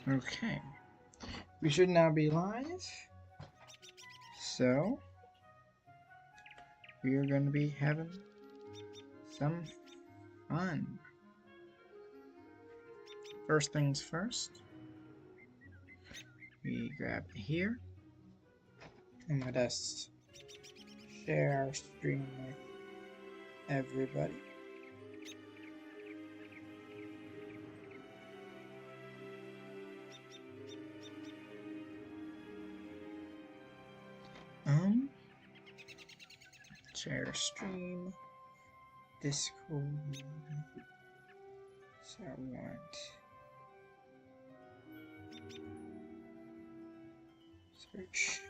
Okay. We should now be live. So, we are going to be having some fun. First things first, we grab here and let us share our stream with everybody. Share stream, Discord. So I want search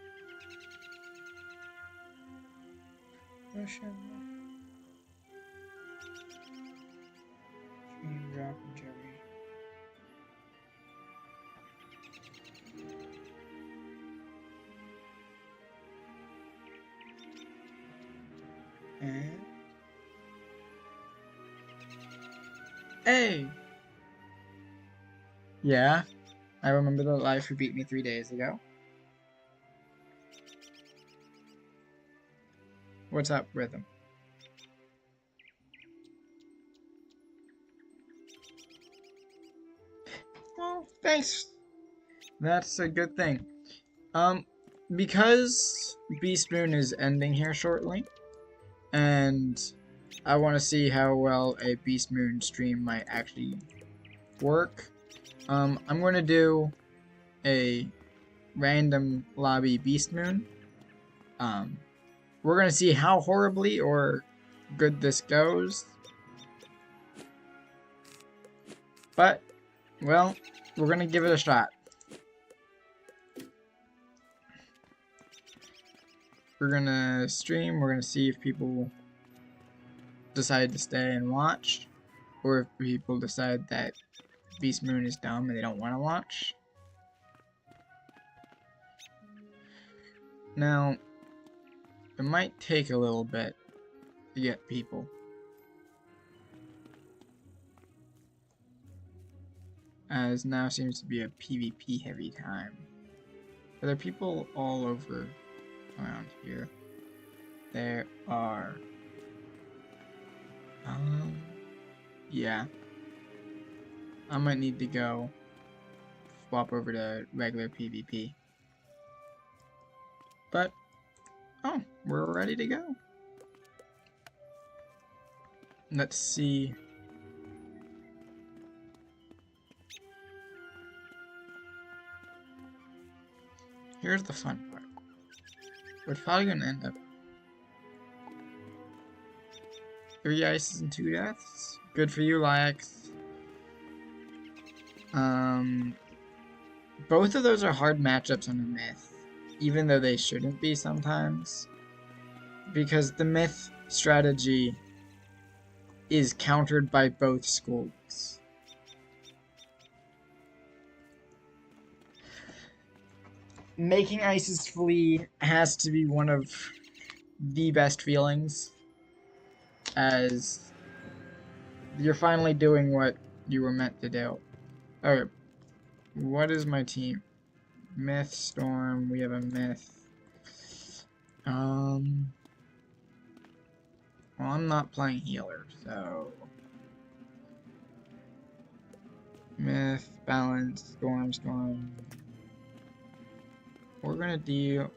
Russian stream drop in Germany. And hey! Yeah, I remember the life who beat me 3 days ago. What's up, Rhythm? Well, thanks. That's a good thing. Because Beast Moon is ending here shortly, and I want to see how well a Beast Moon stream might actually work. I'm going to do a random lobby Beast Moon. We're going to see how horribly or good this goes. But, well, we're going to give it a shot. We're going to stream. We're going to see if people decide to stay and watch, or if people decide that Beast Moon is dumb and they don't want to watch. Now, it might take a little bit to get people. As now seems to be a PvP heavy time. But there are people all over around here. There are... yeah. I might need to go swap over to regular PvP. But, oh, we're ready to go. Let's see. Here's the fun part. We're probably gonna end up 3 ices and 2 deaths. Good for you, Lyax. Both of those are hard matchups on the myth, even though they shouldn't be sometimes, because the myth strategy is countered by both schools. Making ices flee has to be one of the best feelings, as you're finally doing what you were meant to do. Okay, what is my team? Myth, Storm, we have a Myth. Well, I'm not playing healer, so... Myth, Balance, Storm, Storm... We're gonna deal...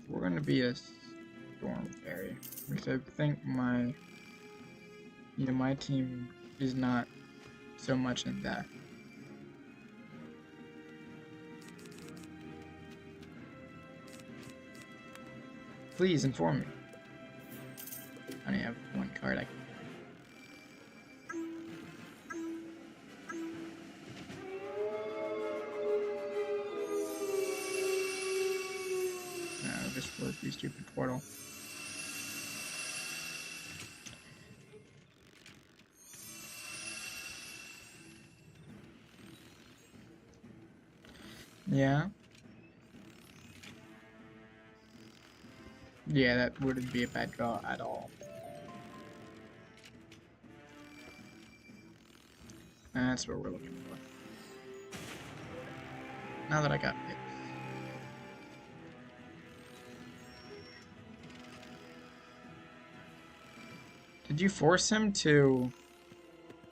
We're gonna be a Storm Fairy, because I think my... my team is not so much in that. Please inform me. I only have 1 card I can... No, just work the stupid portal. Yeah. Yeah, that wouldn't be a bad draw at all. That's what we're looking for. Now that I got it. Did you force him to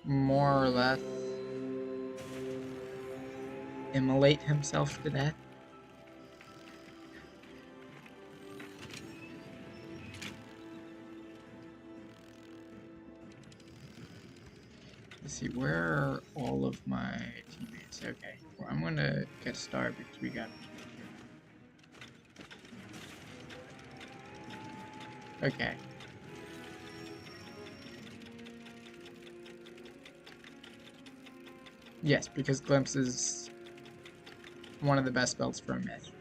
more or less immolate himself to death? Let's see, where are all of my teammates? Okay, well, I'm gonna get started because we got... Okay. Yes, because Glimpse is one of the best spells for a myth.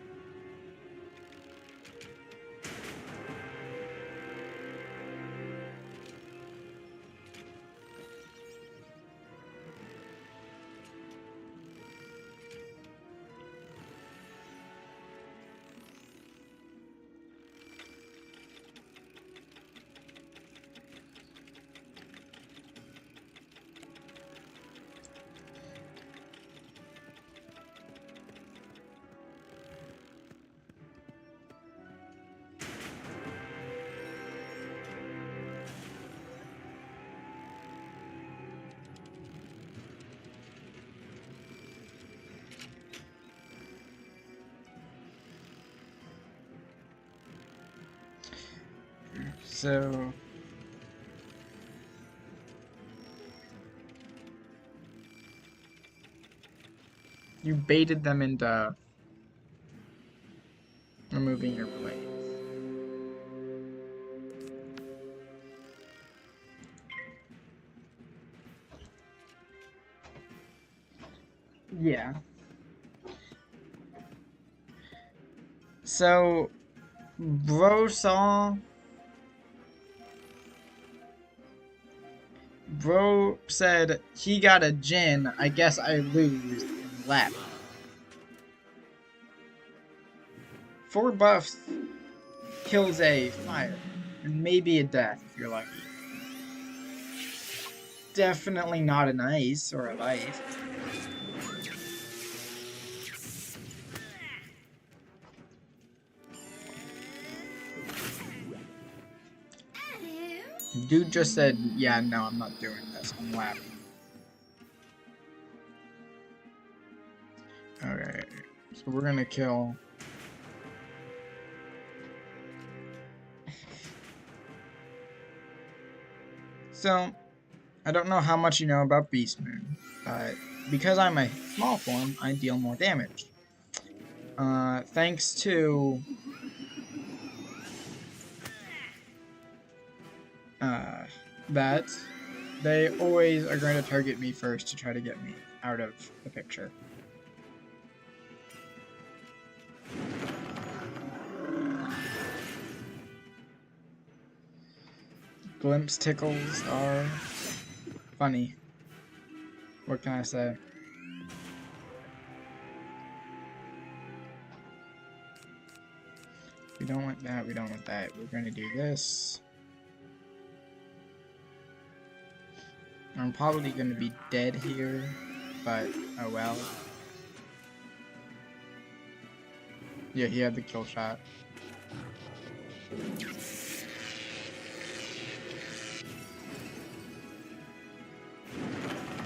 So... you baited them into removing your blades. Yeah. So, Bro said he got a Jin, I guess I lose, and left. 4 buffs kills a fire, and maybe a death if you're lucky. Definitely not an ice or a life. Dude just said, yeah, no, I'm not doing this. I'm laughing. Okay, so we're gonna kill... So, I don't know how much you know about Beast Moon, but because I'm a small form, I deal more damage. Thanks to... that, they always are going to target me first to try to get me out of the picture. Glimpse tickles are funny. What can I say? We don't want that, we don't want that. We're going to do this. I'm probably going to be dead here, but oh well. Yeah, he had the kill shot.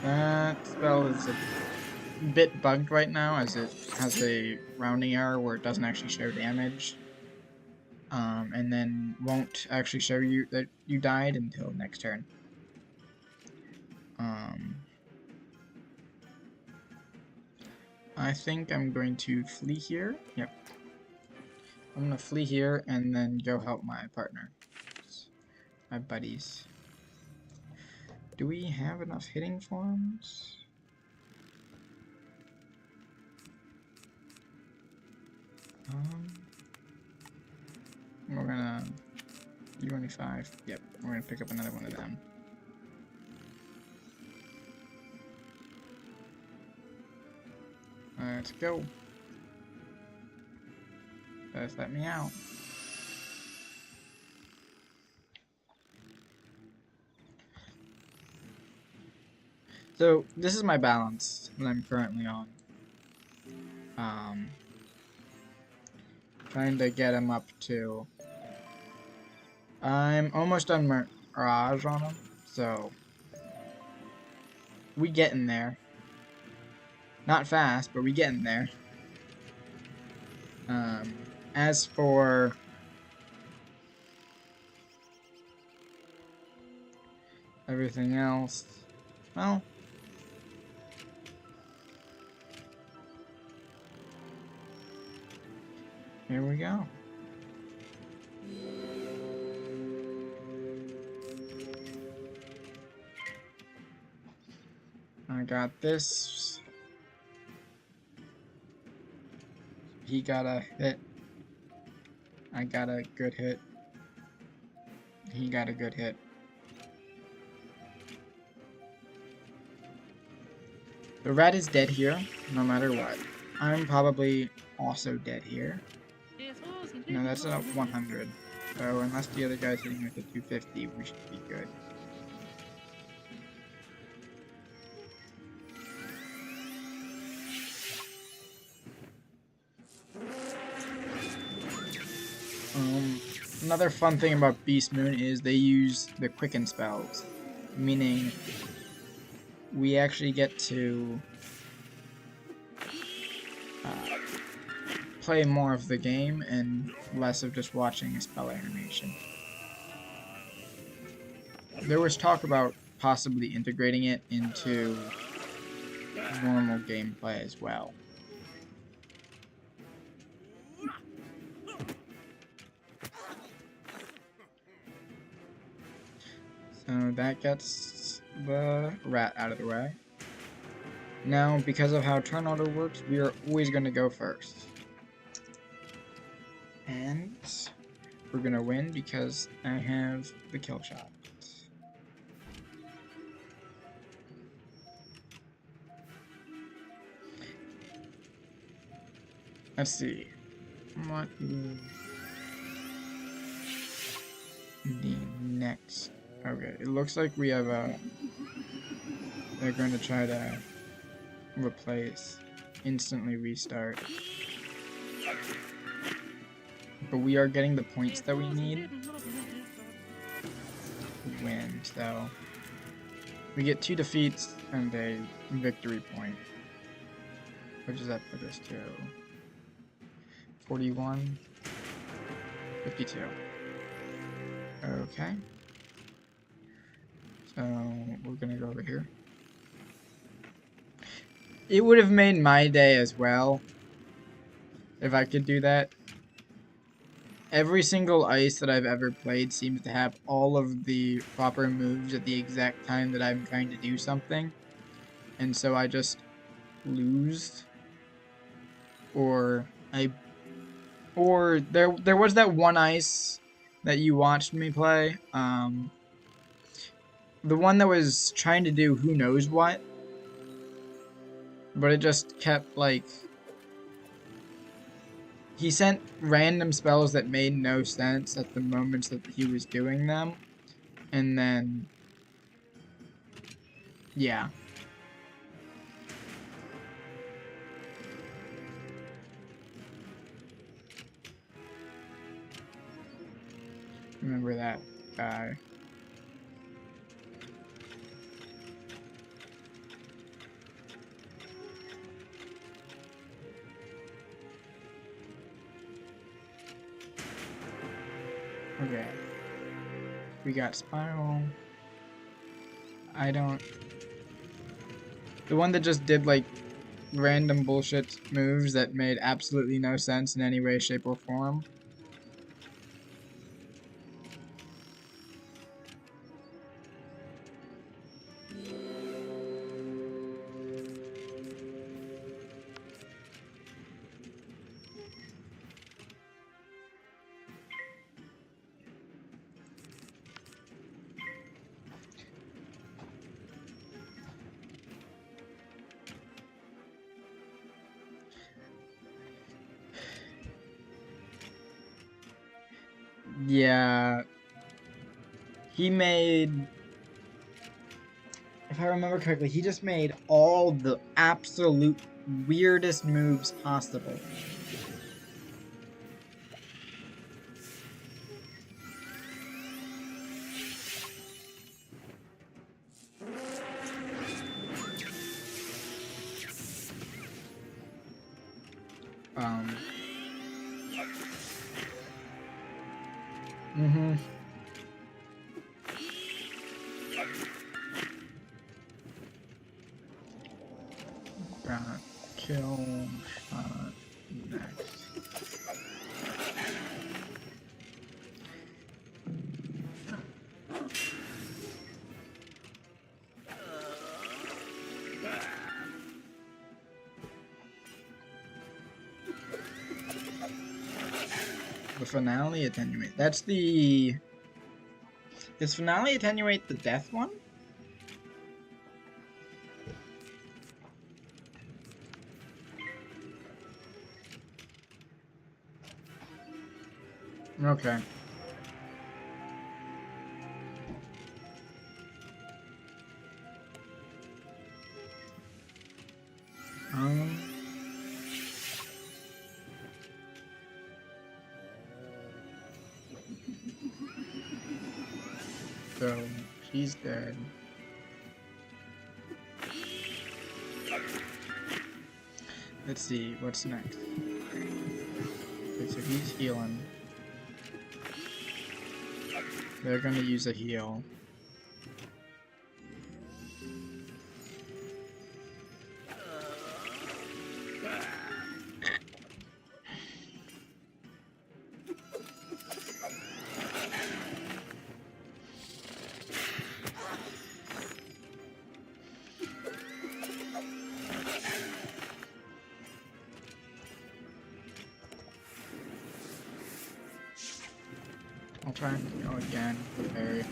That spell is a bit bugged right now, as it has a rounding error where it doesn't actually show damage. And then won't actually show you that you died until next turn. I think I'm going to flee here. Yep. I'm gonna flee here and then go help my partner. My buddies. Do we have enough hitting forms? We're gonna... U25. Yep, we're gonna pick up another one of them. Let's go. Just let me out. So this is my balance that I'm currently on. Trying to get him up to. I'm almost on Mirage on him, so we getting there. Not fast, but we getting there. As for everything else, well, here we go. I got this. He got a hit. I got a good hit. He got a good hit. The rat is dead here, no matter what. I'm probably also dead here. No, that's at 100. So unless the other guy's hitting with a 250, we should be good. Another fun thing about Beast Moon is they use the quicken spells, meaning we actually get to play more of the game and less of just watching a spell animation. There was talk about possibly integrating it into normal gameplay as well. So that gets the rat out of the way. Now, because of how turn order works, we are always going to go first. And we're going to win because I have the kill shot. Let's see. What is the next? Okay, it looks like we have a. They're going to try to replace, instantly restart. But we are getting the points that we need to win, so we get 2 defeats and a victory point. Which does that put us to? 41, 52. Okay. So we're gonna go over here. It would have made my day as well if I could do that. Every single ice that I've ever played seems to have all of the proper moves at the exact time that I'm trying to do something. And so I just lose. Or there was that one ice that you watched me play. The one that was trying to do who knows what. But it just kept, like... He sent random spells that made no sense at the moments that he was doing them. And then... yeah. Remember that guy. Okay. We got Spiral. I don't... The one that just did, like, random bullshit moves that made absolutely no sense in any way, shape, or form. Yeah. He made... if I remember correctly, he just made all the absolute weirdest moves possible. Mm-hmm. Got kill shot next. The finale attenuate. That's the... Does finale attenuate the death one? Okay. Um... So, she's dead. Let's see, what's next? Okay, so he's healing. They're gonna use a heal. I'll try and go again with Harry.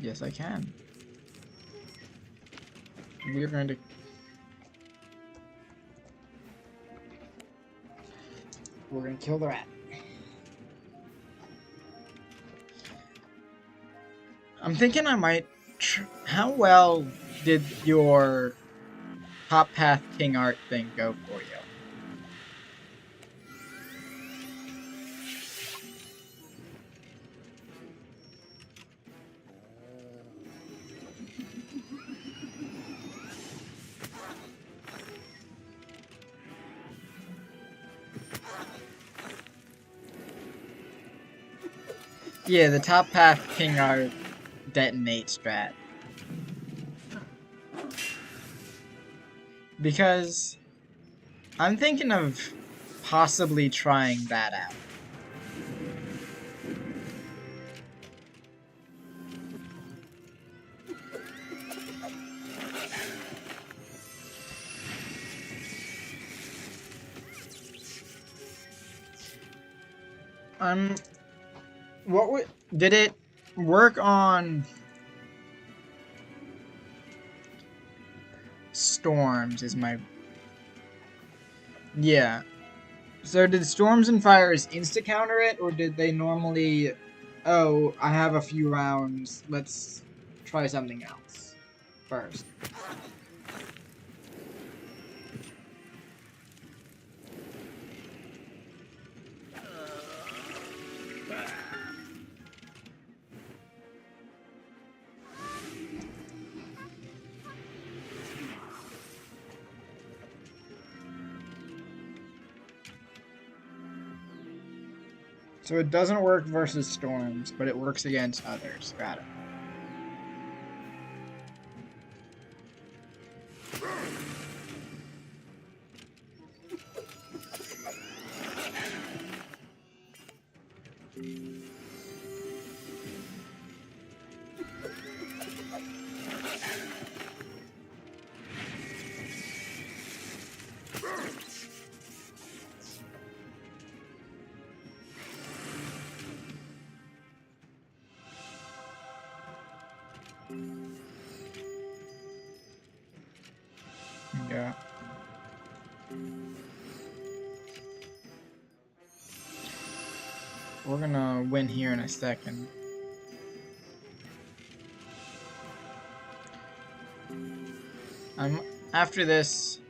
Yes I can. We're going to... We're going to kill the rat. I'm thinking I might... How well did your top path king art thing go for you? Yeah, the top path king art detonate strat. Because I'm thinking of possibly trying that out. What would... Did it work on storms is my... Yeah. So did storms and fires insta-counter it, or did they normally... Oh, I have a few rounds, let's try something else first. So it doesn't work versus storms, but it works against others. Got it. Yeah. We're gonna win here in a second. After this,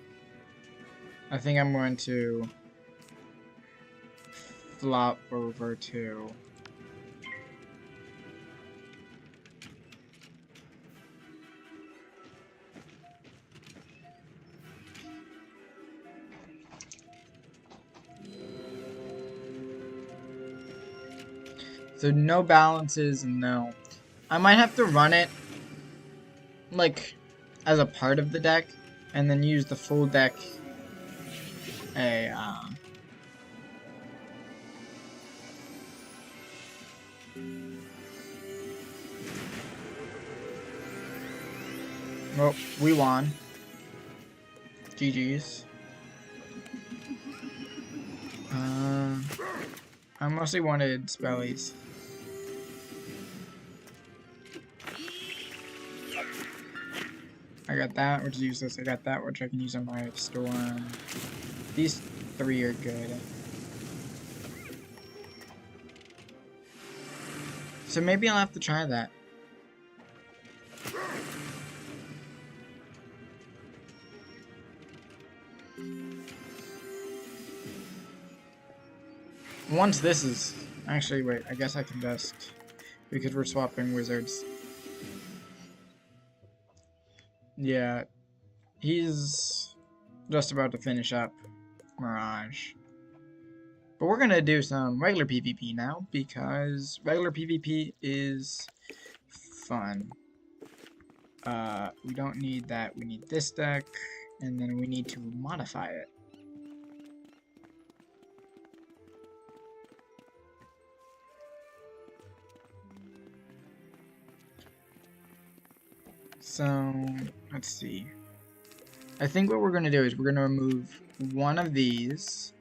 I think I'm going to flop over to so no balances, no. I might have to run it like as a part of the deck and then use the full deck well, we won. GG's. I mostly wanted spellies. I got that, which is useless. I got that, which I can use on my storm. These three are good. So maybe I'll have to try that. Once this is... Actually, wait, I guess I can just... Because we're swapping wizards. Yeah, he's just about to finish up Mirage. But we're gonna do some regular PvP now, because regular PvP is fun. We don't need that, we need this deck, and then we need to modify it. So, let's see. I think what we're going to do is we're going to remove one of these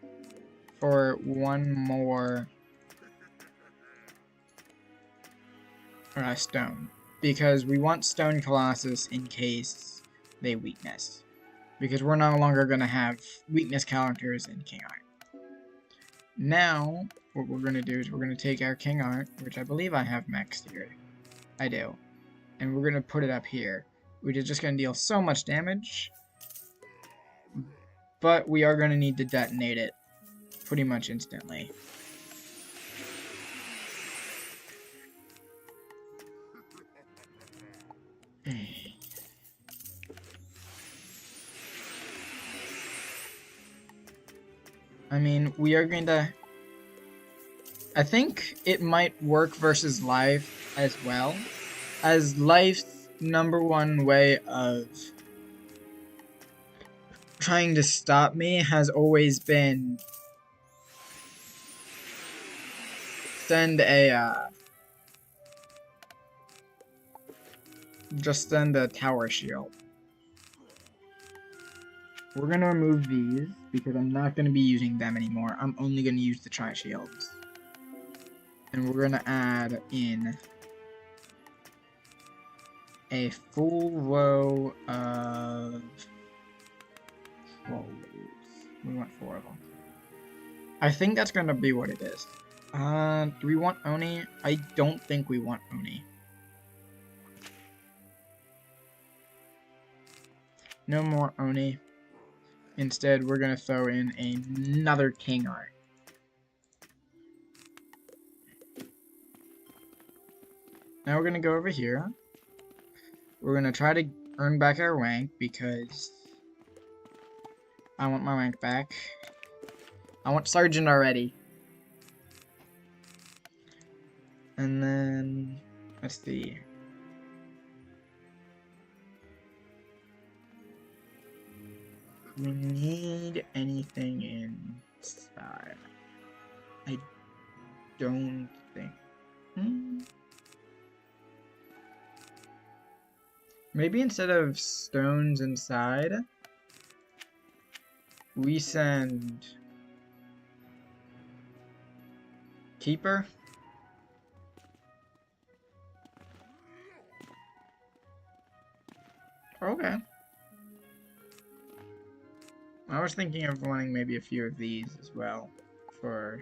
for one more stone. Because we want Stone Colossus in case they weakness. Because we're no longer going to have weakness characters in King Art. Now, what we're going to do is we're going to take our King Art, which I believe I have maxed here. I do. And we're going to put it up here, which is just going to deal so much damage. But we are going to need to detonate it pretty much instantly. I mean, we are going to... I think it might work versus life as well. As life's #1 way of trying to stop me has always been just send a tower shield. We're gonna remove these because I'm not gonna be using them anymore. I'm only gonna use the tri-shields. And we're gonna add in a full row of trolls. We want 4 of them. I think that's gonna be what it is. Do we want Oni? I don't think we want Oni. No more Oni. Instead, we're gonna throw in another King Art. Now we're gonna go over here. We're gonna try to earn back our rank because I want my rank back. I want Sergeant already. And then, let's see. We need anything inside. I don't think. Maybe instead of stones inside, we send Keeper. Okay. I was thinking of wanting maybe a few of these as well for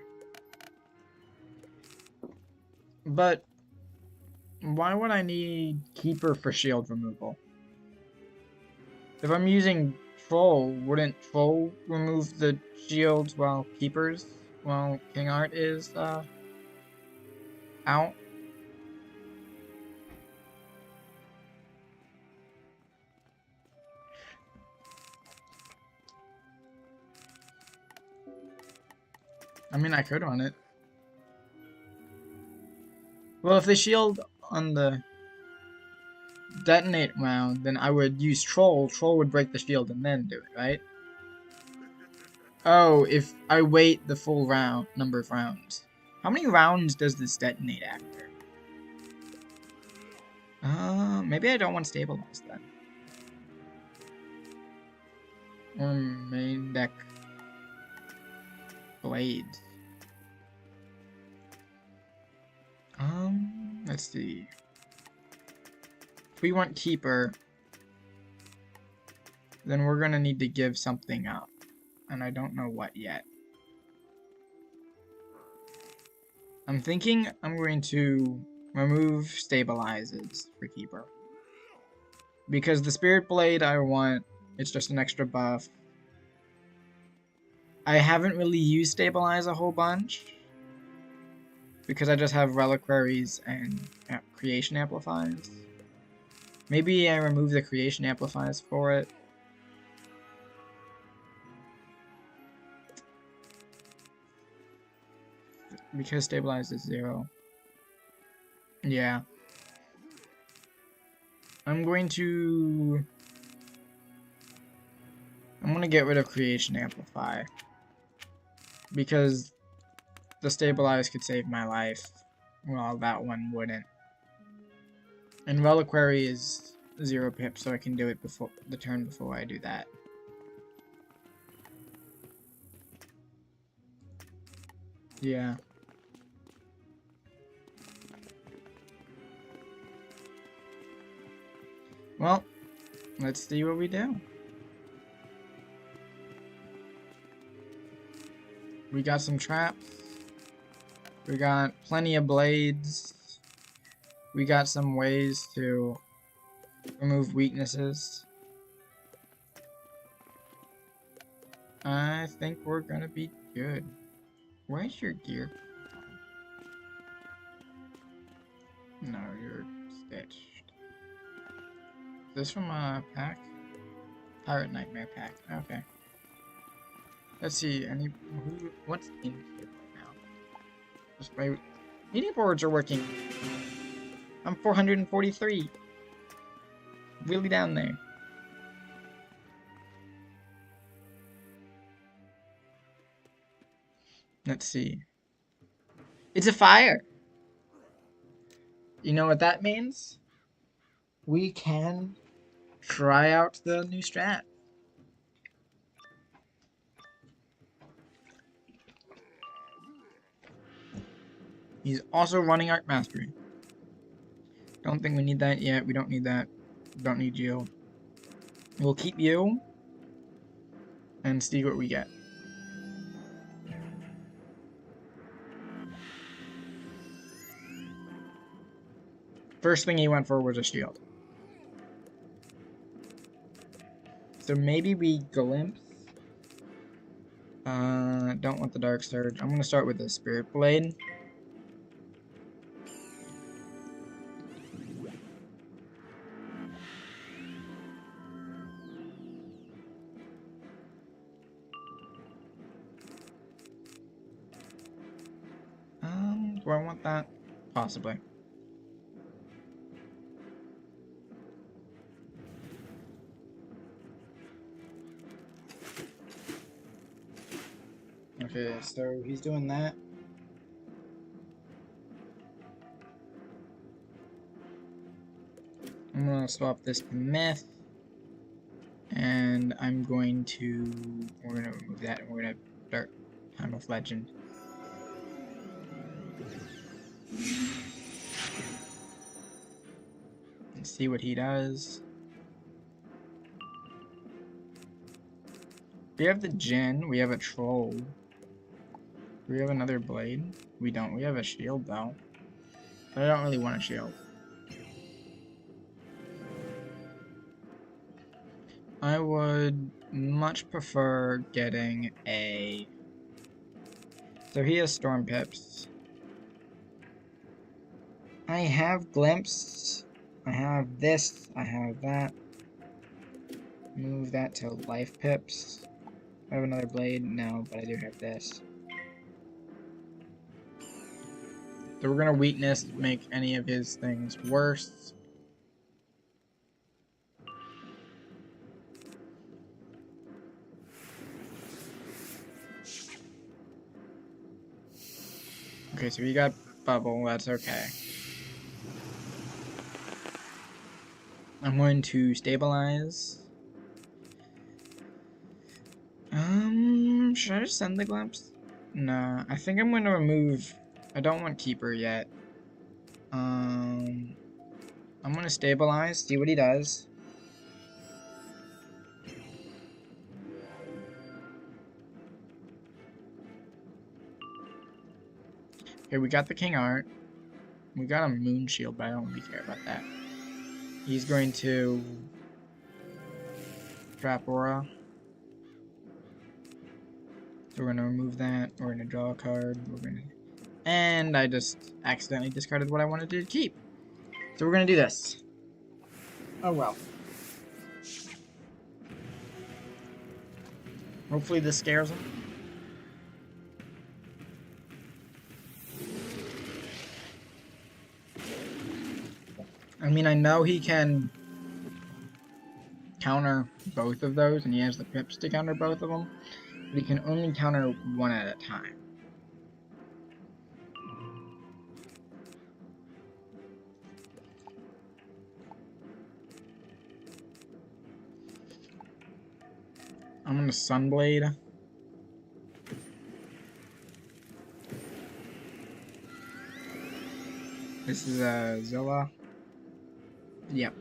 But why would I need Keeper for shield removal? If I'm using Troll, wouldn't Troll remove the shields while King Art is out? I mean, I could run it. Well, if the shield on the detonate round, then I would use Troll. Troll would break the shield and then do it, right? Oh, if I wait the full number of rounds. How many rounds does this detonate after? Maybe I don't want to stabilize then. Or main deck blades. Let's see. If we want Keeper, then we're gonna need to give something up. And I don't know what yet. I'm thinking I'm going to remove stabilizes for Keeper. Because the Spirit Blade I want, it's just an extra buff. I haven't really used Stabilize a whole bunch. Because I just have Reliquaries and Creation Amplifiers. Maybe I remove the Creation Amplifiers for it. Because Stabilize is 0. Yeah. I'm going to get rid of Creation Amplify. Because the Stabilize could save my life. Well, that one wouldn't. And Reliquary is 0 pip, so I can do it before the turn before I do that. Yeah. Well, let's see what we do. We got some traps. We got plenty of blades. We got some ways to remove weaknesses. I think we're gonna be good. Where's your gear? No, you're stitched. Is this from a pack? Pirate Nightmare pack. Okay. Let's see. What's in here right now? Just my media boards are working. I'm 443. Really down there. Let's see. It's a fire. You know what that means? We can try out the new strat. He's also running Art Mastery. Don't think we need that yet. We don't need that. Don't need you. We'll keep you and see what we get. First thing he went for was a shield. So maybe we glimpse. Don't want the Dark Surge. I'm gonna start with the Spirit Blade. Do I want that? Possibly. Okay, so he's doing that. I'm gonna swap this to Myth. And I'm going to... We're gonna remove that and we're gonna start Time of Legend. And see what he does. We have the Djinn, we have a Troll. We have another Blade. We don't. We have a shield, though. But I don't really want a shield. I would much prefer getting a... So he has storm pips. I have glimpse. I have this. I have that. Move that to life pips. I have another blade? No, but I do have this. So we're gonna weakness make any of his things worse. Okay, so we got bubble, that's okay. I'm going to stabilize. Should I just send the glimpse? Nah, I think I'm gonna remove... I don't want Keeper yet. I'm gonna stabilize, see what he does. Okay, we got the King Art. We got a Moon Shield, but I don't really care about that. He's going to... Trap Aura. So we're gonna remove that. We're gonna draw a card. We're gonna... And I just accidentally discarded what I wanted to keep. So we're gonna do this. Oh well. Hopefully this scares him. I mean, I know he can counter both of those, and he has the pips to counter both of them, but he can only counter one at a time. I'm gonna Sunblade. This is a Zilla. Yep.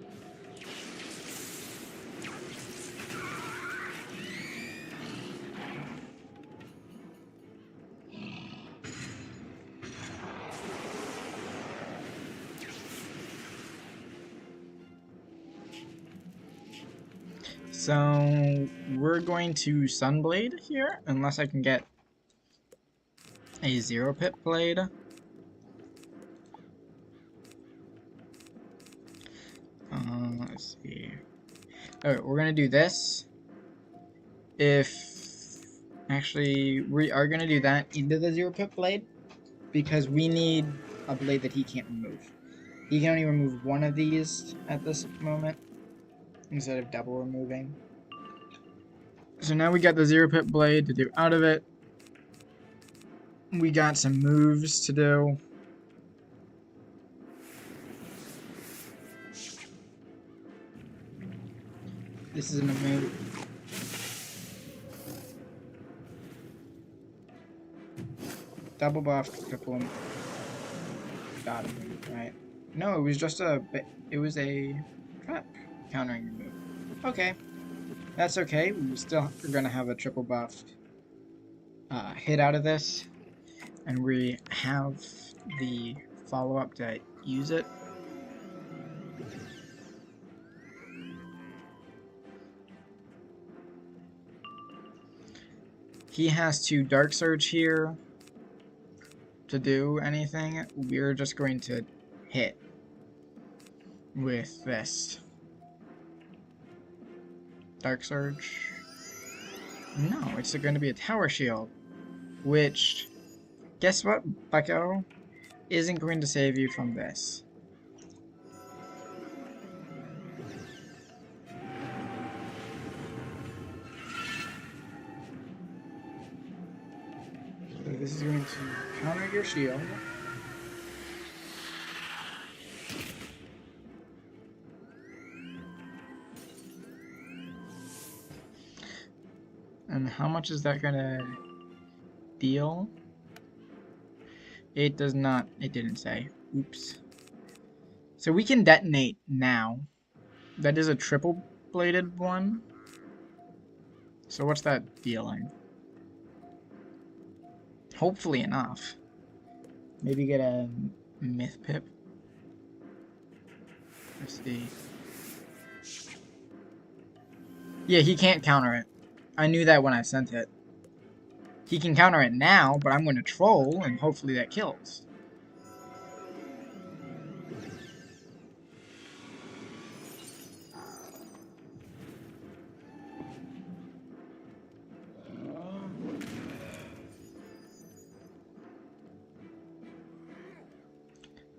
So we're going to Sunblade here, unless I can get a 0-pip blade. Let's see. Okay, we're gonna do this. Actually, we are gonna do that into the 0-pip blade, because we need a blade that he can't remove. He can only remove one of these at this moment, instead of double removing. So now we got the 0-pip blade to do out of it. We got some moves to do. This isn't a move. Double buff, triple him. Got him, right? No, it was just a trap countering move. Okay. That's okay. We still are gonna have a triple buffed hit out of this. And we have the follow-up to use it. He has to Dark Surge here to do anything. We're just going to hit with this. Dark Surge. No, it's going to be a Tower Shield. Which, guess what, Bucko? Isn't going to save you from this. So this is going to counter your shield. And how much is that gonna deal? It does not, it didn't say. Oops. So we can detonate now. That is a triple bladed one. So what's that dealing? Hopefully enough. Maybe get a myth pip. Let's see. Yeah, he can't counter it. I knew that when I sent it. He can counter it now, but I'm going to troll, and hopefully that kills.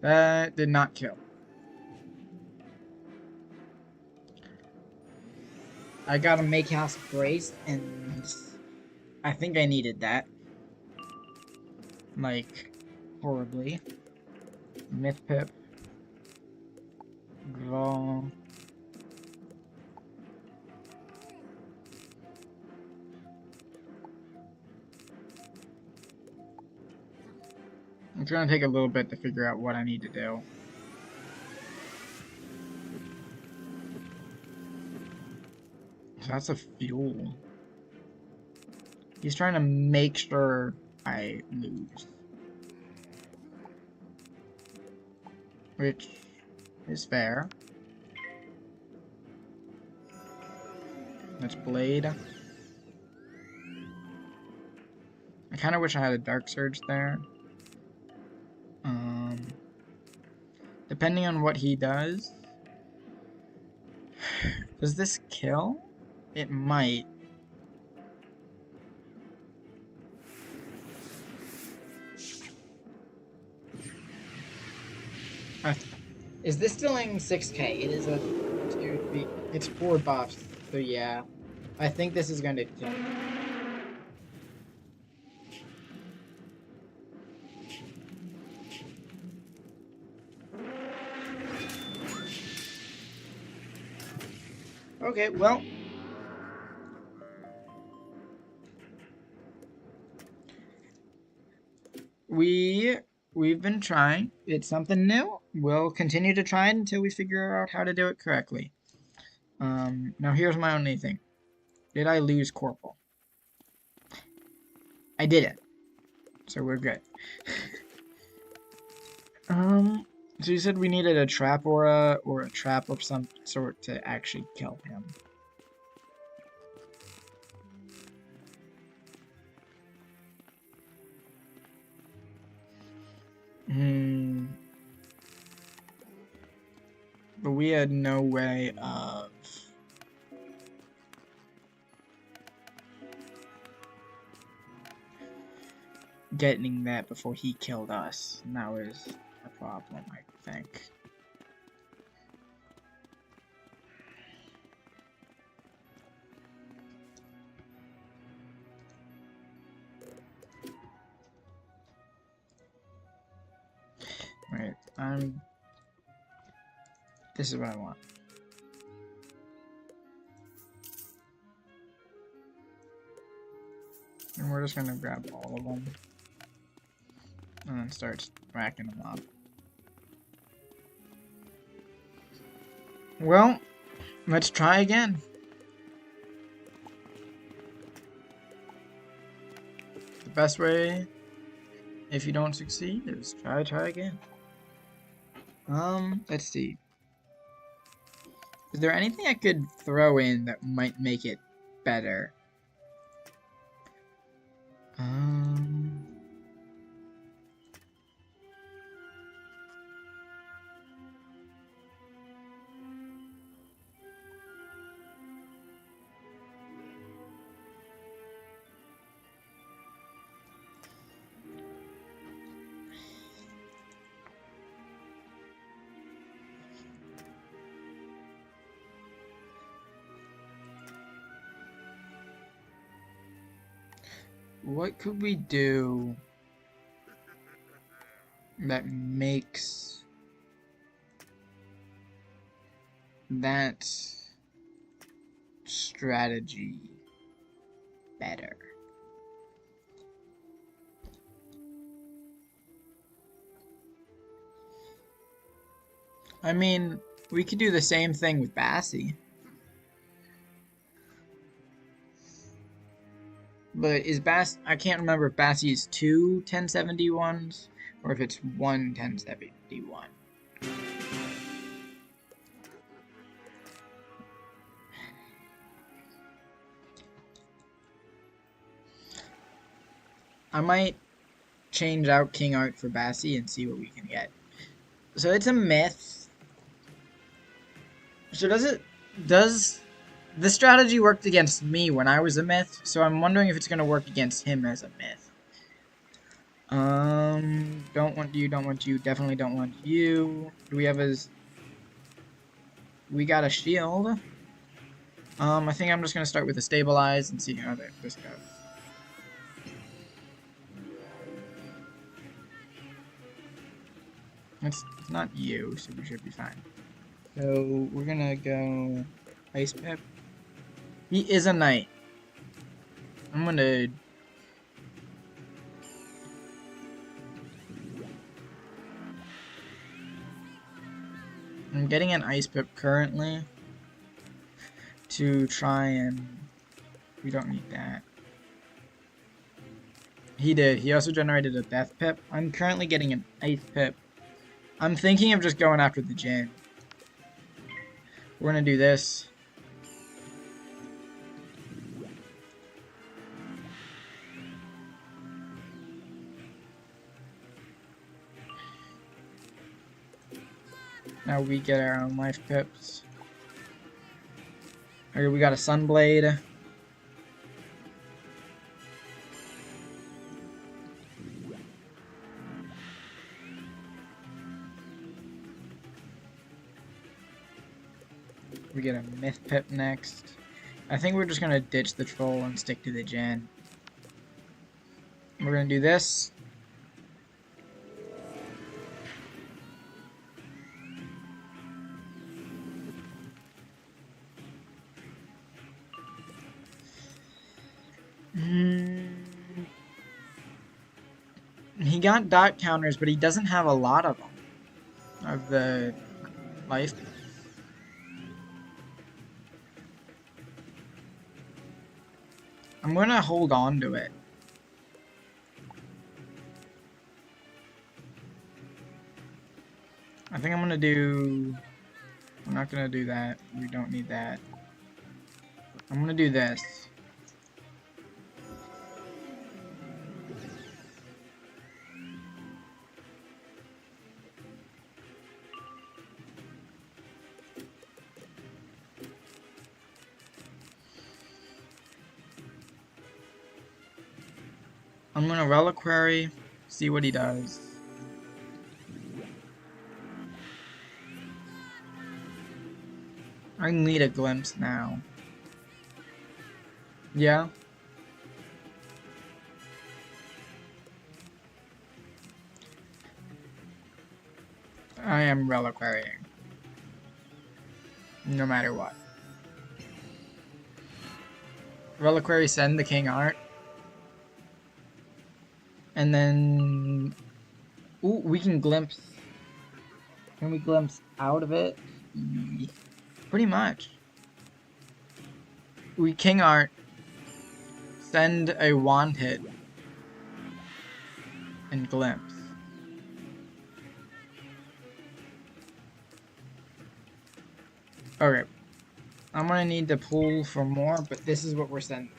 That did not kill. I got a Make House Brace, and I think I needed that. Like, horribly. Myth Pip. Draw. It's gonna take a little bit to figure out what I need to do. So that's a fuel. He's trying to make sure I lose. Which is fair. That's Blade. I kind of wish I had a Dark Surge there. Depending on what he does. Does this kill? It might. Is this dealing 6k? It is a 2 it's 4 buffs, so yeah. I think this is going to kill. Okay, well. We've been trying. It's something new. We'll continue to try it until we figure out how to do it correctly. Now here's my only thing. Did I lose Corporal? I didn't. So we're good. So you said we needed a trap aura or a trap of some sort to actually kill him. But we had no way of getting that before he killed us. And that was a problem, I think. Right, this is what I want. And we're just gonna grab all of them. And then start racking them up. Well, let's try again. The best way, if you don't succeed, is try again. Let's see. Is there anything I could throw in that might make it better? What could we do that makes that strategy better? I mean, we could do the same thing with Bassie. But is I can't remember if Bassie is 2 1071s or if it's 1 1071. I might change out King Art for Bassi and see what we can get. So it's a myth. So does this strategy worked against me when I was a myth, so I'm wondering if it's gonna work against him as a myth. Don't want you, definitely don't want you. Do we have his... We got a shield. I think I'm just gonna start with a stabilize and see how this goes. It's not you, so we should be fine. So we're gonna go Ice Pip. He is a knight. I'm getting an Ice Pip currently to try and... We don't need that. He did. He also generated a Death Pip. I'm currently getting an Ice Pip. I'm thinking of just going after the Jin. We're gonna do this. Now we get our own life pips. Okay, we got a Sunblade. We get a Myth Pip next. I think we're just gonna ditch the Troll and stick to the Jin. We're gonna do this. He got dot counters, but he doesn't have a lot of them. Of the life. I'm gonna hold on to it. I think I'm gonna do... I'm not gonna do that. We don't need that. I'm gonna do this. I'm gonna Reliquary, see what he does. I need a glimpse now. Yeah? I am Reliquarying. No matter what. Reliquary send the King Art. And then... Ooh, we can glimpse. Can we glimpse out of it? Pretty much. We King Art. Send a wand hit. And glimpse. Okay. I'm gonna need to pull for more, but this is what we're sending.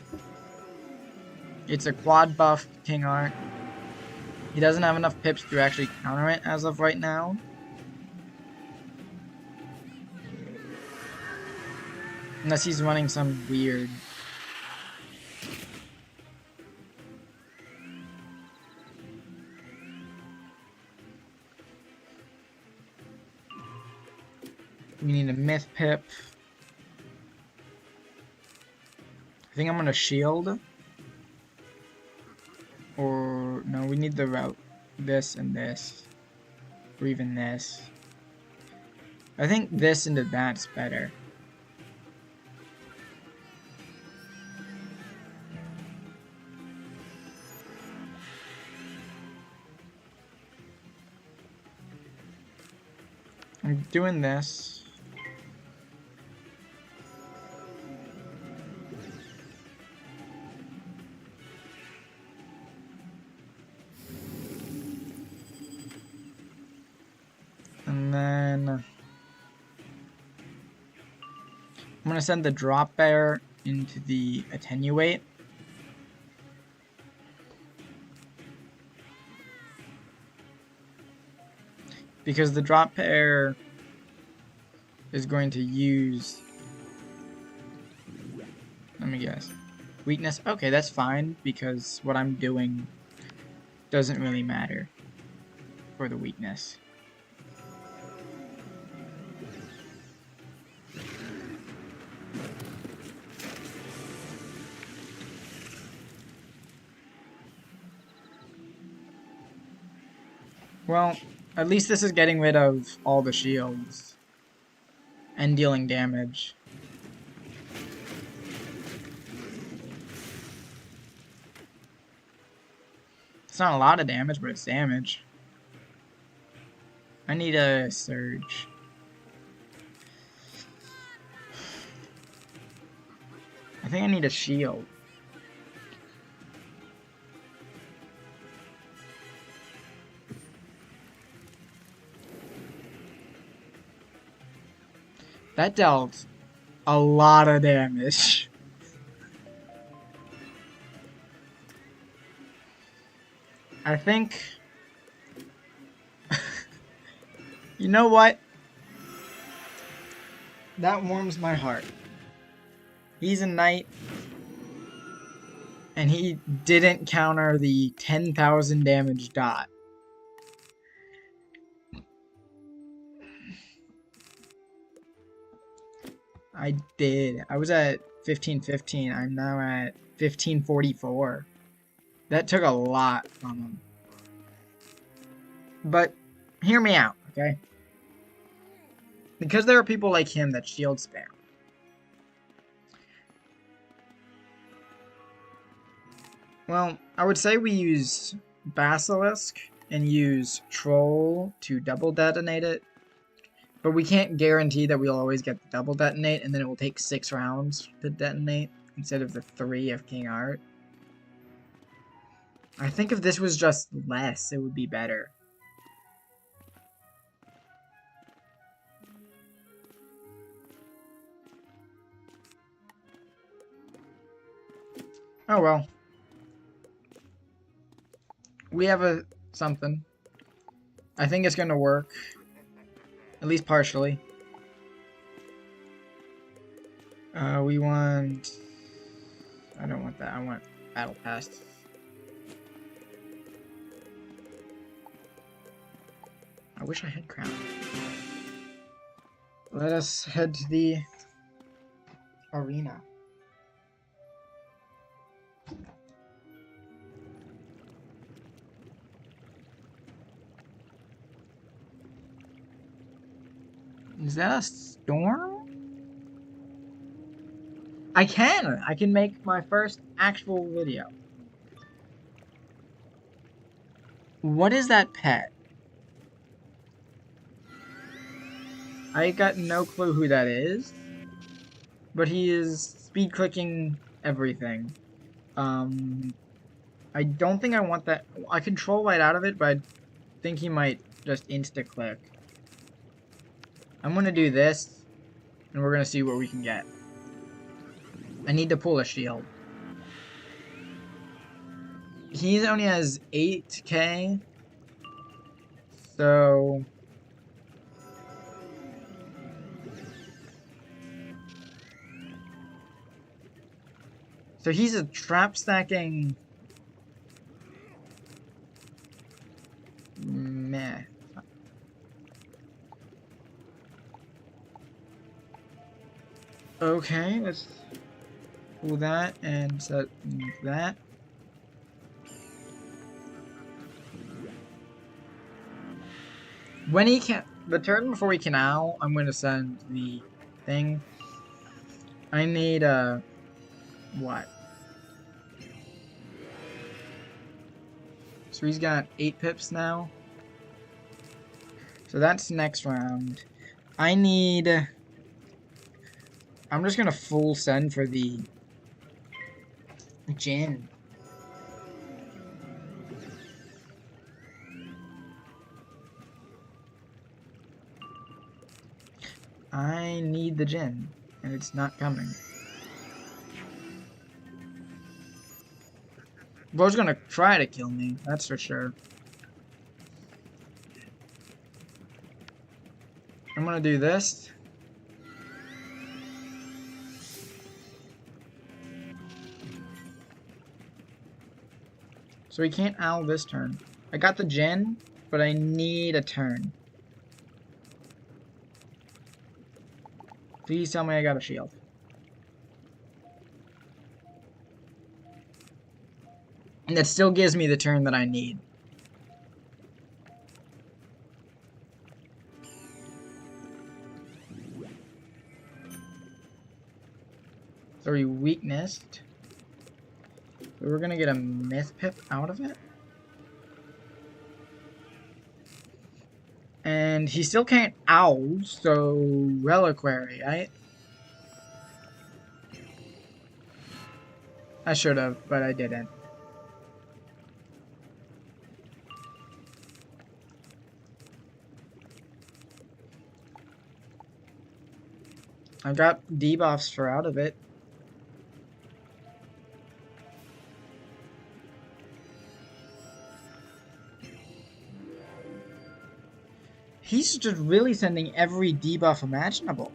It's a quad buff King Art. He doesn't have enough pips to actually counter it as of right now. Unless he's running some weird... We need a Myth Pip. I think I'm gonna shield. Or, no, we need the route. This and this. Or even this. I think this into that's better. I'm doing this. And then I'm gonna send the drop bear into the attenuate. Because the drop pair is going to use... Let me guess. Weakness? Okay, that's fine, because what I'm doing doesn't really matter for the weakness. Well, at least this is getting rid of all the shields and dealing damage. It's not a lot of damage, but it's damage. I need a surge. I think I need a shield. That dealt a lot of damage. I think... You know what? That warms my heart. He's a knight. And he didn't counter the 10,000 damage dot. I did. I was at 1515. I'm now at 1544. That took a lot from him. But, hear me out, okay? Because there are people like him that shield spam. Well, I would say we use Basilisk and use Troll to double detonate it. But we can't guarantee that we'll always get the double detonate, and then it will take 6 rounds to detonate instead of the 3 of King Art. I think if this was just less, it would be better. Oh well. We have something. I think it's gonna work. At least partially. We want... I don't want that. I want Battle Pass. I wish I had Crown. Let us head to the arena. Is that a storm? I can make my first actual video. What is that pet? I got no clue who that is. But he is speed clicking everything. I don't think I want that. I control right out of it, but I think he might just insta click. I'm gonna do this, and we're gonna see what we can get. I need to pull a shield. He only has 8k, so... So he's a trap stacking... Meh. Okay, let's pull that and set that. When he can, the turn before he canal, I'm going to send the thing. I need what? So he's got 8 pips now. So that's next round. I need... I'm just gonna full send for the Jin. I need the Jin, and it's not coming. Bro's gonna try to kill me, that's for sure. I'm gonna do this. So he can't owl this turn. I got the gen, but I need a turn. Please tell me I got a shield. And that still gives me the turn that I need. So he weaknessed. So we're gonna get a myth pip out of it. And he still can't owl, so reliquary, right? I should have, but I didn't. I got debuffs for out of it. He's just really sending every debuff imaginable.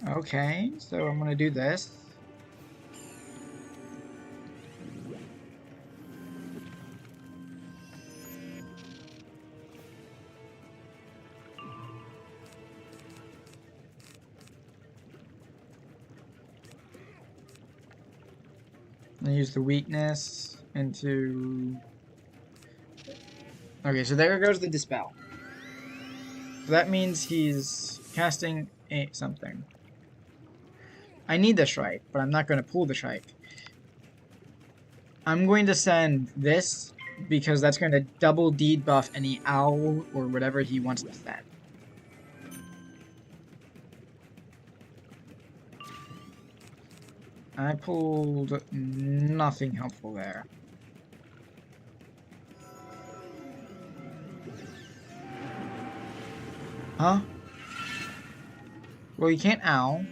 Okay, so I'm gonna do this. And use the weakness into... Okay, so there goes the Dispel. So that means he's casting something. I need the Shrike, but I'm not going to pull the Shrike. I'm going to send this, because that's going to double debuff any owl or whatever he wants to send. I pulled nothing helpful there. Huh? Well, you can't owl.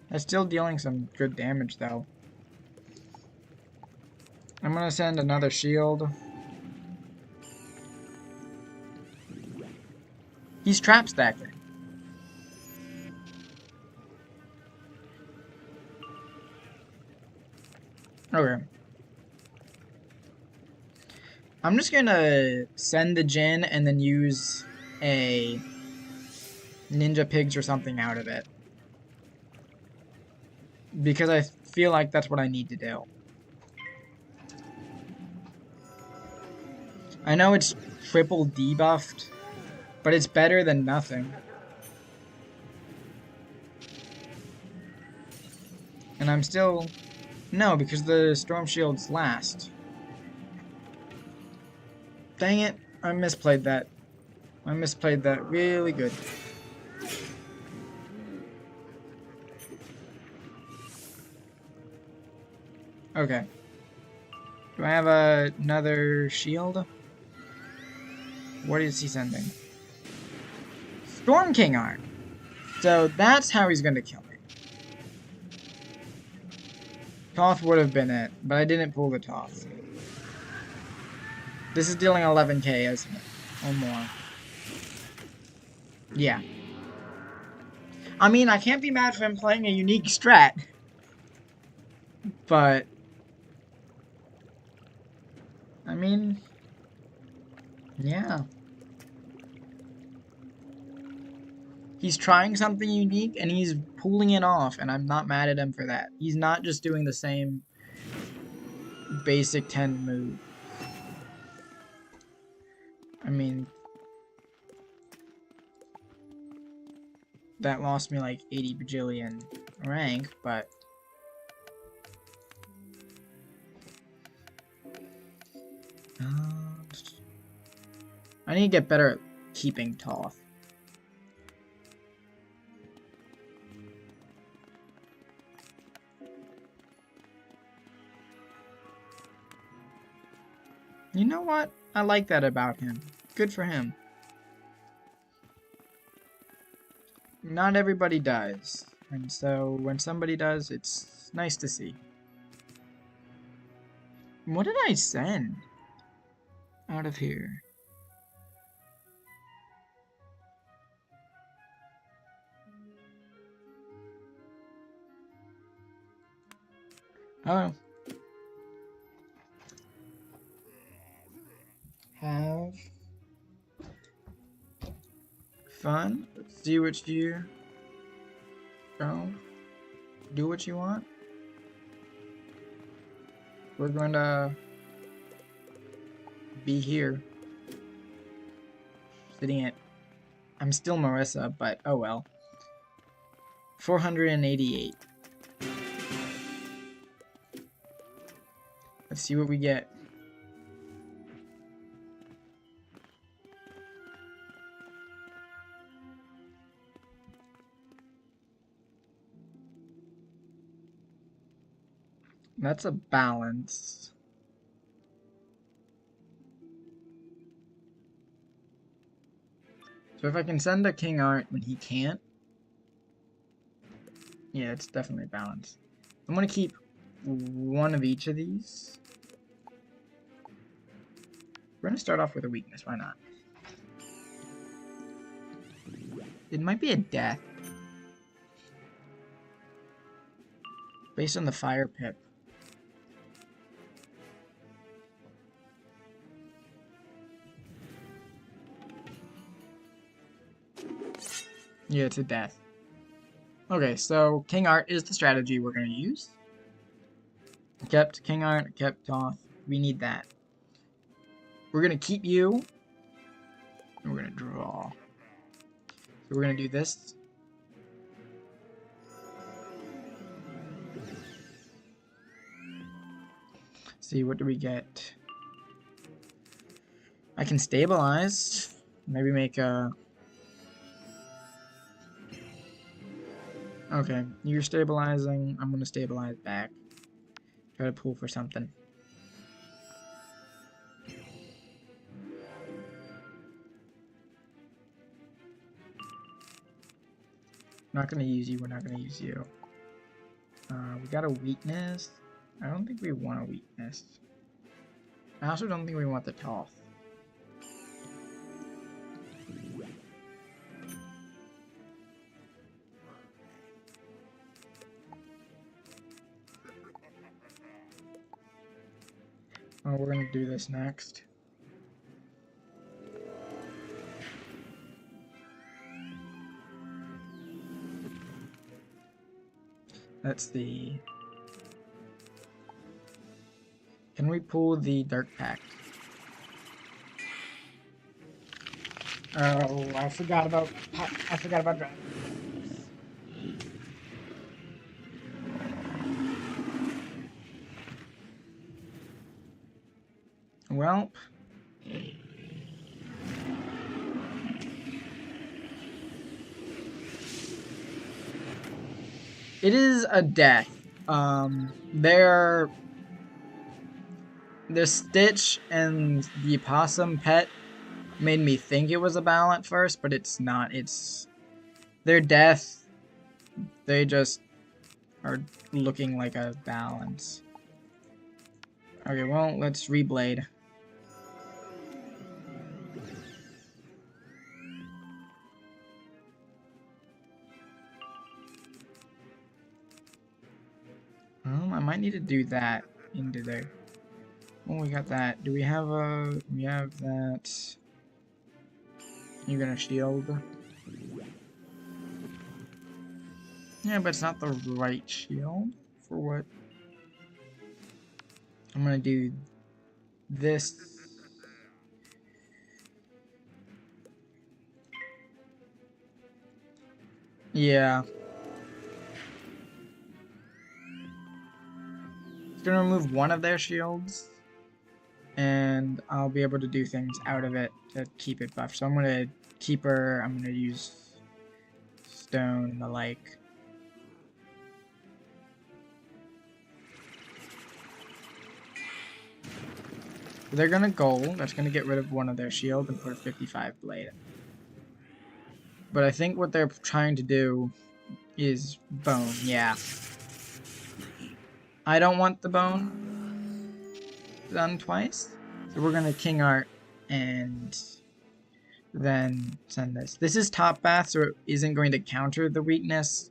That's still dealing some good damage, though. I'm gonna send another shield. He's trap stacking. Okay. I'm just gonna send the Jin and then use a Ninja Pigs or something out of it. Because I feel like that's what I need to do. I know it's triple debuffed, but it's better than nothing. And I'm still... No, because the Storm Shield's last. Dang it, I misplayed that. I misplayed that really good. Okay. Do I have another shield? What is he sending? Storm King Art! So that's how he's gonna kill me. Toth would have been it, but I didn't pull the Toth. This is dealing 11k, isn't it? Or more. Yeah. I mean, I can't be mad for him playing a unique strat. But... I mean... Yeah. He's trying something unique, and he's pulling it off, and I'm not mad at him for that. He's not just doing the same basic 10 move. I mean... That lost me like 80 bajillion rank, but... I need to get better at keeping Toth. You know what? I like that about him. Good for him. Not everybody does. And so when somebody does, it's nice to see. What did I send out of here? Oh. Have fun. Let's see what you go. Do what you want. We're going to be here. Sitting at... I'm still Marissa, but oh well. 488. Let's see what we get. That's a balance. So if I can send a King Art when he can't, yeah, it's definitely balance. I'm gonna keep one of each of these. We're gonna start off with a weakness, why not? It might be a death. Based on the fire pip. Yeah, it's a death. Okay, so King Art is the strategy we're going to use. Kept King Art, kept Toth. We need that. We're going to keep you. And we're going to draw. So we're going to do this. See, what do we get? I can stabilize. Maybe make a... Okay, you're stabilizing. I'm gonna stabilize back. Try to pull for something. Not gonna use you. We're not gonna use you. We got a weakness. I don't think we want a weakness. I also don't think we want the Toth. Oh, we're gonna do this next. Let's see. Can we pull the Dark Pact? Oh, I forgot about Dragon. Well, it is a death. The Stitch and the Possum Pet made me think it was a balance at first, but it's not. It's their death. They just are looking like a balance. Okay, well, let's reblade. I might need to do that into there. Oh, we got that. Do we have a... We have that... You're gonna shield. Yeah, but it's not the right shield for what... I'm gonna do this. Yeah. It's gonna remove one of their shields. And I'll be able to do things out of it to keep it buffed. So I'm gonna keep her, I'm gonna use stone and the like. They're gonna gold, that's gonna get rid of one of their shield and put a 55 blade. But I think what they're trying to do is bone, yeah. I don't want the bone done twice. So we're gonna King Art and then send this. This is top bath, so it isn't going to counter the weakness,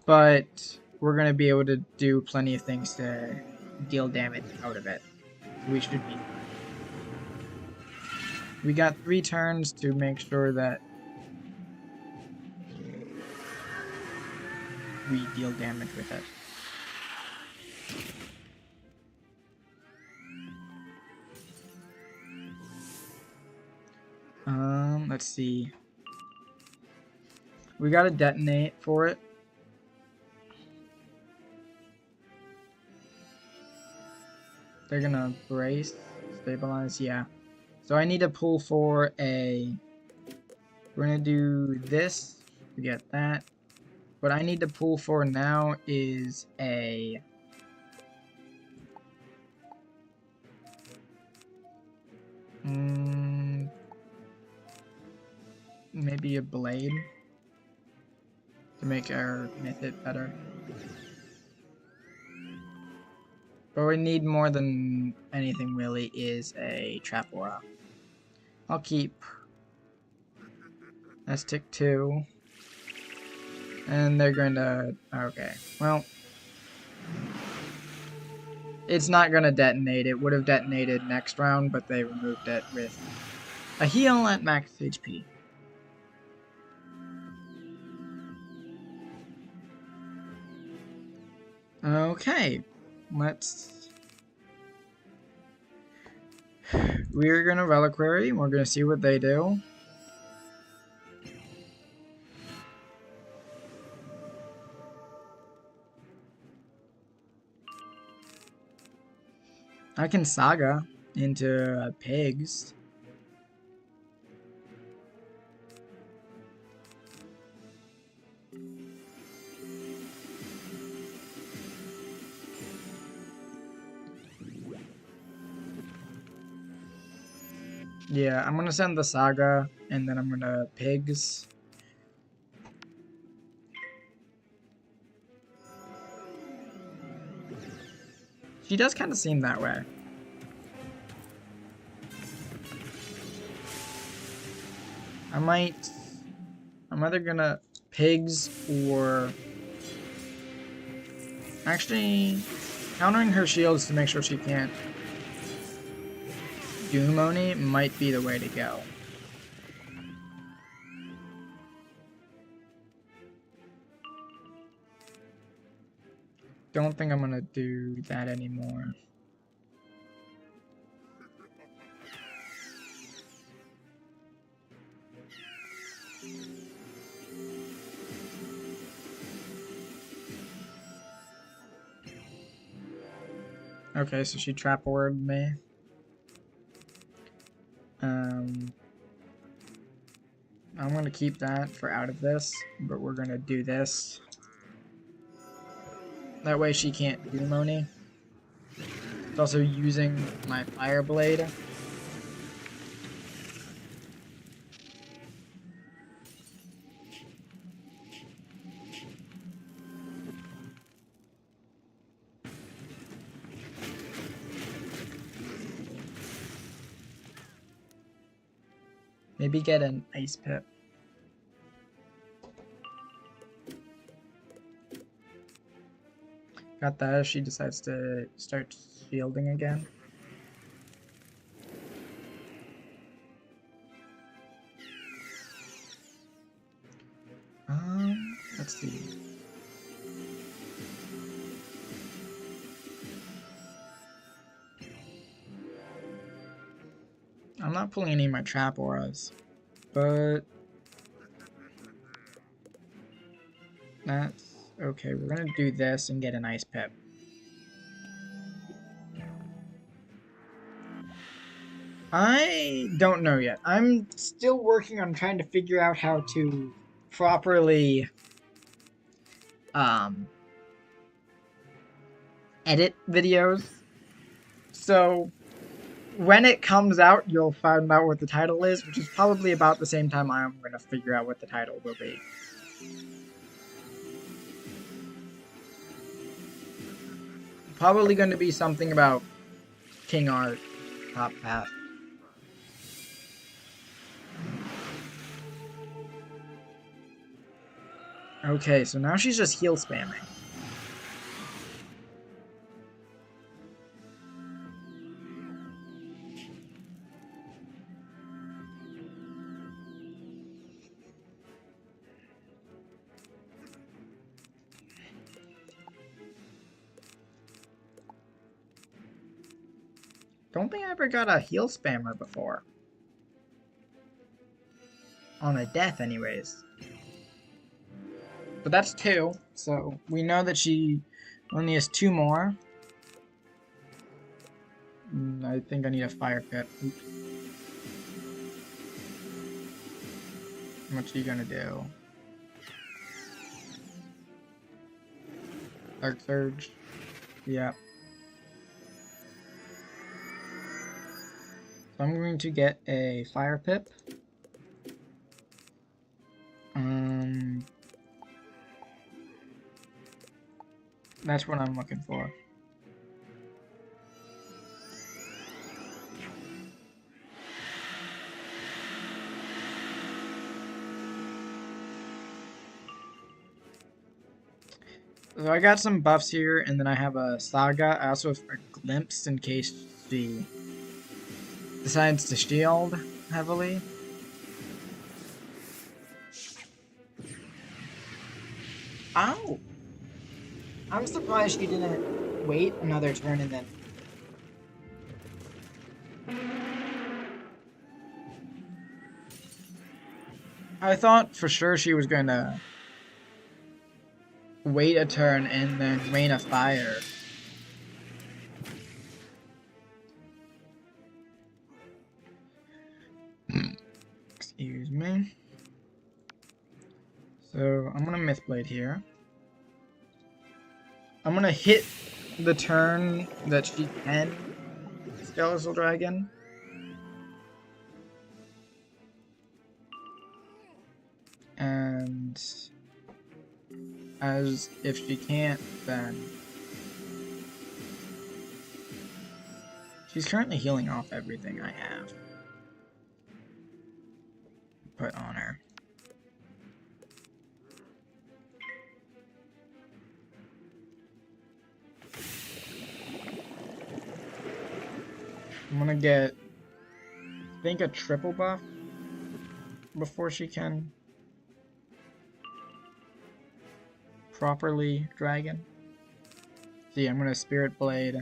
but we're gonna be able to do plenty of things to deal damage out of it. So we should be. We got 3 turns to make sure that we deal damage with it. Let's see. We gotta detonate for it. They're gonna brace, stabilize, yeah. So I need to pull for a... We're gonna do this to get that. What I need to pull for now is a... maybe a blade to make our mythic better. But we need more than anything really is a trap aura. I'll keep. That's tick 2. And they're going to... Okay, well... It's not going to detonate. It would have detonated next round, but they removed it with a heal at max HP. Okay, let's... We're gonna Reliquary, and we're gonna see what they do. I can Saga into pigs. Yeah, I'm gonna send the Saga, and then I'm gonna pigs. She does kind of seem that way. I'm either gonna pigs or... Actually, countering her shields to make sure she can't Doom Oni might be the way to go. Don't think I'm gonna do that anymore. Okay, so she trap worded me. I'm gonna keep that for out of this, but we're gonna do this. That way she can't do Moni. It's also using my Fire Blade. Maybe get an Ice Pip. Got that if she decides to start shielding again. Let's see. I'm not pulling any of my trap auras, but that's okay. We're gonna do this and get an Ice Pip. I don't know yet. I'm still working on trying to figure out how to properly edit videos. So when it comes out, you'll find out what the title is, which is probably about the same time I'm going to figure out what the title will be. Probably going to be something about King Art top path. Okay, so now she's just heal spamming. Don't think I ever got a heal spammer before. On a death, anyways. But that's 2, so we know that she only has 2 more. I think I need a fire pit. Oops. What's she gonna do? Dark Surge. Yeah. So I'm going to get a fire pip. That's what I'm looking for. So I got some buffs here, and then I have a Saga. I also have a Glimpse in case she decides to shield heavily. Ow! I'm surprised she didn't wait another turn and then... I thought for sure she was gonna wait a turn and then rain of fire. Excuse me. So I'm gonna Mythblade here. I'm gonna hit the turn that she can Skeletal Dragon. And as if she can't, then she's currently healing off everything I have put on her. I'm gonna get, I think, a triple buff before she can properly dragon. See, I'm gonna Spirit Blade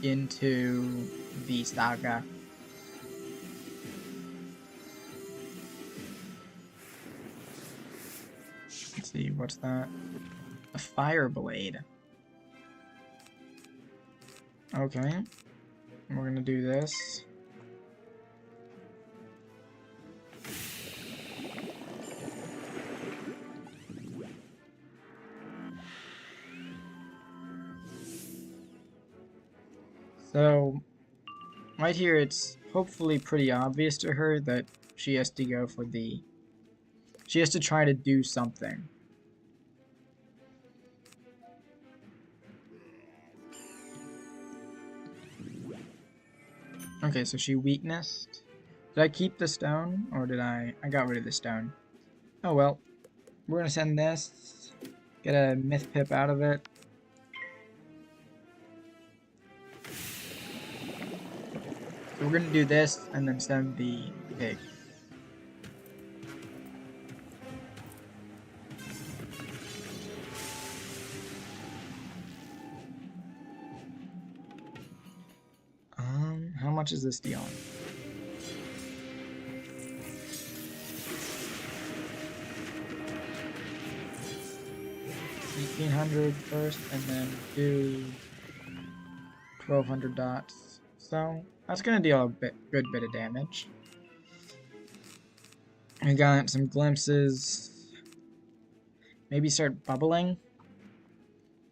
into the Saga. Let's see, what's that? A Fire Blade. Okay. We're gonna do this. So, right here it's hopefully pretty obvious to her that she has to go for the... She has to try to do something. Okay, so she weaknessed. Did I keep the stone? Or did I got rid of the stone. Oh well. We're gonna send this. Get a Myth Pip out of it. So we're gonna do this and then send the pig. How much is this deal? $1,800 first, and then do 1,200 dots. So that's gonna deal a good bit of damage. I got some glimpses. Maybe start bubbling.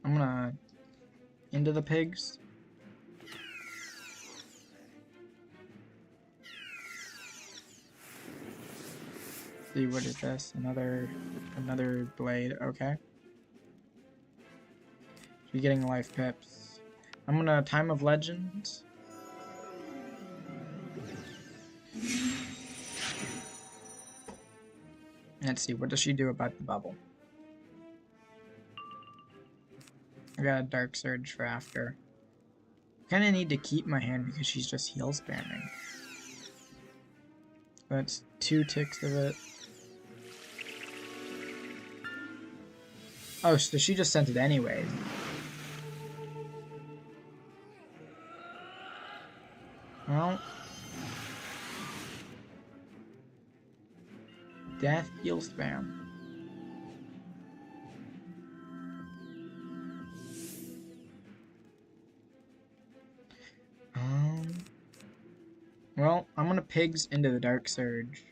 I'm gonna into the pigs. See, what is this? Another blade. Okay. Be getting life pips. I'm gonna Time of Legends. Let's see, what does she do about the bubble? I got a Dark Surge for after. Kinda need to keep my hand because she's just heal spamming. That's 2 ticks of it. Oh, so she just sent it anyways. Well. Death heal spam. Well, I'm gonna pigs into the Dark Surge.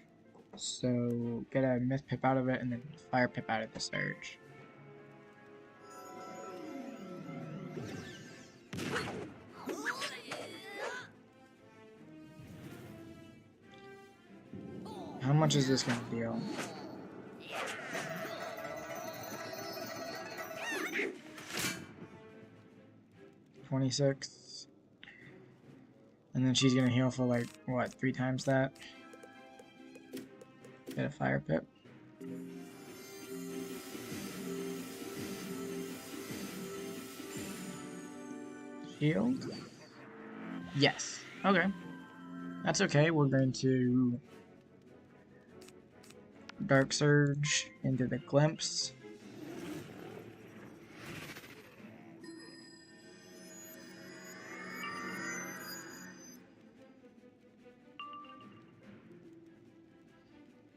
So get a Myth Pip out of it and then Fire Pip out of the Surge. How much is this gonna deal? $26. And then she's gonna heal for like, what, 3 times that? Get a Fire Pip. Shield? Yes. Okay. That's okay. We're going to Dark Surge into the Glimpse.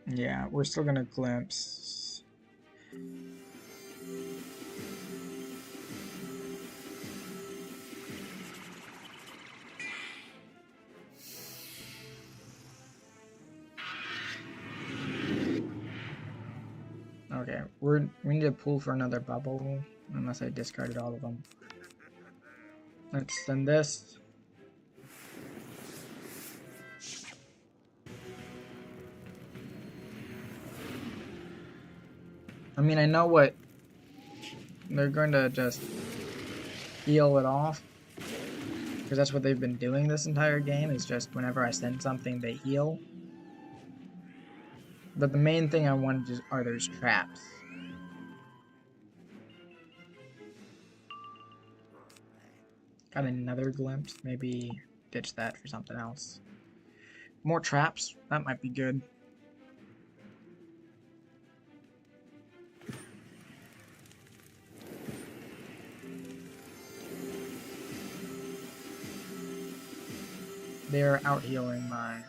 Yeah, we're still gonna Glimpse. Okay, we need to pull for another bubble, unless I discarded all of them. Let's send this. I mean, I know what they're going to just heal it off, because that's what they've been doing this entire game, is just whenever I send something, they heal. But the main thing I wanted are those traps. Got another glimpse. Maybe ditch that for something else. More traps. That might be good. They're out healing my...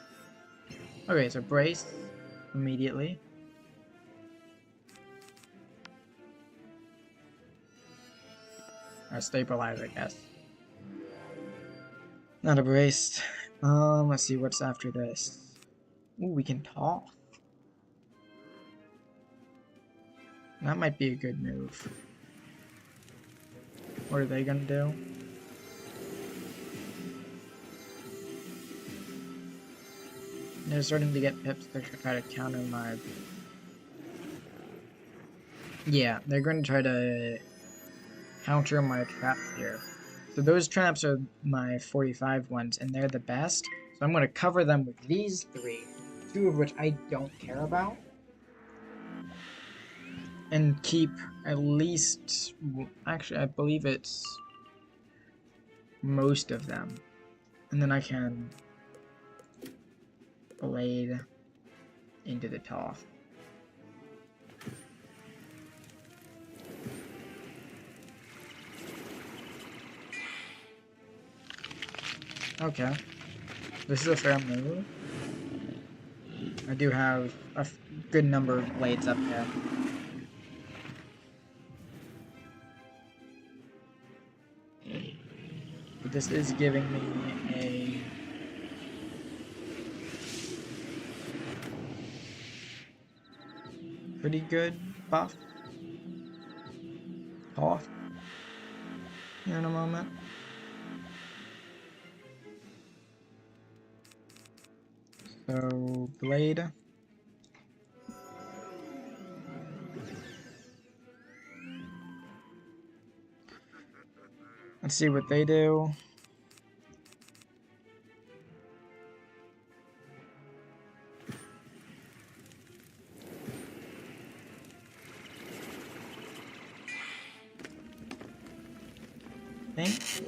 Okay, so brace immediately. Or stabilize, I guess. Not a brace. Let's see what's after this. Ooh, we can talk. That might be a good move. What are they gonna do? They're starting to get pips to try to counter my... Yeah, they're going to try to counter my traps here. So those traps are my 45 ones, and they're the best. So I'm going to cover them with these 3, 2 of which I don't care about. And keep at least... Actually, I believe it's most of them. And then I can blade into the Toth. Okay. This is a fair move. I do have a good number of blades up there. But this is giving me a... pretty good buff. Off. Here in a moment. So, blade. Let's see what they do. I think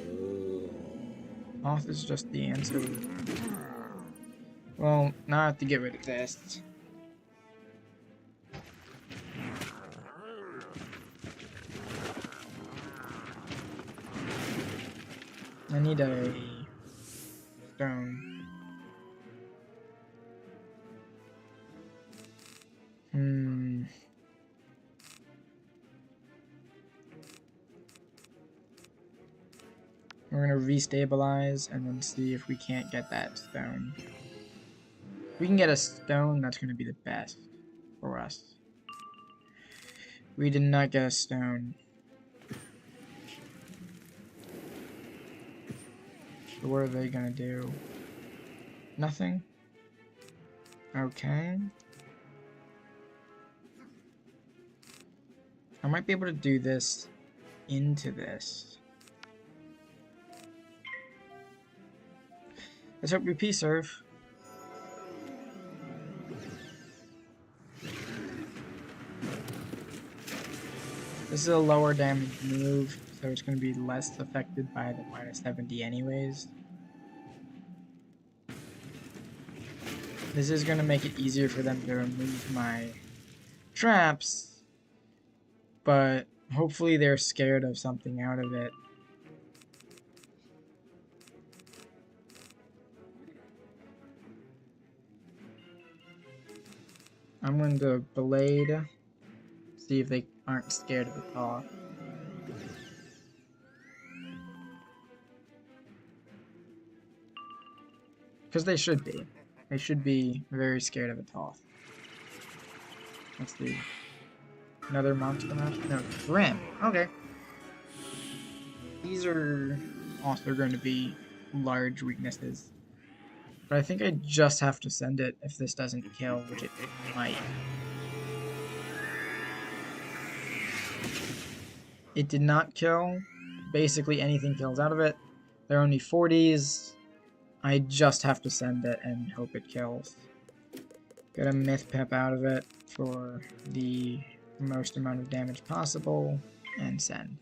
off is just the answer. Well, now I have to get rid of this. I need a stone. We're gonna restabilize and then see if we can't get that stone. If we can get a stone, that's gonna be the best for us. We did not get a stone. So what are they gonna do? Nothing? Okay. I might be able to do this into this. Let's hope we P-serve. This is a lower damage move, so it's going to be less affected by the minus 70 anyways. This is going to make it easier for them to remove my traps, but hopefully they're scared of something out of it. I'm going to Blade, see if they aren't scared of the Toth. Because they should be. They should be very scared of a Toth. Let's see. Another monster mash? No, Grim. Okay. These are also going to be large weaknesses. But I think I just have to send it if this doesn't kill, which it might. It did not kill. Basically anything kills out of it. They're only 40s. I just have to send it and hope it kills. Get a Myth Pep out of it for the most amount of damage possible, and send.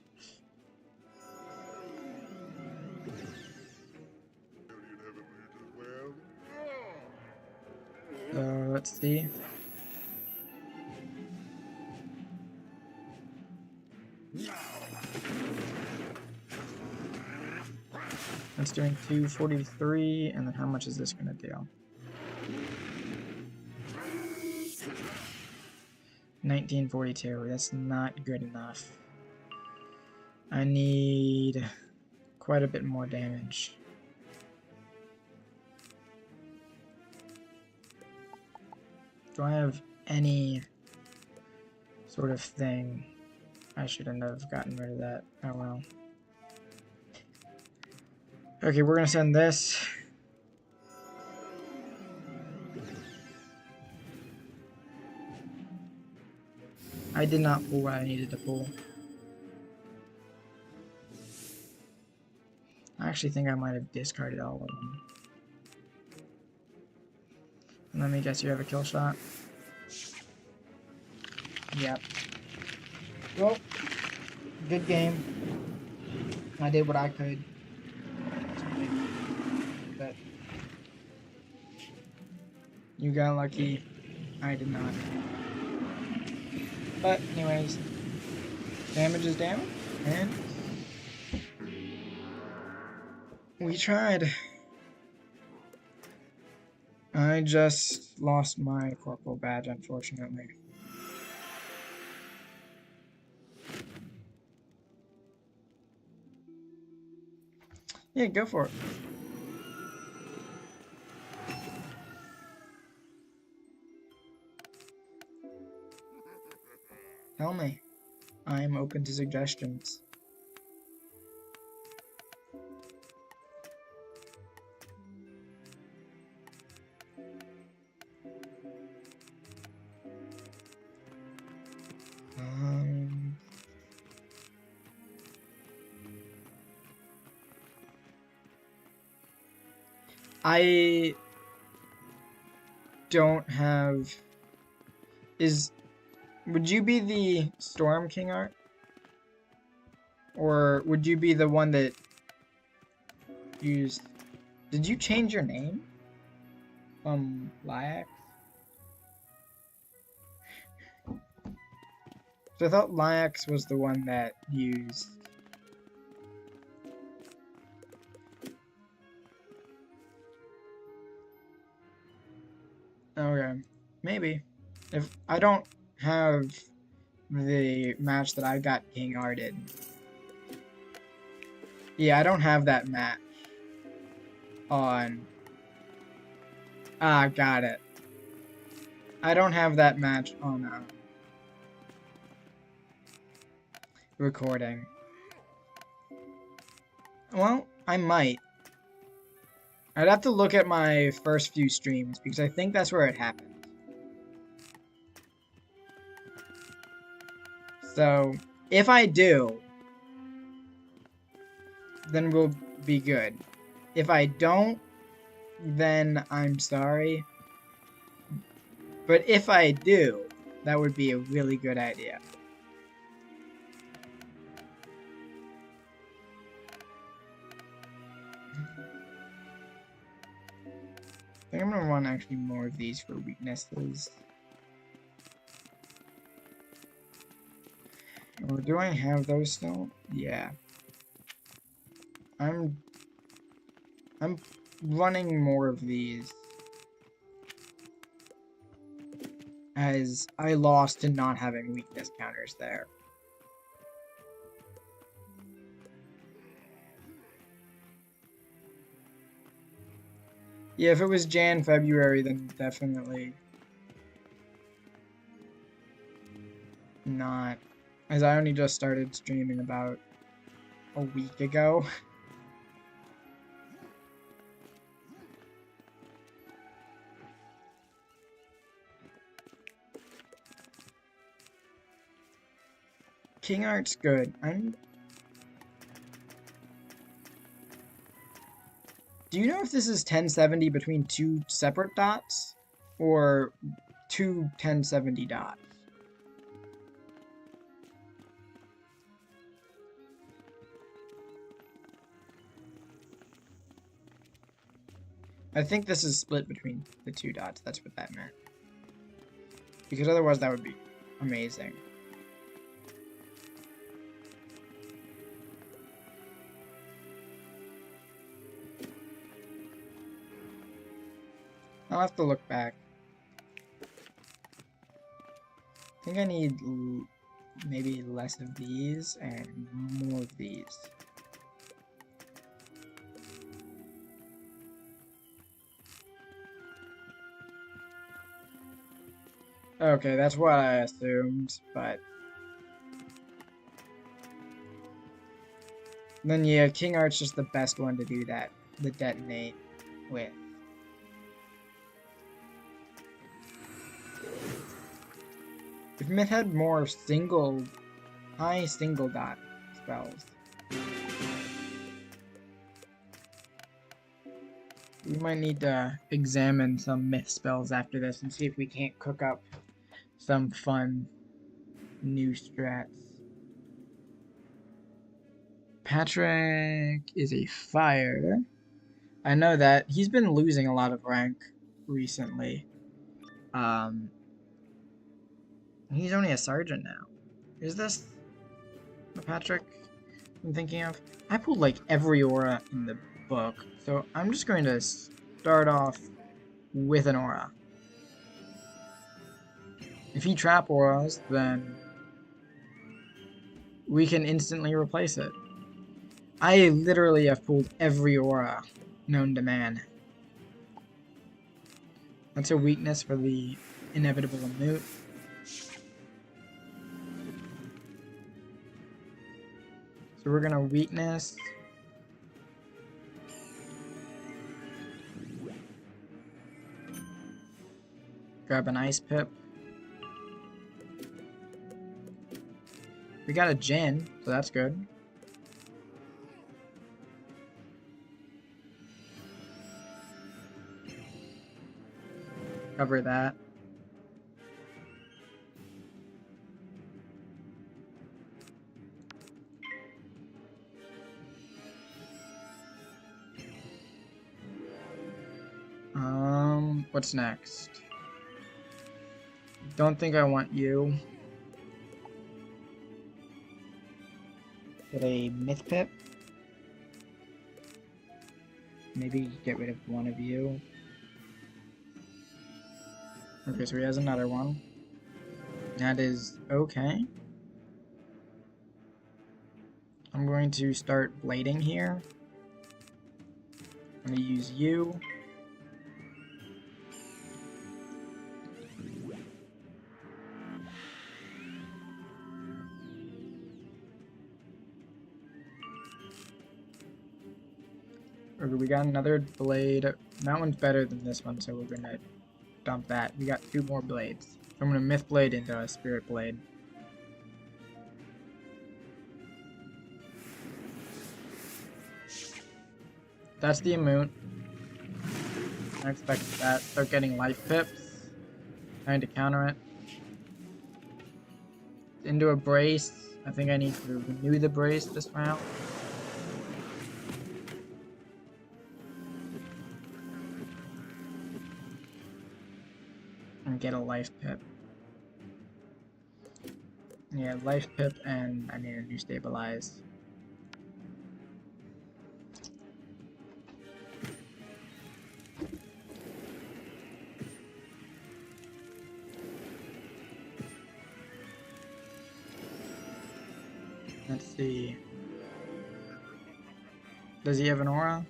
So let's see. It's doing 243, and then how much is this going to do? 1942. That's not good enough. I need quite a bit more damage. Do I have any sort of thing? I shouldn't have gotten rid of that. Oh well. Okay, we're gonna send this. I did not pull what I needed to pull. I actually think I might have discarded all of them. Let me guess, you have a kill shot? Yep. Well, good game. I did what I could. But you got lucky. I did not. But anyways, damage is damage, and we tried. I just lost my corporal badge, unfortunately. Yeah, go for it. Tell me. I'm open to suggestions. I don't have... Would you be the Storm King Art? Or would you be the one that used... Did you change your name? Lyax? So I thought Lyax was the one that used... Okay, maybe. If I don't have the match that I got King Arted. Yeah, I don't have that match on... Ah, got it. I don't have that match on recording. Well, I might. I'd have to look at my first few streams, because I think that's where it happened. So, if I do, then we'll be good. If I don't, then I'm sorry. But if I do, that would be a really good idea. I think I'm gonna run actually more of these for weaknesses. Or do I have those still? Yeah. I'm running more of these. As I lost to not having weakness counters there. Yeah, if it was Jan, February, then definitely not. As I only just started streaming about a week ago. King Art's good. Do you know if this is 1070 between two separate dots? Or two 1070 dots? I think this is split between the two dots. That's what that meant. Because otherwise that would be amazing. I'll have to look back. I think I need maybe less of these and more of these. Okay, that's what I assumed, but... Then yeah, King Art's just the best one to do that, the detonate with. If Myth had more high single dot spells, we might need to examine some Myth spells after this and see if we can't cook up some fun new strats. Patrick is a fire. I know that. He's been losing a lot of rank recently. He's only a sergeant now. Is this the Patrick I'm thinking of? I pulled like every aura in the book, so I'm just going to start off with an aura. If he trap auras, then we can instantly replace it. I literally have pulled every aura known to man. That's a weakness for the inevitable Amut. So we're gonna weakness. Grab an ice pip. We got a Jin, so that's good. cover that. What's next? Don't think I want you. Get a myth pip. Maybe get rid of one of you. Okay, so he has another one. That is okay. I'm going to start blading here. I'm going to use you. Okay, we got another blade. That one's better than this one, so we're going to dump that. We got 2 more blades. So I'm going to myth blade into a spirit blade. That's the amount. I expected that. Start getting life pips. Trying to counter it. Into a brace. I think I need to renew the brace this round. And get a life pip. Yeah, life pip, and I need a new stabilize. Let's see. Does he have an aura?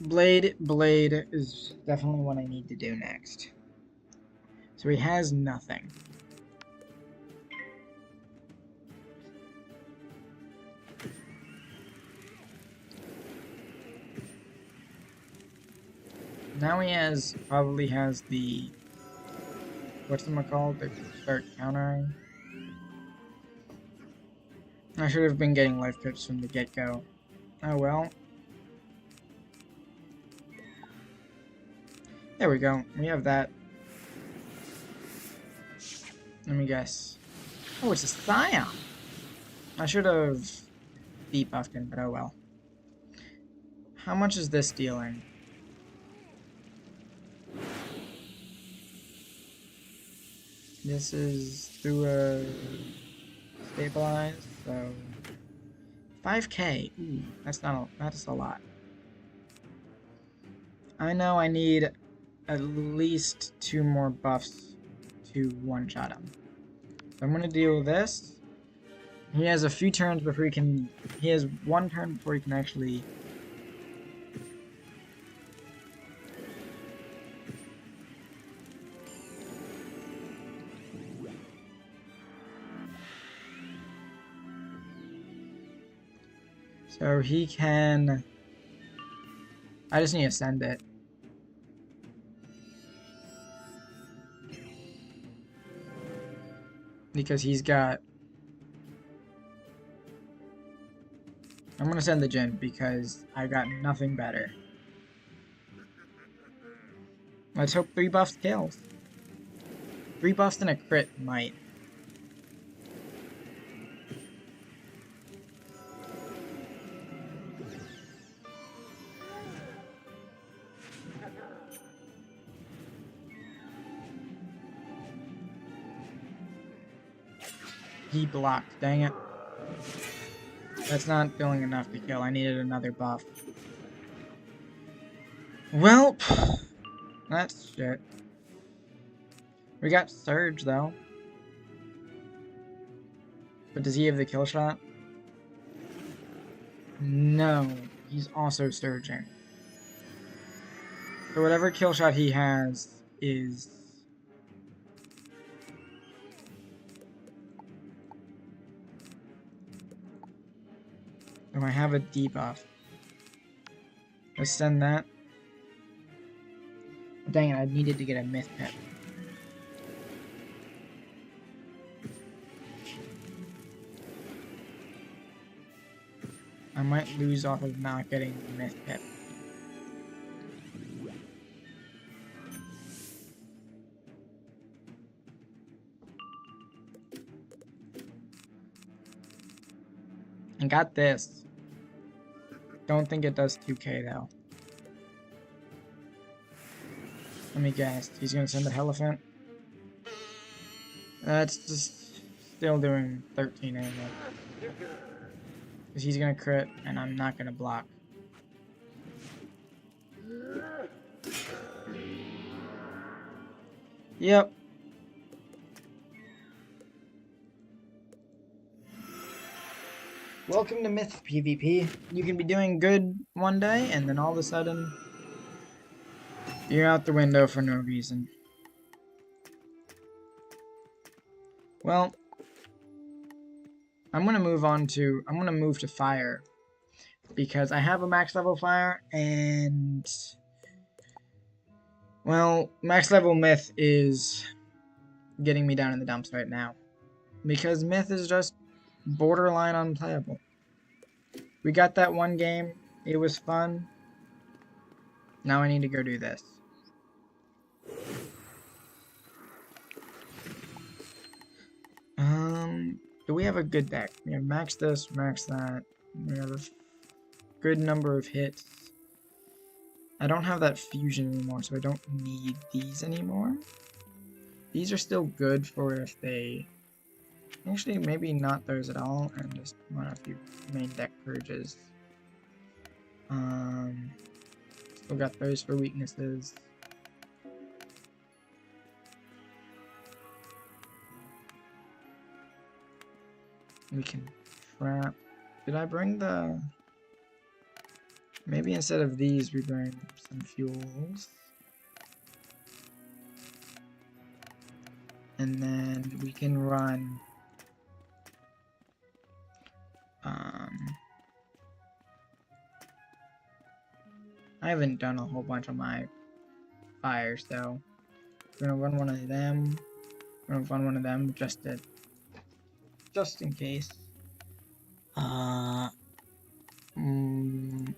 Blade is definitely what I need to do next. So he has nothing. Now he probably has the, whatchamacallit, to start countering. I should have been getting life pips from the get-go. Oh well. There we go. We have that. Let me guess. Oh, it's a Scion! I should have debuffed him, but oh well. How much is this dealing? This is through a stabilize, so 5k. Ooh, that's a lot. I know I need at least 2 more buffs to one-shot him. So I'm gonna deal with this. He has a few turns before he has 1 turn before he can actually. So he can. I just need to send it. Because he's got. I'm gonna send the Jin because I got nothing better. Let's hope 3 buffs kills. 3 buffs and a crit might. He blocked, dang it. That's not feeling enough to kill. I needed another buff. Well, that's shit. We got Surge, though. But does he have the kill shot? No, he's also Surging. So whatever kill shot he has is... Oh, I have a debuff. Let's send that. Dang it, I needed to get a myth pet. I might lose off of not getting myth hit. And got this. Don't think it does 2k though. Let me guess. He's gonna send the elephant. That's just still doing 13 damage. Because he's gonna crit, and I'm not gonna block. Yep. Welcome to Myth PvP. You can be doing good one day, and then all of a sudden, you're out the window for no reason. Well, I'm gonna move to fire. Because I have a max level fire, and well, max level myth is getting me down in the dumps right now. Because myth is just borderline unplayable. We got that one game, it was fun. Now I need to go do this. Do we have a good deck? We have max this, max that. We have a good number of hits. I don't have that fusion anymore, so I don't need these anymore. These are still good for if they... Actually, maybe not those at all, and just run a few main deck purges. Still got those for weaknesses. We can trap. Did I bring the... Maybe instead of these, we bring some fuels. And then we can run... I haven't done a whole bunch of my fires, though. We're gonna run one of them. We're gonna run one of them just in case.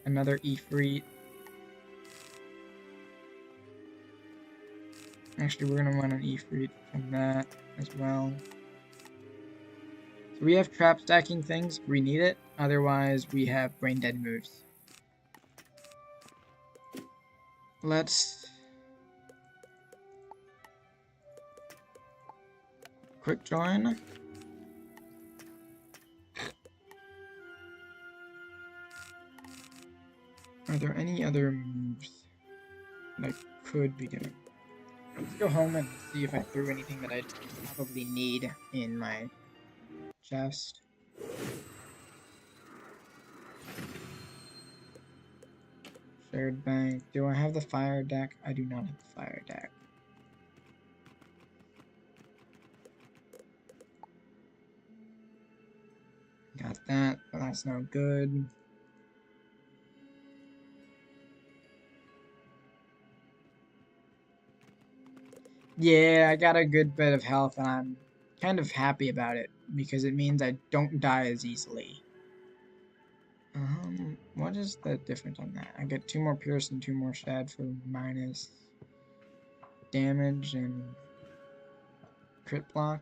Another Ifrit. Actually, we're gonna run an Ifrit from that as well. So we have trap stacking things. We need it. Otherwise, we have brain dead moves. Let's quick join. Are there any other moves that I could be doing? Let's go home and see if I threw anything that I'd probably need in my chest. Shared bank. Do I have the fire deck? I do not have the fire deck. Got that, but that's no good. Yeah, I got a good bit of health, and I'm kind of happy about it, because it means I don't die as easily. What is the difference on that? I get 2 more pierce and 2 more shed for minus damage and crit block.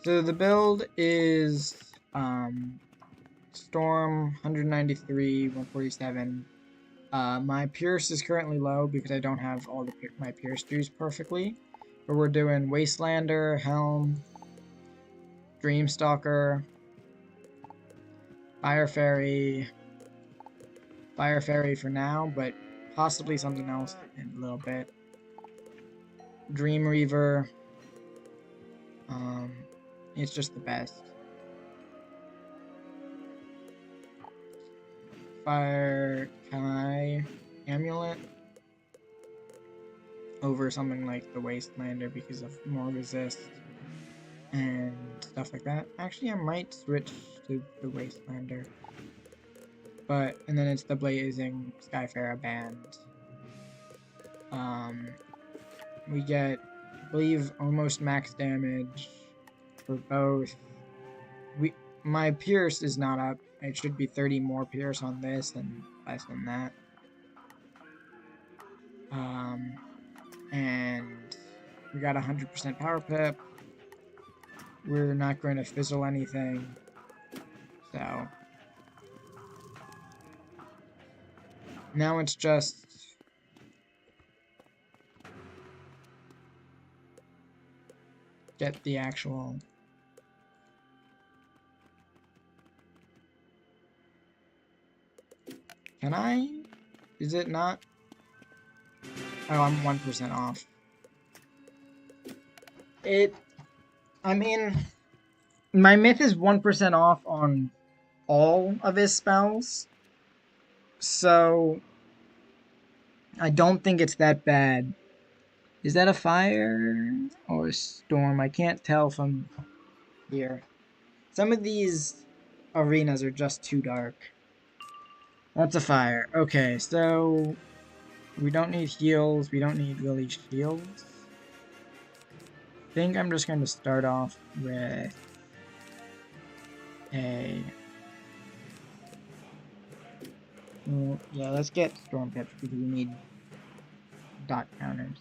So the build is Storm 193, 147. My pierce is currently low because I don't have all my pierce dues perfectly. But we're doing Wastelander, Helm, Dreamstalker, Fire Fairy for now, but possibly something else in a little bit. Dream Reaver. It's just the best. Fire Kai Amulet over something like the Wastelander because of more resist and stuff like that. Actually, I might switch to the Wastelander. And then it's the Blazing Skyfarer band. We get, I believe, almost max damage for both. my Pierce is not up. It should be 30 more Pierce on this and less than that. And we got 100% power pip. We're not going to fizzle anything. So now it's just get the actual Can I? Is it not? Oh, I'm 1% off. I mean, my myth is 1% off on all of his spells. So, I don't think it's that bad. Is that a fire or a storm? I can't tell from here. Some of these arenas are just too dark. That's a fire. Okay, so we don't need heals. We don't need really shields. I think I'm just going to start off with a... yeah, let's get storm pips because we need dot counters.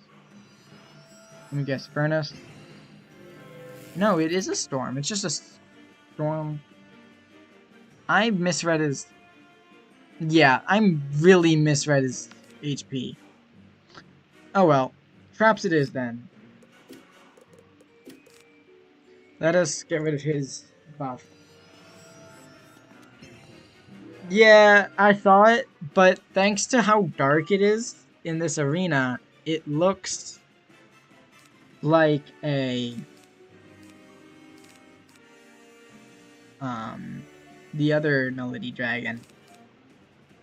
Let me guess, furnace? No, it is a storm. It's just a storm. I misread his... Yeah, I'm really misread his HP. Oh well. Traps it is then. Let us get rid of his buff. Yeah, I saw it, but thanks to how dark it is in this arena, it looks like a the other Nullity Dragon.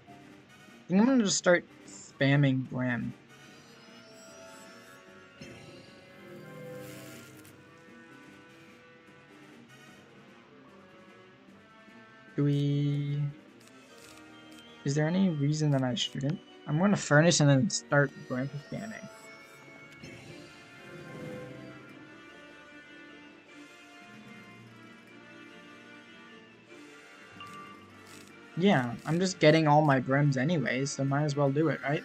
I think I'm gonna just start spamming Brim. Is there any reason that I shouldn't? I'm gonna furnace and then start Brim scanning. Yeah, I'm just getting all my brims anyways, so might as well do it, right?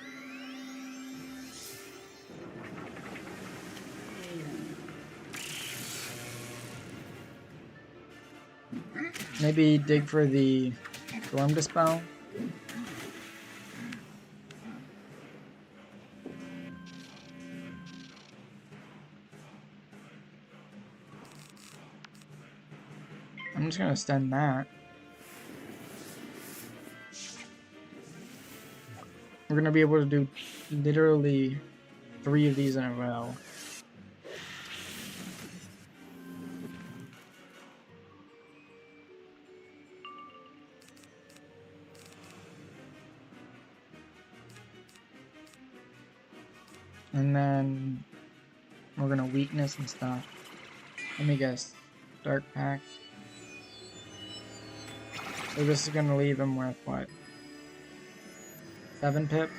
Maybe dig for the Storm Dispel? I'm just gonna stun that. We're gonna be able to do literally 3 of these in a row. And then we're gonna weakness and stuff. Let me guess. Dark Pack. So this is gonna leave him with what? 7 pip?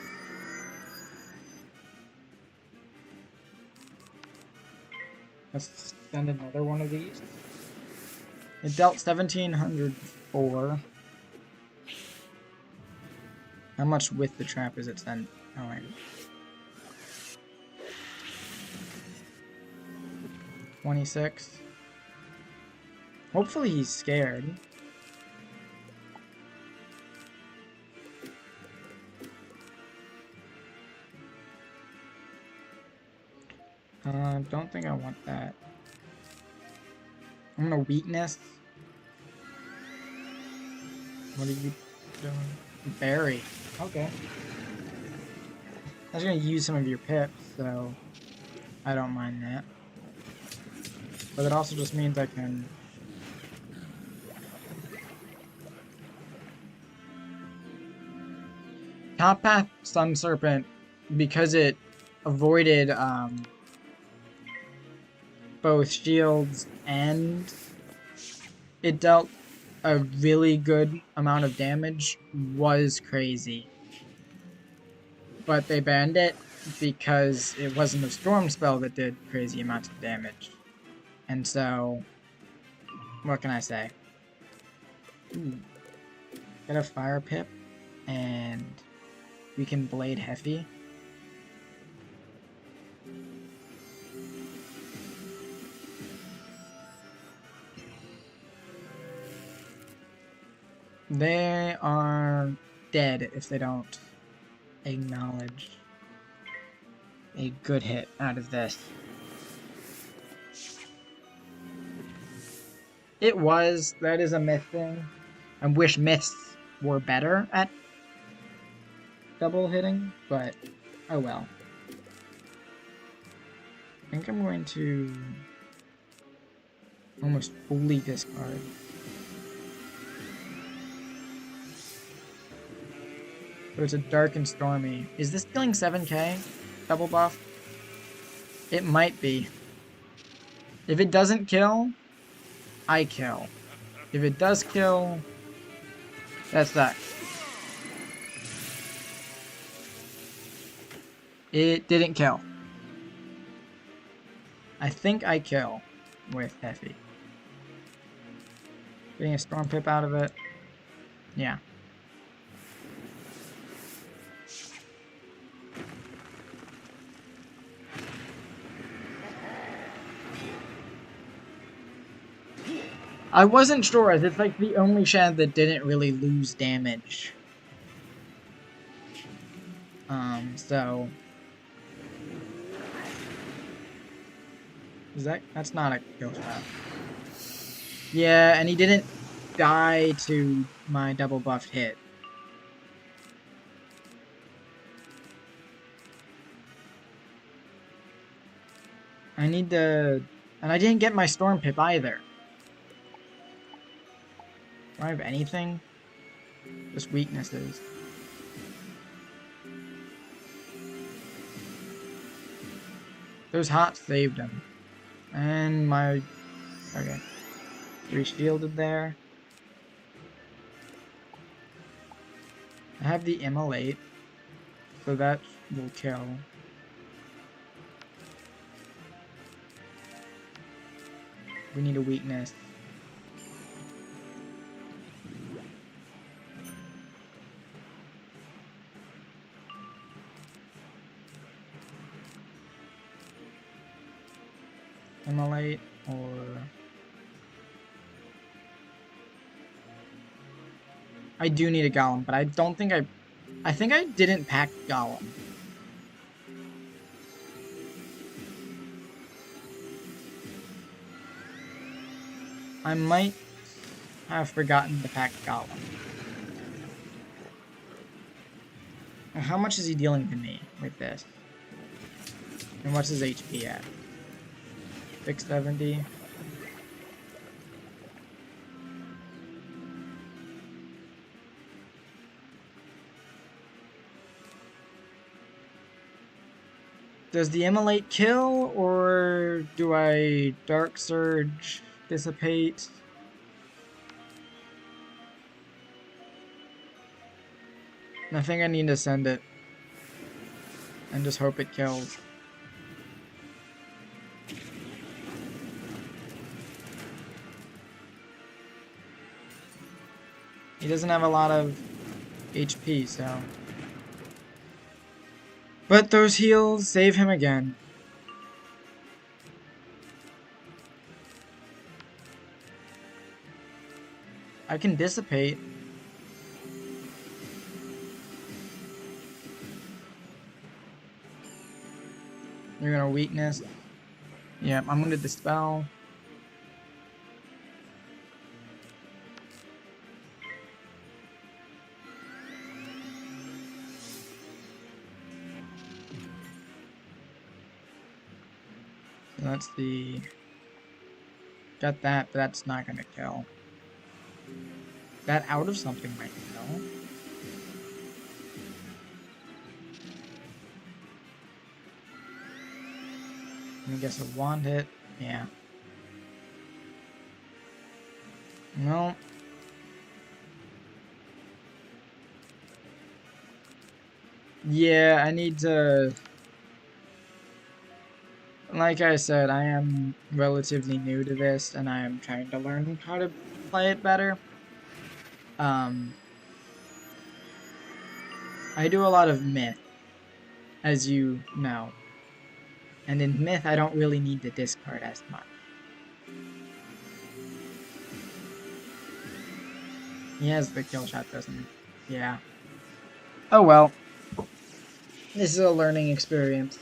Let's send another one of these. It dealt 1704. How much with the trap is it sent? Oh, wait. 26. Hopefully he's scared. Don't think I want that. I'm gonna weakness. What are you doing? Berry. Okay. I was gonna use some of your pips, so I don't mind that. But it also just means I can... Top Path Sun Serpent, because it avoided both shields and it dealt a really good amount of damage, was crazy. But they banned it because it wasn't a storm spell that did crazy amounts of damage. And so, what can I say? Ooh. Get a fire pip, and we can blade Heffy. They are dead if they don't acknowledge a good hit out of this. It was. That is a myth thing. I wish myths were better at double hitting, but oh well. I think I'm going to almost fully discard. So it's a dark and stormy. Is this dealing 7k? Double buff? It might be. If it doesn't kill, I kill. If it does kill, that sucks. It didn't kill. I think I kill with Heffy. Getting a Storm Pip out of it. Yeah. I wasn't sure, as it's like the only shed that didn't really lose damage. So... That's not a kill shot. Yeah, and he didn't die to my double buffed hit. I need to... And I didn't get my Storm Pip either. Do I have anything? Just weaknesses. Those hots saved him. And my... Okay. 3 shielded there. I have the Immolate, so that will kill. We need a weakness. Immolate or... I do need a Golem, but I don't think I think I didn't pack Golem. I might have forgotten to pack Golem. How much is he dealing to me with this? And what's his HP at? 670. Does the Immolate kill, or do I Dark Surge, Dissipate? I think I need to send it. And just hope it kills. He doesn't have a lot of HP, so... But those heals save him again. I can Dissipate. You're gonna Weakness. Yeah, I'm gonna Dispel. So that's the... Got that, but that's not gonna kill. That out of something might kill. I guess a wand hit. Yeah. No. Yeah, I need to... Like I said, I am relatively new to this, and I am trying to learn how to play it better. Um, I do a lot of myth, as you know. And in myth, I don't really need to discard as much. He has the kill shot, doesn't he? Yeah. Oh well. This is a learning experience.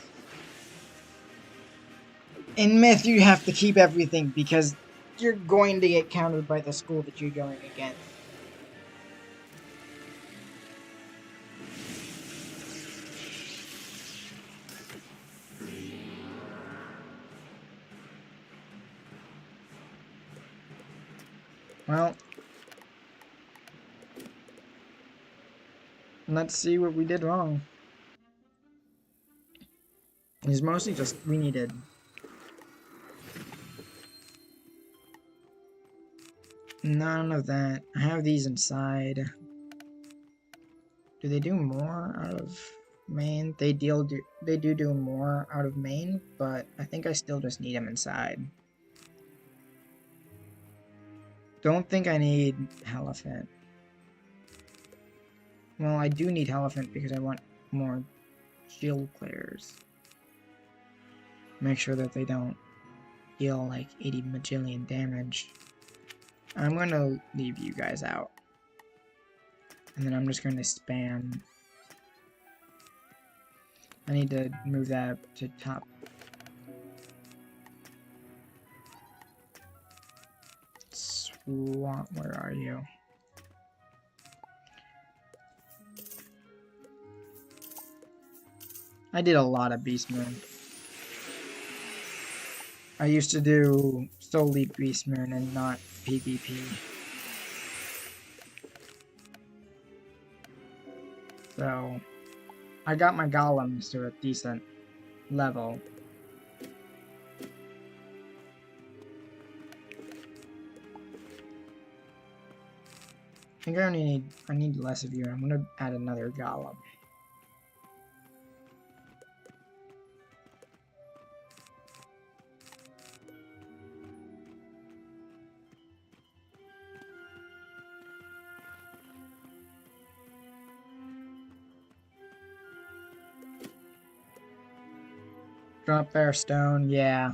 In myth, you have to keep everything because you're going to get countered by the school that you're going against. Well, let's see what we did wrong. It's mostly just we needed. None of that. I have these inside. Do they do more out of main? They do more out of main, but I think I still just need them inside. Don't think I need Elephant. Well, I do need Elephant because I want more shield players. Make sure that they don't deal like 80 majillion damage. I'm gonna leave you guys out. And then I'm just gonna spam. I need to move that to top. Swamp, where are you? I did a lot of Beast Moon. I used to do solely Beast Moon and not PvP. So, I got my golems to a decent level. I think I need less of you. I'm gonna add another golem. Drop bear stone, yeah.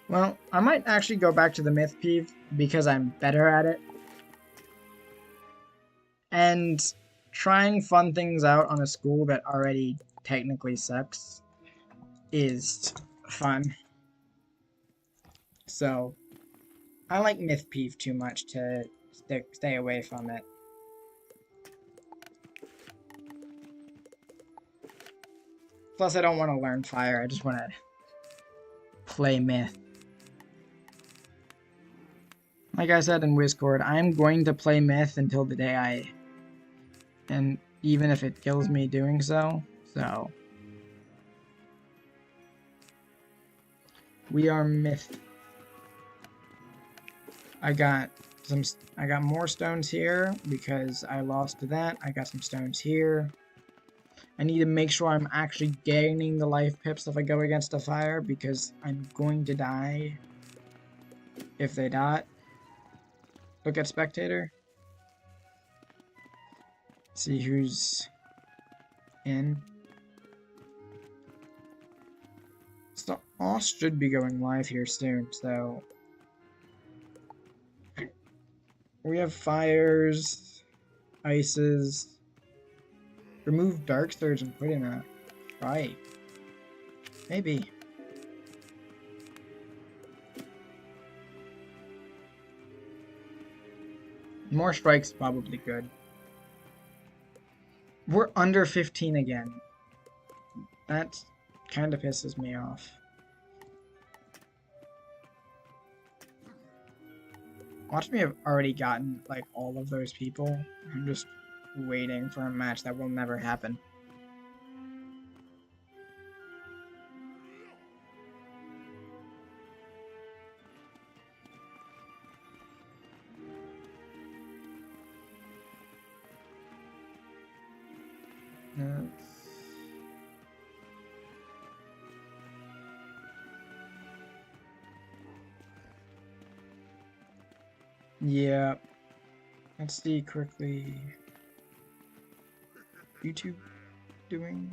Well, I might actually go back to the myth peeve because I'm better at it. And trying fun things out on a school that already technically sucks is fun. So, I like myth peeve too much to stay away from it. Plus, I don't want to learn fire. I just want to play myth. Like I said in Discord, I'm going to play myth until the day I... And even if it kills me doing so. So... We are myth. I got more stones here because I lost to that. I got some stones here. I need to make sure I'm actually gaining the life pips if I go against a fire because I'm going to die if they dot. Look at spectator. See who's in. So all should be going live here soon, so we have fires, ices. Remove Dark Surge and put in a strike. Maybe. More strikes probably good. We're under 15 again. That kind of pisses me off. Watch me have already gotten like all of those people. I'm just waiting for a match that will never happen. Yeah. Let's see quickly. YouTube doing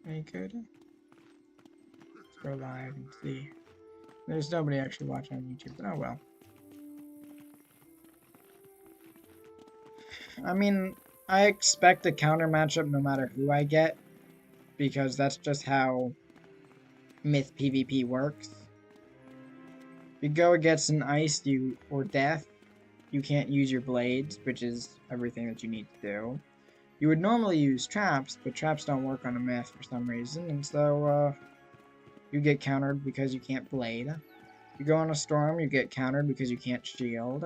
any good? Let's go live and see. There's nobody actually watching on YouTube, but oh well. I mean, I expect a counter matchup no matter who I get, because that's just how Myth PvP works. If you go against an ice or death, you can't use your blades, which is everything that you need to do. You would normally use traps, but traps don't work on a myth for some reason, and so you get countered because you can't blade. You go on a storm, you get countered because you can't shield.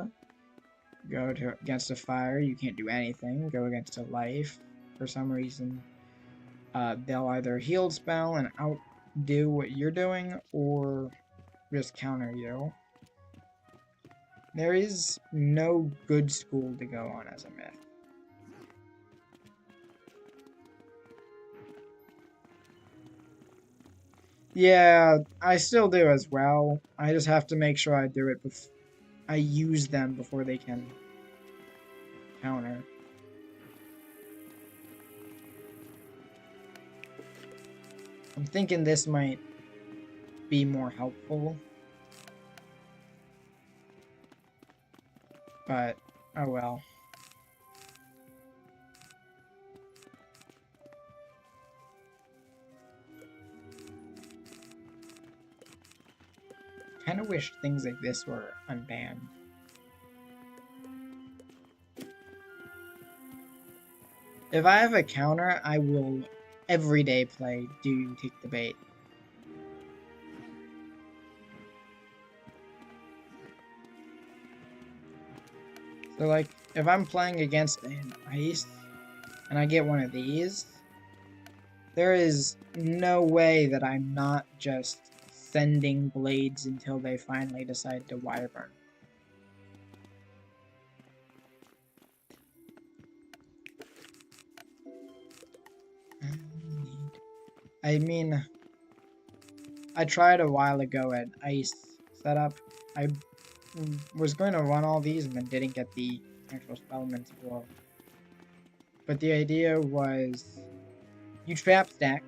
Go against a fire, you can't do anything. Go against a life, for some reason, they'll either heal spell and outdo what you're doing, or just counter you. There is no good school to go on as a myth. Yeah, I still do as well. I just have to make sure I do it I use them before they can counter. I'm thinking this might be more helpful. But, oh well. Kinda wish things like this were unbanned. If I have a counter, I will every day play Do You Take the Bait. So like, if I'm playing against an ice, and I get one of these, there is no way that I'm not just sending blades until they finally decide to wyvern. I mean, I tried a while ago at ice setup. I was going to run all these and then didn't get the actual spellman's blow. But the idea was, you trap stack.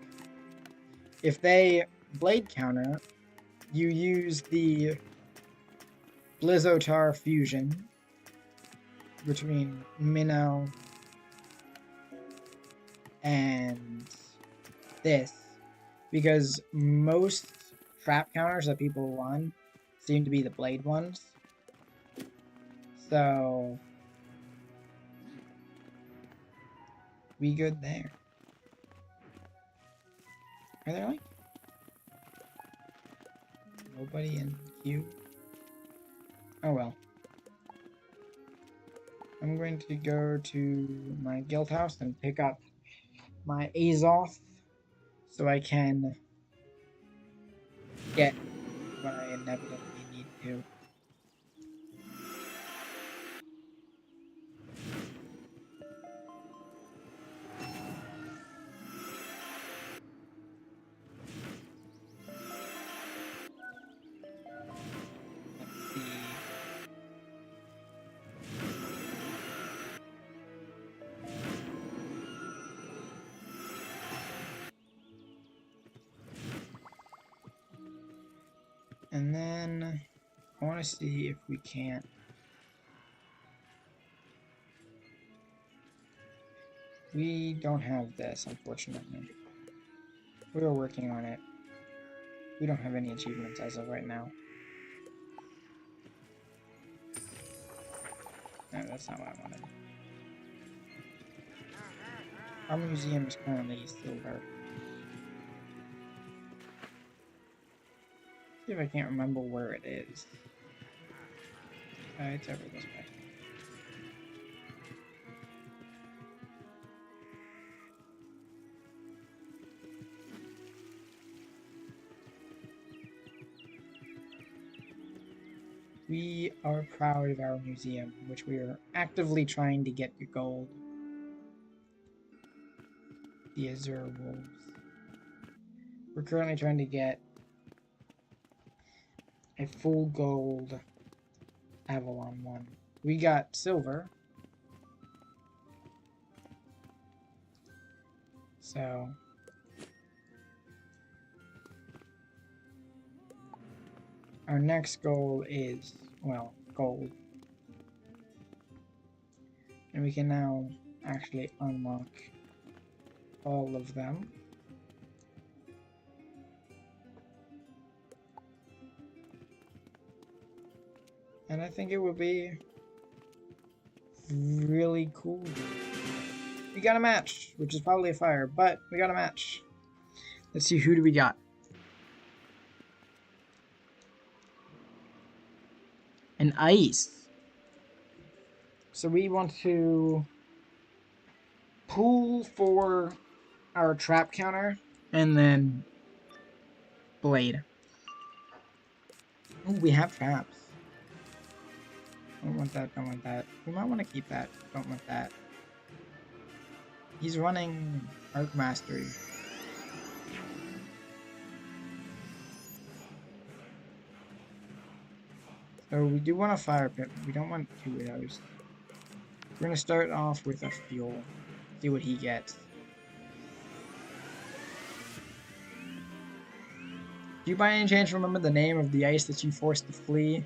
If they blade counter, you use the Blizzotar fusion between Minnow and this, because most trap counters that people run seem to be the blade ones. So we good there. Are there like nobody in queue? Oh well. I'm going to go to my guild house and pick up my Azoth so I can get what I inevitably need to. Let's see. And then I want to see if we can't. We don't have this, unfortunately. We are working on it. We don't have any achievements as of right now. No, that's not what I wanted. Our museum is currently silver. See if I can't remember where it is. It's over this way. We are proud of our museum, which we are actively trying to get to gold. The Azure Wolves. We're currently trying to get a full gold Avalon one. We got silver. So our next goal is, well, gold. And we can now actually unlock all of them. And I think it would be really cool. We got a match, which is probably a fire, but we got a match. Let's see, who do we got? An ice. So we want to pull for our trap counter and then blade. Oh, we have traps. Don't want that, don't want that. We might want to keep that, don't want that. He's running Arc Mastery. So we do want a fire pit. We don't want 2 of those. We're going to start off with a fuel. See what he gets. Do you by any chance remember the name of the ice that you forced to flee?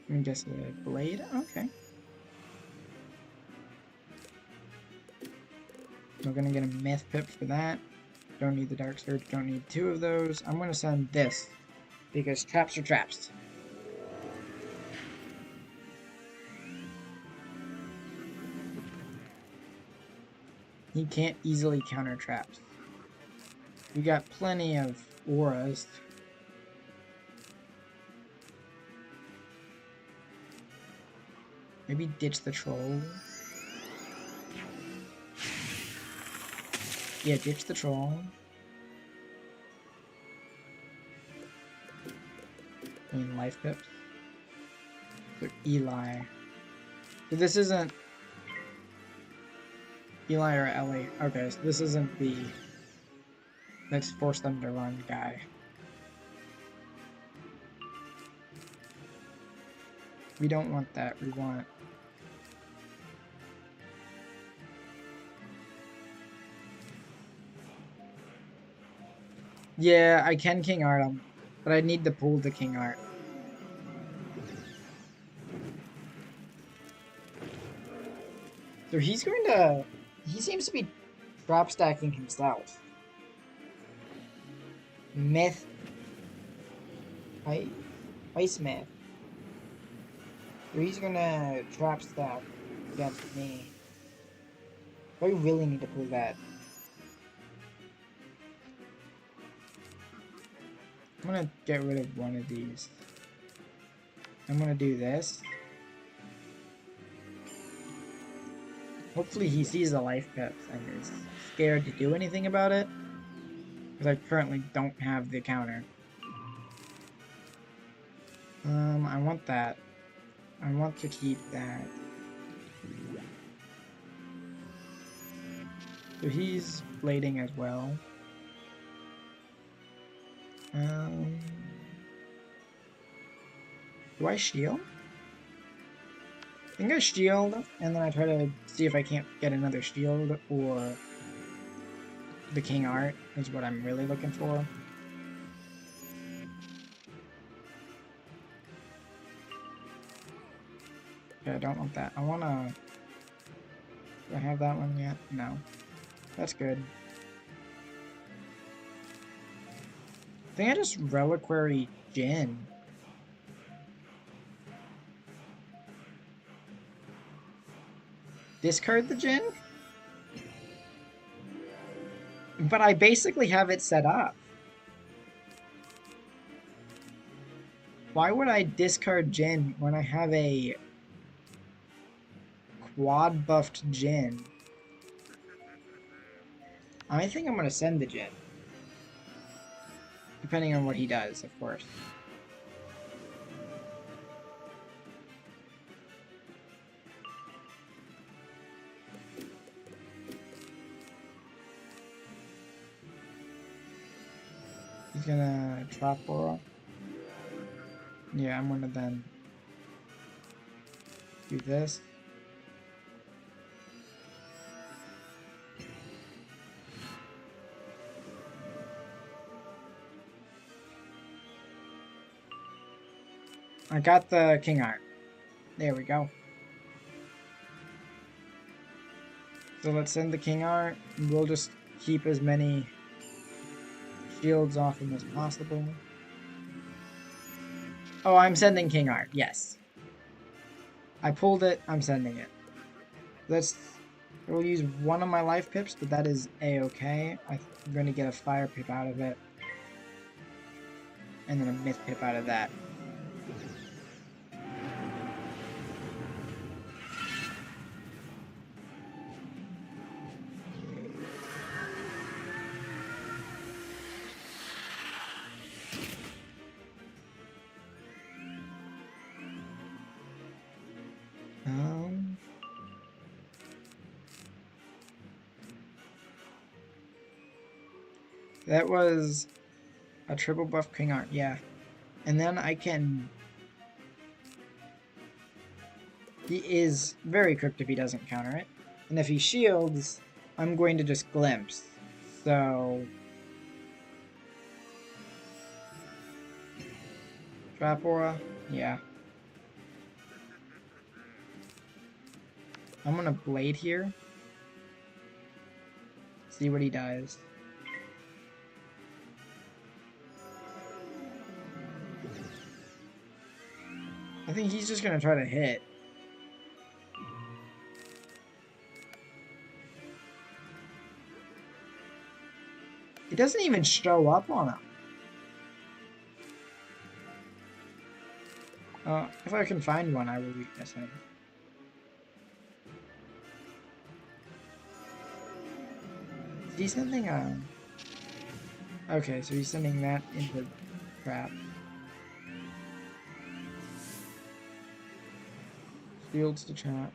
Let me guess, a blade? Okay. We're gonna get a myth pip for that. Don't need the dark surge, don't need 2 of those. I'm gonna send this, because traps are traps. He can't easily counter traps. We got plenty of auras. Maybe ditch the troll. Yeah, ditch the troll. I mean, life pips. So Eli. So this isn't Eli or Ellie. Okay, so this isn't the let's force them to run guy. We don't want that. We want yeah, I can King Art him, but I need the pool to King Art. So he's going to... He seems to be drop stacking himself. Myth. Ice Myth. So he's going to drop stack against me. I really need to pull that. I'm going to get rid of one of these. I'm going to do this. Hopefully he sees the life pips and is scared to do anything about it. Because I currently don't have the counter. I want that. I want to keep that. So he's blading as well. Do I shield? I think I shield, and then I try to see if I can't get another shield, or the King Art is what I'm really looking for. Okay, I don't want that. I wanna... Do I have that one yet? No. That's good. I think I just Reliquary Jin. Discard the Jin? But I basically have it set up. Why would I discard Jin when I have a quad buffed Jin? I think I'm gonna send the Jin. Depending on what he does, of course. He's gonna trap aura. Yeah, I'm gonna then do this. I got the king art. There we go. So let's send the king art. We'll just keep as many shields off him as possible. Oh, I'm sending king art. Yes. I pulled it. I'm sending it. We'll use one of my life pips, but that is a-okay. I'm going to get a fire pip out of it. And then a myth pip out of that. That was a triple buff king art, yeah. And then I can... He is very cooked if he doesn't counter it. And if he shields, I'm going to just glimpse. So... Trap aura? Yeah. I'm gonna blade here. See what he does. I think he's just gonna try to hit. It doesn't even show up on him. If I can find one, I will weakness him. Is he sending a... Okay, so he's sending that into trap. Shields to traps.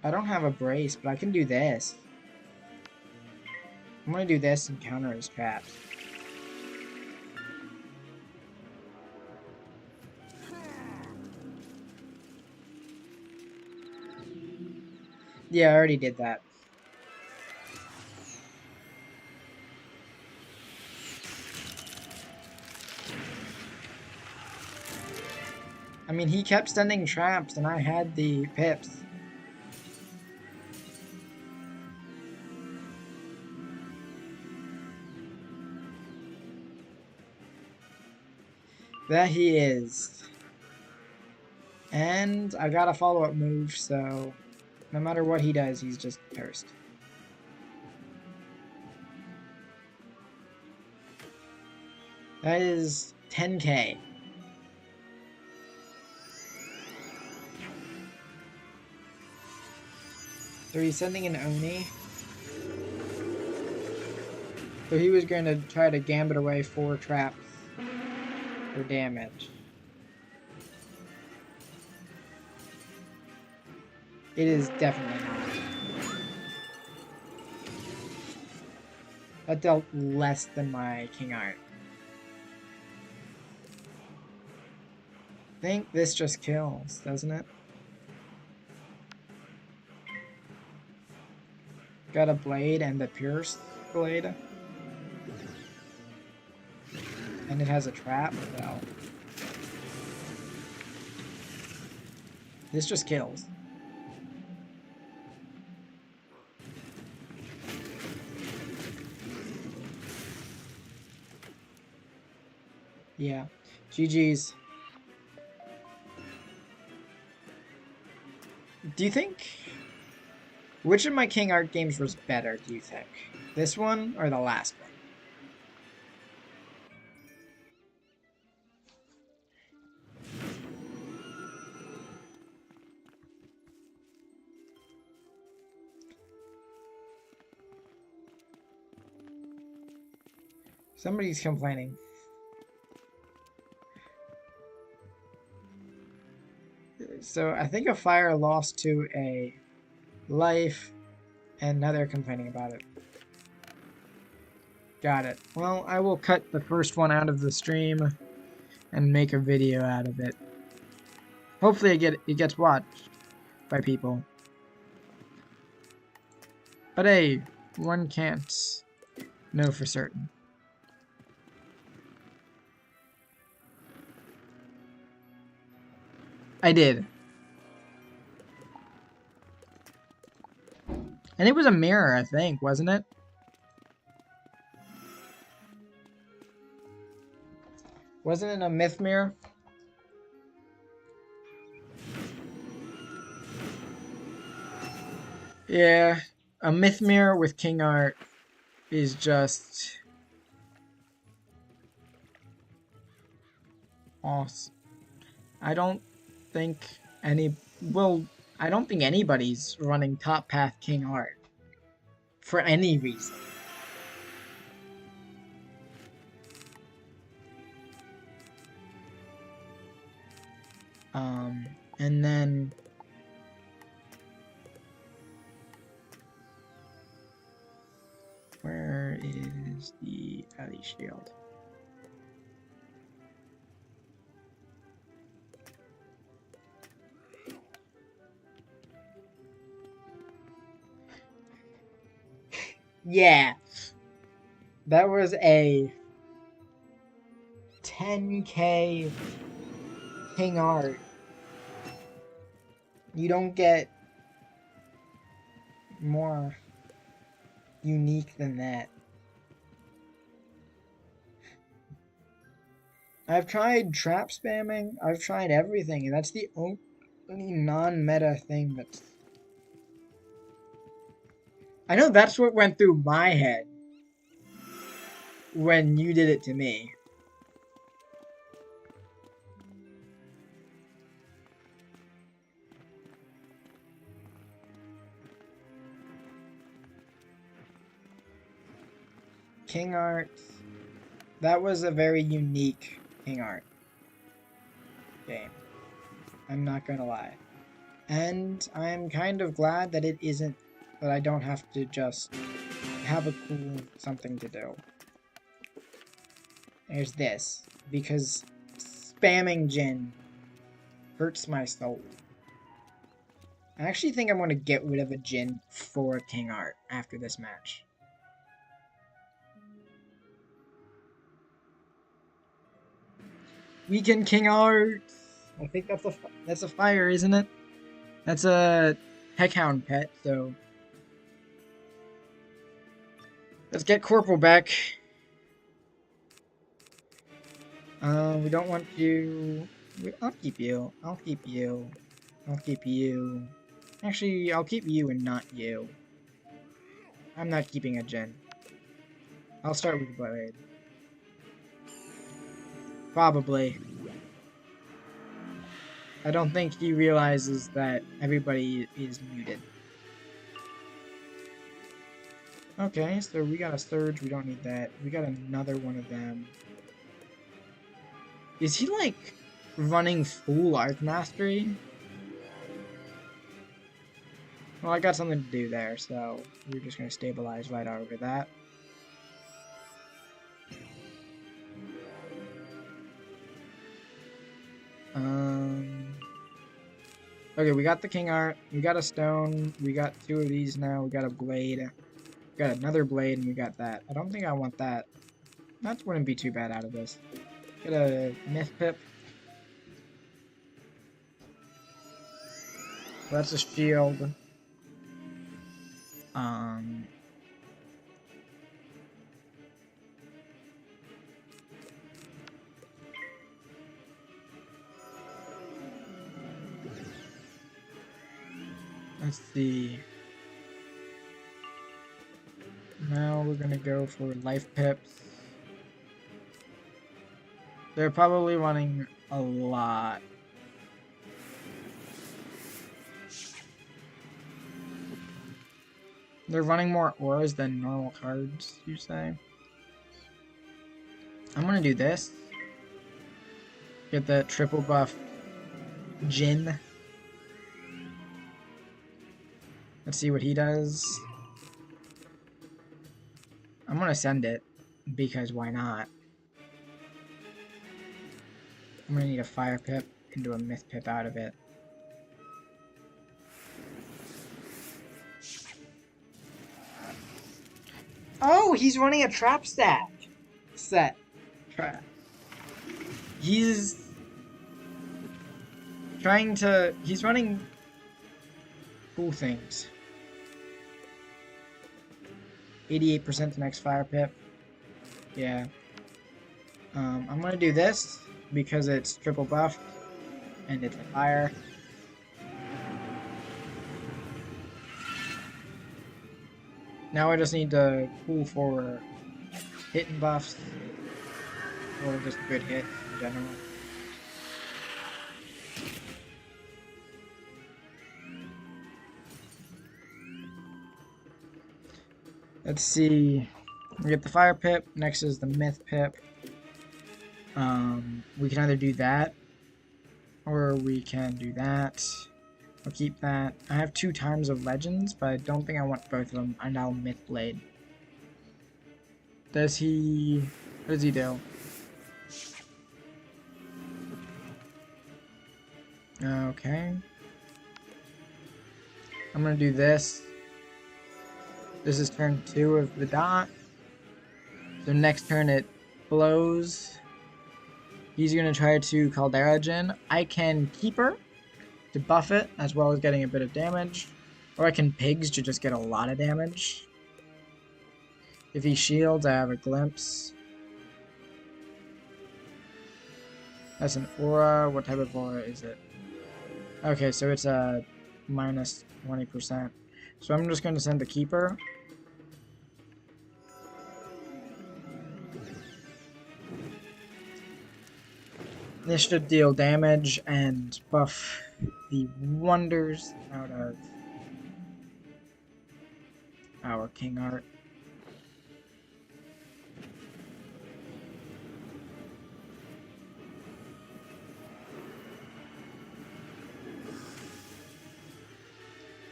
I don't have a brace, but I can do this. I'm gonna do this and counter his traps. Yeah, I already did that. I mean, he kept sending traps and I had the pips. That he is. And I got a follow-up move, so no matter what he does, he's just cursed. That is 10k. So he's sending an Oni. So he was going to try to gambit away 4 traps for damage. It is definitely not. That dealt less than my King Art. I think this just kills, doesn't it? Got a blade and the Pierce blade. And it has a trap, though. This just kills. Yeah. GG's. Do you think... Which of my King Art games was better, do you think? This one or the last one? Somebody's complaining. So I think a fire lost to a life, and now they're complaining about it. Got it. Well, I will cut the first one out of the stream and make a video out of it. Hopefully it gets watched by people. But hey, one can't know for certain. I did. And it was a mirror, I think, wasn't it? Wasn't it a myth mirror? Yeah, a myth mirror with king art is just awesome. I don't think I don't think anybody's running top path king art for any reason. And then where is the alley shield? Yeah, that was a 10k king art. You don't get more unique than that. I've tried trap spamming, I've tried everything, and that's the only non-meta thing that's... I know that's what went through my head when you did it to me. King art, that was a very unique king art game. I'm not gonna lie. And I'm kind of glad that it isn't, that I don't have to just have a cool something to do. There's this, because spamming Jin hurts my soul. I actually think I'm going to get rid of a Jin for king art after this match. Weekend king art! I think that's a fire, isn't it? That's a Heckhound pet, so... Let's get Corporal back. We don't want you... I'll keep you. I'll keep you. I'll keep you. Actually, I'll keep you and not you. I'm not keeping a Jin. I'll start with Blade. Probably. I don't think he realizes that everybody is muted. Okay, so we got a Surge, we don't need that. We got another one of them. Is he, like, running full Arc Mastery? Well, I got something to do there, so we're just gonna stabilize right over that. Okay, we got the King Art, we got a Stone, we got 2 of these now, we got a Blade, we got another Blade, and we got that. I don't think I want that. That wouldn't be too bad out of this. Get a Myth Pip. That's a shield. Let's see. Now we're gonna go for life pips. They're probably running a lot. They're running more auras than normal cards, you say? I'm gonna do this. Get that triple buff Jin. Let's see what he does. I'm gonna send it, because why not? I'm gonna need a fire pip and do a myth pip out of it. Oh, he's running a trap set. Trap. He's he's running cool things. 88% the next fire pip. Yeah. I'm gonna do this because it's triple buffed and it's a fire. Now I just need to pull for hit and buffs, or just good hit in general. Let's see. We get the fire pip. Next is the myth pip. We can either do that, or we can do that. I'll keep that. I have 2 times of legends, but I don't think I want both of them. And I'll myth blade. Does he? What does he do? Okay. I'm gonna do this. This is turn 2 of the dot. So next turn it blows. He's gonna try to Caldera Djinn. I can keep her to buff it, as well as getting a bit of damage. Or I can Pigs to just get a lot of damage. If he shields, I have a glimpse. That's an aura. What type of aura is it? Okay, so it's a minus 20%. So I'm just going to send the Keeper. This should deal damage and buff the wonders out of our King Art.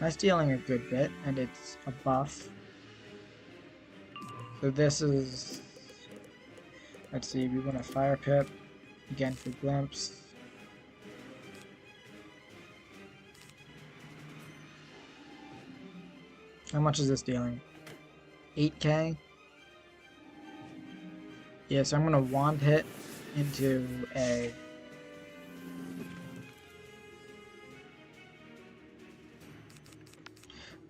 That's dealing a good bit, and it's a buff. So this is... Let's see, we want a Fire Pip. Again for Glimpse. How much is this dealing? 8k? Yeah, so I'm gonna Wand Hit into a...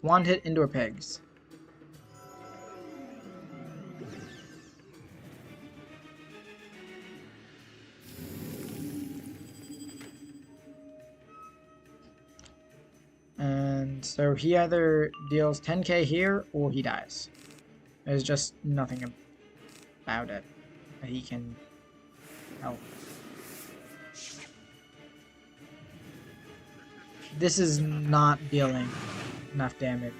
Wand Hit into a Pigs. And so he either deals 10k here or he dies. There's just nothing about it that he can help. This is not dealing enough damage.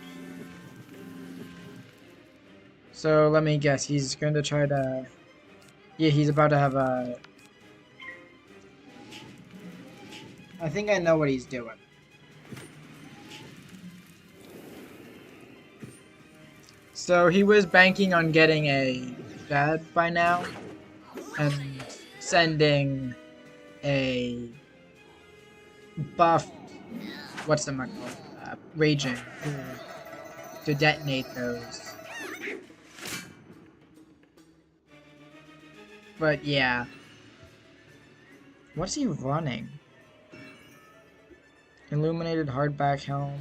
So let me guess, he's going to try to... Yeah, he's about to have a... I think I know what he's doing. So he was banking on getting a Shad by now, and sending a buff, what's the called? Raging to detonate those. But yeah. What's he running? Illuminated hardback helm.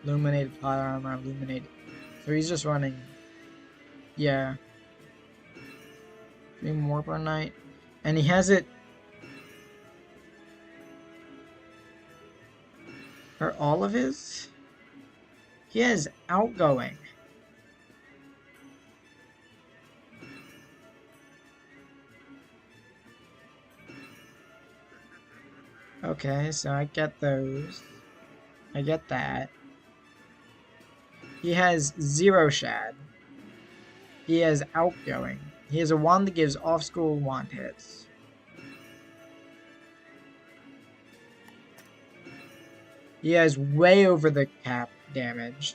Illuminated plot armor, illuminated. So he's just running. Yeah. Dream Warper Knight. And he has it. Are all of his? He has outgoing. Okay, so I get those. I get that. He has 0 Shad. He has outgoing. He has a wand that gives off-school wand hits. He has way over the cap damage.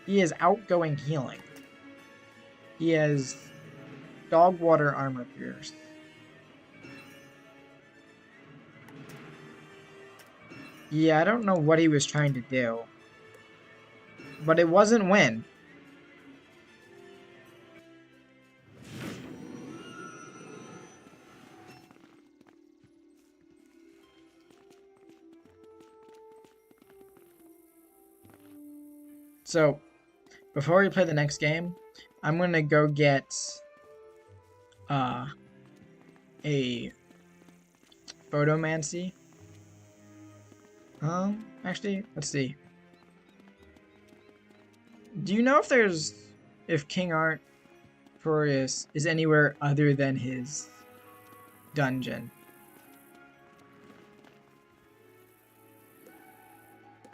He has outgoing healing. He has dog water armor pierce. Yeah, I don't know what he was trying to do. But it wasn't win. So, before we play the next game, I'm gonna go get a photomancy. Actually, let's see. Do you know if King Artorias is anywhere other than his dungeon?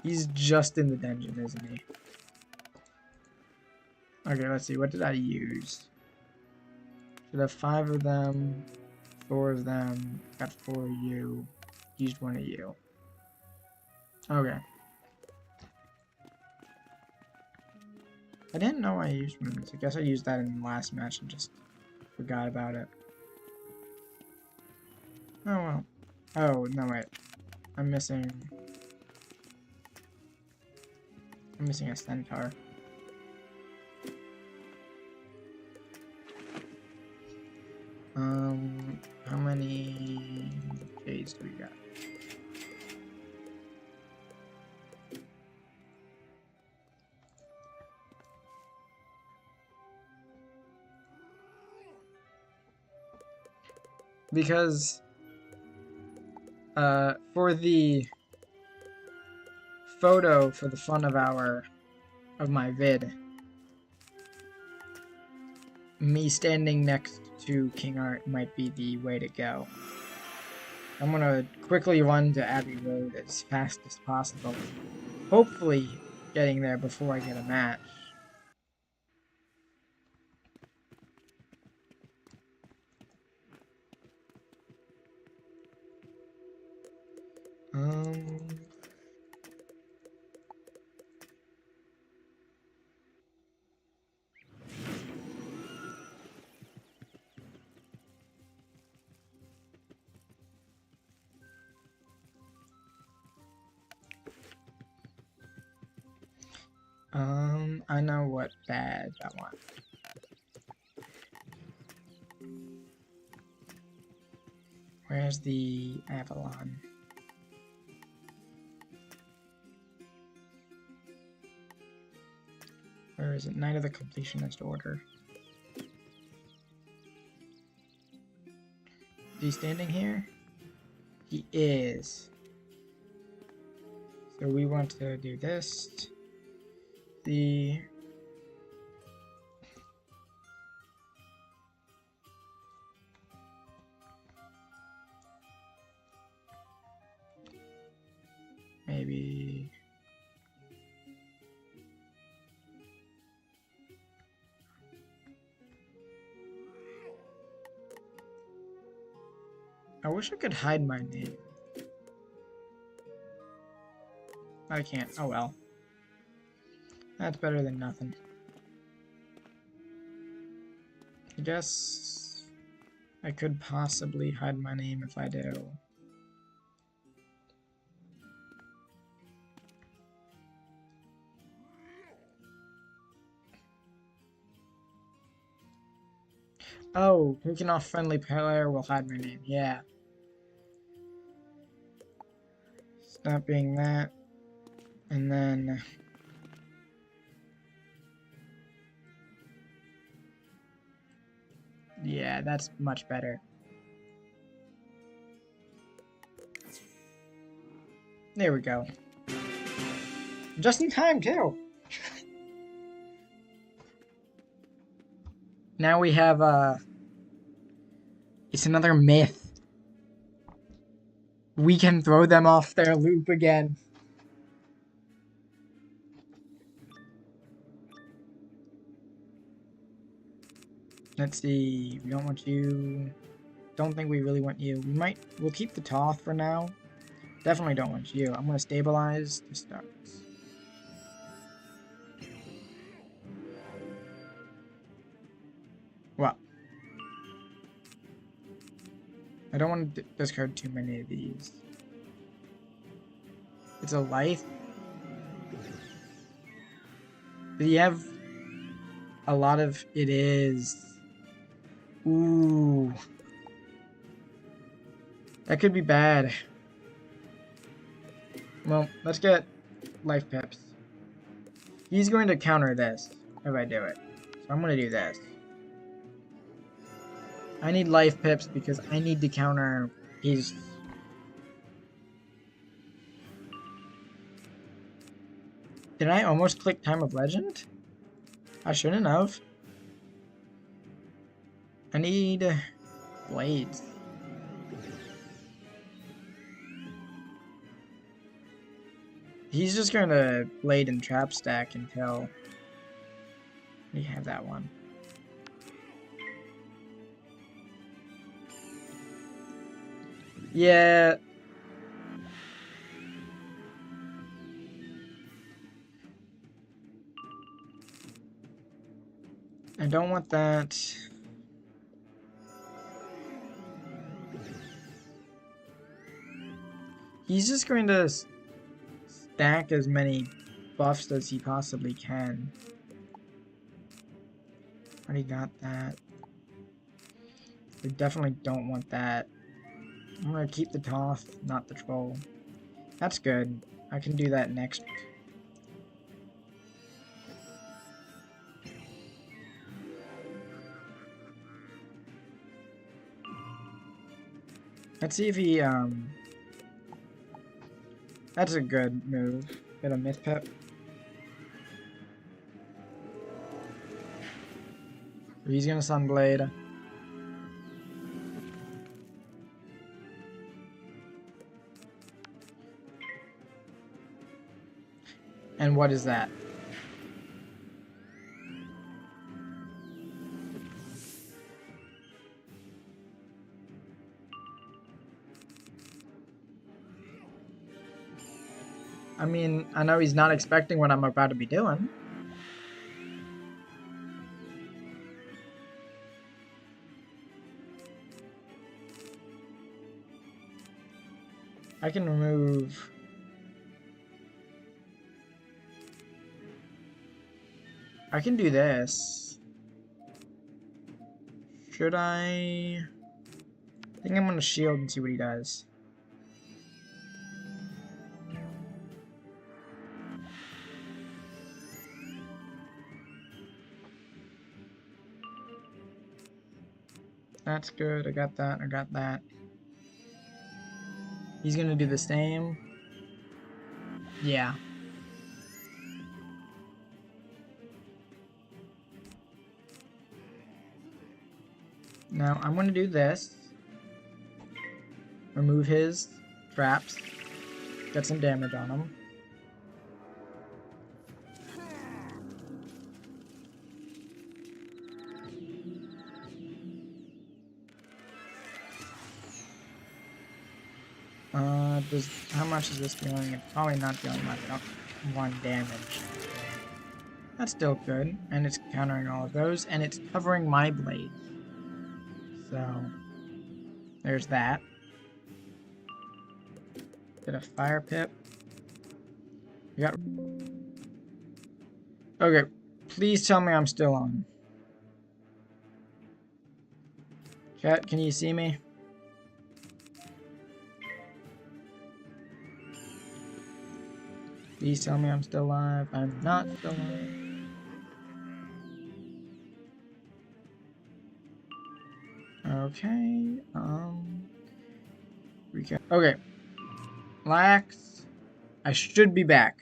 He's just in the dungeon, isn't he? Okay, let's see. What did I use? Should have 5 of them, 4 of them. Got 4 of you. Used 1 of you. Okay. I didn't know I used one of these. I guess I used that in the last match and just forgot about it. Oh well. Oh, no wait. I'm missing a centaur. How many days do we got? Because for the photo for the fun of my vid, me standing next to King Art might be the way to go. I'm gonna quickly run to Abbey Road as fast as possible, hopefully getting there before I get a match. I know what badge I want. Where's the Avalon? Where is it? Knight of the Completionist Order. Is he standing here? He is. So we want to do this. Maybe I wish I could hide my name. I can't. Oh well. That's better than nothing. I guess I could possibly hide my name if I do. Oh, picking off friendly player will hide my name. Yeah. Stop being that. And then yeah, that's much better. There we go. Just in time, too. Now we have, it's another myth. We can throw them off their loop again. Let's see, we don't want you. don't think we really want you. We'll keep the Toth for now. Definitely don't want you. I'm gonna stabilize to start. Well, I don't want to discard too many of these. It's a life. Do you have a lot of... It is. Ooh. That could be bad. Well, let's get life pips. He's going to counter this if I do it. So I'm going to do this. I need life pips because I need to counter his... Did I almost click Time of Legend? I shouldn't have. I need blades. He's just gonna blade and trap stack until we have that one. Yeah. I don't want that. He's just going to stack as many buffs as he possibly can. Already got that. We definitely don't want that. I'm gonna keep the Toth, not the Troll. That's good. I can do that next. Let's see if he, That's a good move. Get a Myth Pip. He's gonna Sunblade. And what is that? I mean, I know he's not expecting what I'm about to be doing. I can remove... I can do this. Should I think I'm gonna shield and see what he does. That's good. I got that. I got that. He's gonna do the same. Yeah. Now I'm gonna do this. Remove his traps. Get some damage on him. How much is this dealing? It's probably not dealing much. 1 damage. That's still good, and it's countering all of those, and it's covering my blade. So, there's that. Get a fire pip. We got... Okay, please tell me I'm still on. Chat, can you see me? Please tell me I'm still alive. I'm not still alive. Okay, okay. Lax. I should be back.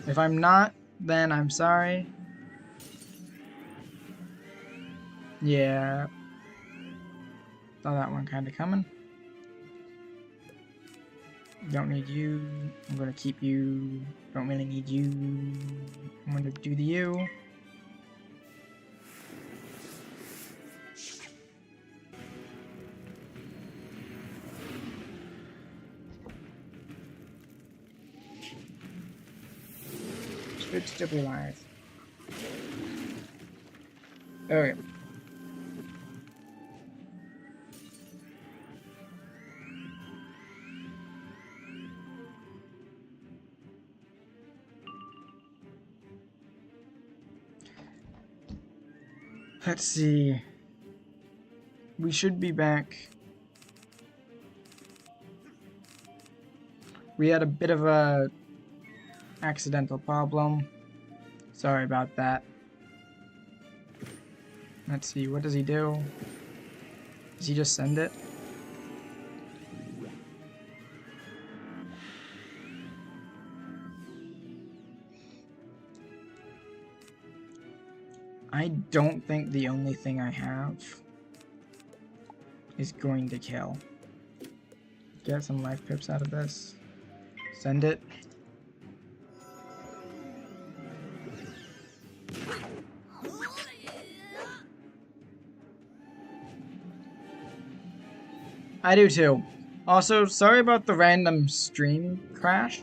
If I'm not, then I'm sorry. Yeah. Saw that one kind of coming. Don't need you. I'm gonna keep you. Don't really need you. I'm gonna do the you. Vegetabilize. Okay. Let's see. We should be back. We had a bit of a accidental problem. Sorry about that. Let's see, what does he do? Does he just send it? I don't think the only thing I have is going to kill. Get some life pips out of this. Send it. I do too. Also, sorry about the random stream crash.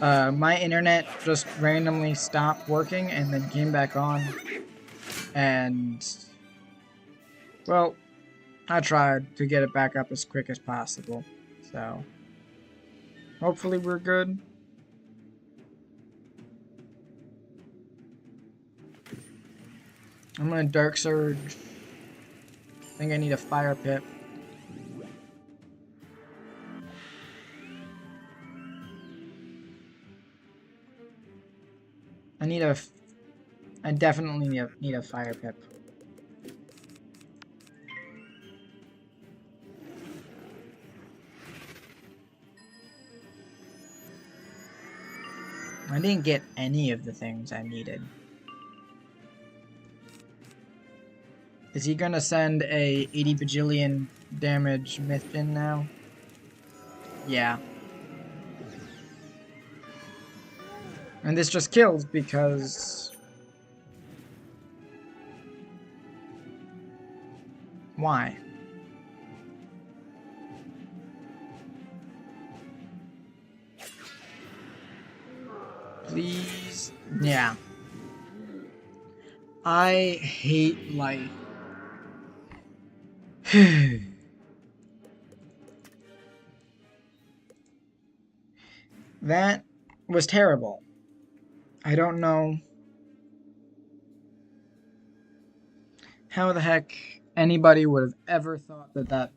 My internet just randomly stopped working and then came back on. And, well, I tried to get it back up as quick as possible. So, hopefully we're good. I'm gonna Dark Surge. I think I need a Fire Pip. I definitely need a Fire Pip. I didn't get any of the things I needed. Is he gonna send a 80 bajillion damage Mythbin now? Yeah. And this just kills because... Why? Please? Yeah. I hate life. That was terrible. I don't know how the heck anybody would have ever thought that that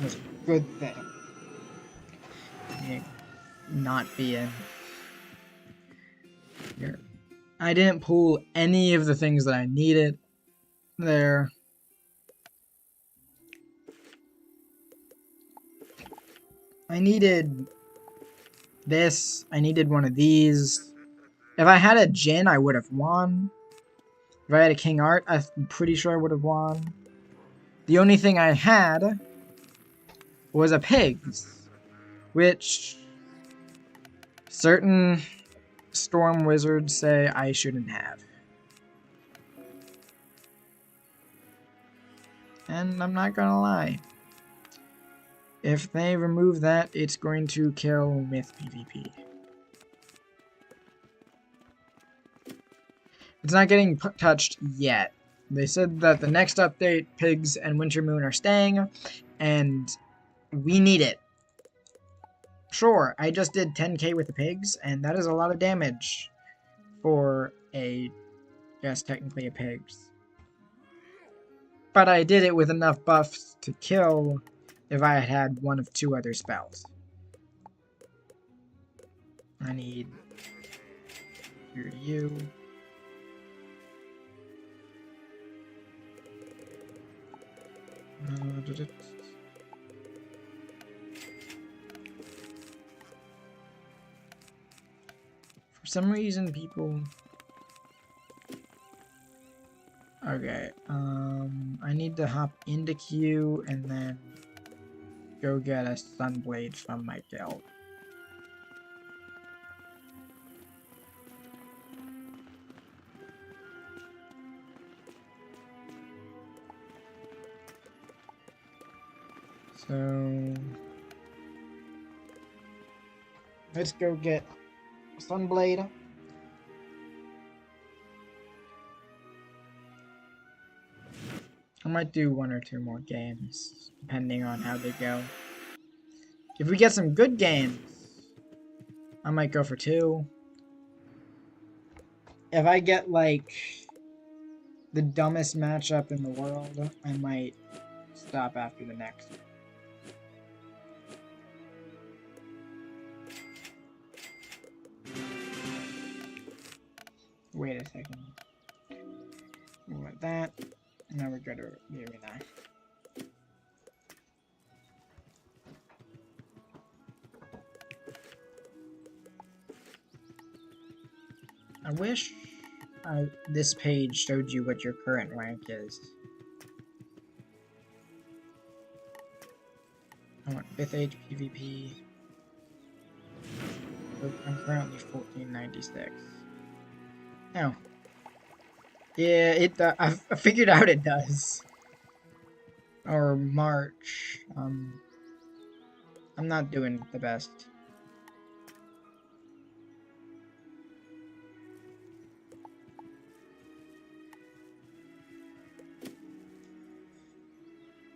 was a good thing. Not being here. I didn't pull any of the things that I needed there. I needed this. I needed one of these. If I had a Jin, I would have won. If I had a King Art, I'm pretty sure I would have won. The only thing I had was a Pigs, which certain Storm Wizards say I shouldn't have. And I'm not gonna lie. If they remove that, it's going to kill Myth PvP. It's not getting touched yet. They said that the next update, Pigs and Winter Moon are staying, and we need it. Sure, I just did 10k with the Pigs, and that is a lot of damage for a, yes, technically a Pigs. But I did it with enough buffs to kill if I had had one of two other spells. I need you. For some reason, people... Okay, I need to hop into queue and then go get a Sunblade from my guild. So let's go get Sunblade. I might do 1 or 2 more games, depending on how they go. If we get some good games, I might go for 2. If I get, like, the dumbest matchup in the world, I might stop after the next. Wait a second. We want that. Now we're going to the arena. I wish this page showed you what your current rank is. I want 5th age PvP. I'm currently 1496. Oh. Yeah, I figured out it does. Or March. I'm not doing the best.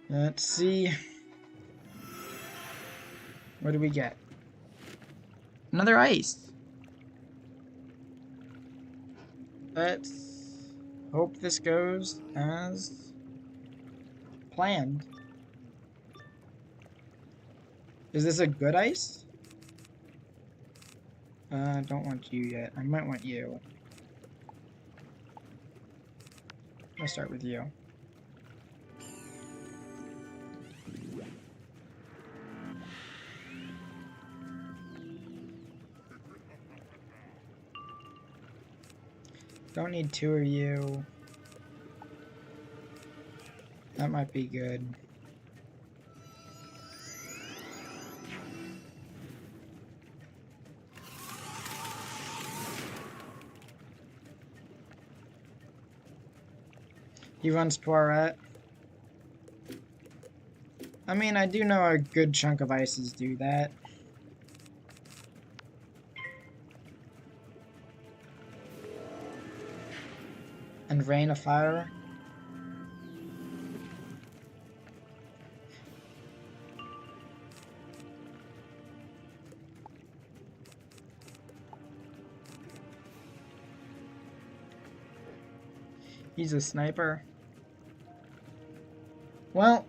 Let's see. What do we get? Another ice. Let's hope this goes as planned. Is this a good ice? I don't want you yet. I might want you. I'll start with you. Don't need 2 of you. That might be good. He runs Poiret. I mean, I do know a good chunk of ices do that. And Rain of Fire. He's a sniper. Well,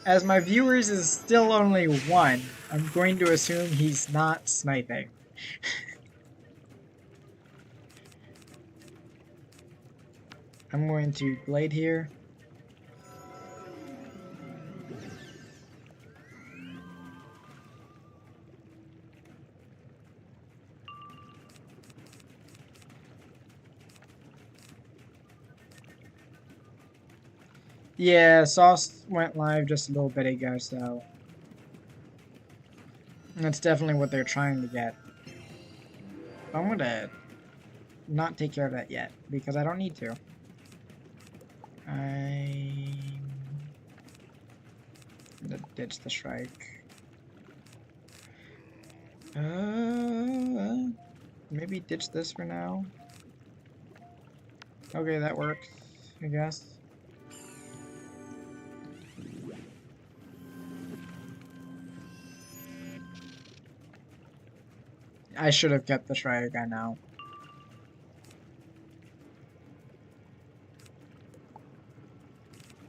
as my viewers is still only 1, I'm going to assume he's not sniping. I'm going to blade here. Yeah, Sauce went live just a little bit ago, so that's definitely what they're trying to get. I'm gonna not take care of that yet, because I don't need to. I'm gonna ditch the strike. Maybe ditch this for now. Okay, that works, I guess. I should have kept the strike, I know.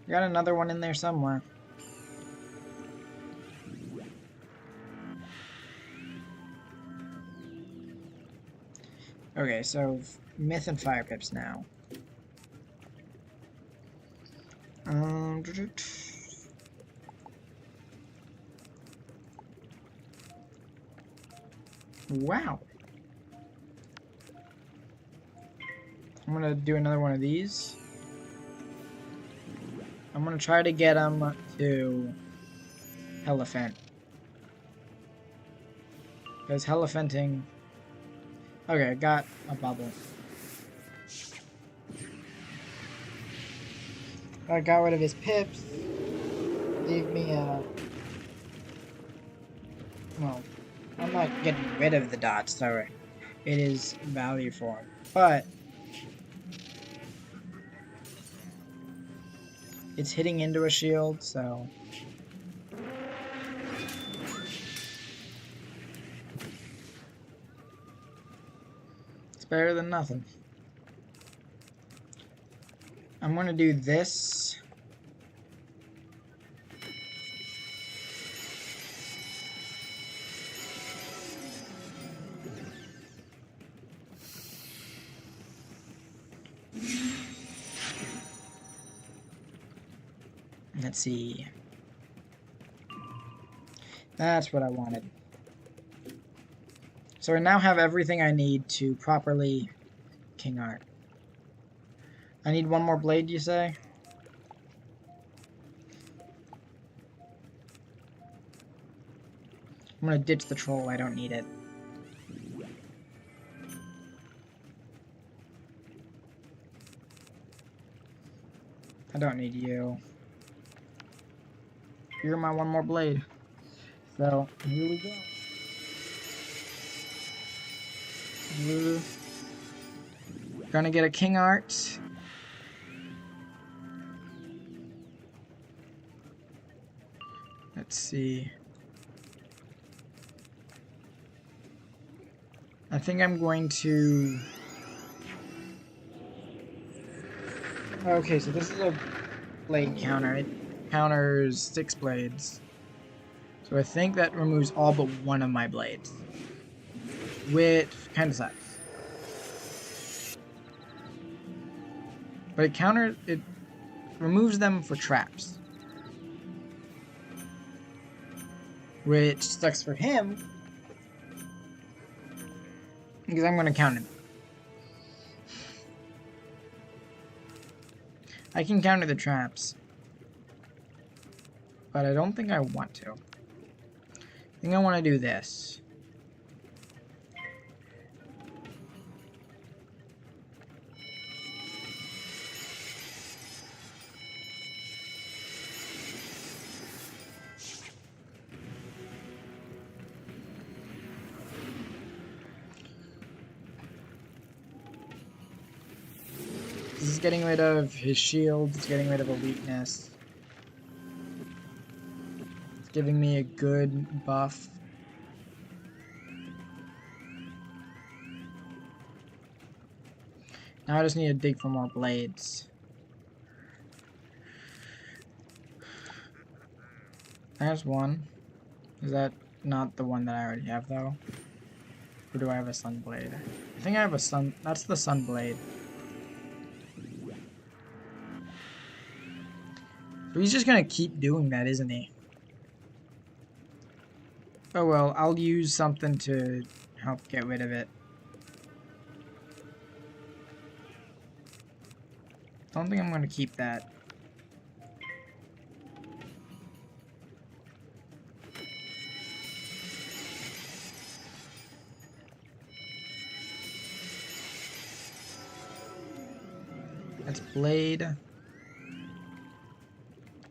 Got another one in there somewhere. Okay, so Myth and Fire Pips now. Wow. I'm gonna do another one of these. I'm gonna try to get him to Elephant. Because Elephanting... Okay, I got a bubble. I got rid of his pips. Gave me a... Well, I'm not getting rid of the dots, sorry. it is value for him. But it's hitting into a shield, so it's better than nothing. I'm gonna do this. Let's see. That's what I wanted. So I now have everything I need to properly King Art. I need one more blade, you say? I'm gonna ditch the troll, I don't need it. I don't need you. You're my one more blade. So, here we go. We're gonna get a King Art. Let's see. I think I'm going to... Okay, so this is a blade counter. It counters 6 blades. So I think that removes all but one of my blades. Which kind of sucks. But it removes them for traps. Which sucks for him. Because I'm going to counter them. I can counter the traps. But I don't think I want to. I think I want to do this. This is getting rid of his shield, it's getting rid of a weakness. It's giving me a good buff. Now I just need to dig for more blades. There's one. Is that not the one that I already have though? Or do I have a sun blade? I think I have a sun. That's the sun blade. So he's just gonna keep doing that, isn't he? Oh well, I'll use something to help get rid of it. Don't think I'm gonna keep that. That's blade.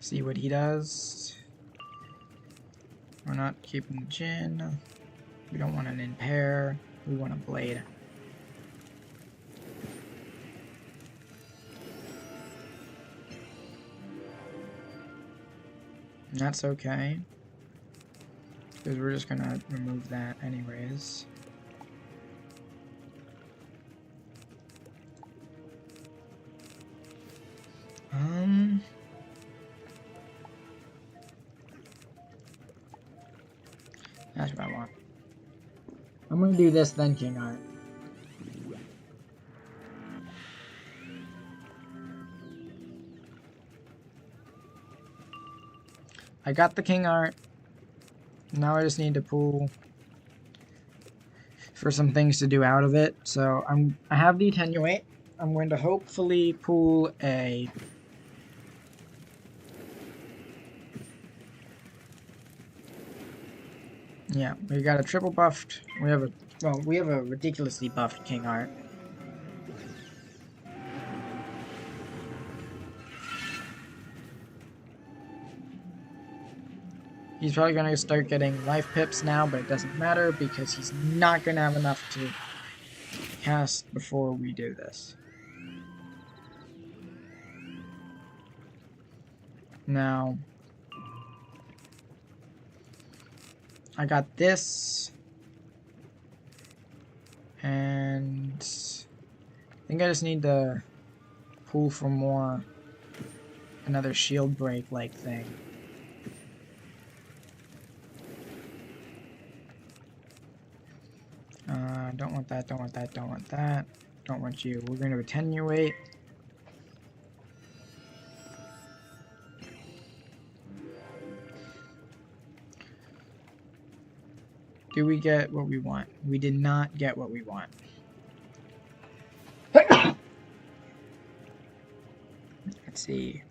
See what he does. We're not keeping Jin. We don't want an impair. We want a blade. That's okay. Because we're just gonna remove that anyways. That's what I want. I'm gonna do this then King Art. I got the King Art. Now I just need to pull for some things to do out of it. So I have the attenuate. I'm going to hopefully pull a yeah, we got a triple buffed. We have a ridiculously buffed King Art. He's probably going to start getting life pips now, but it doesn't matter because he's not going to have enough to cast before we do this. Now, I got this, and I think I just need to pull for more, another shield break like thing. Don't want that, don't want that, don't want that, don't want you. We're going to attenuate. Do we get what we want? We did not get what we want. Let's see.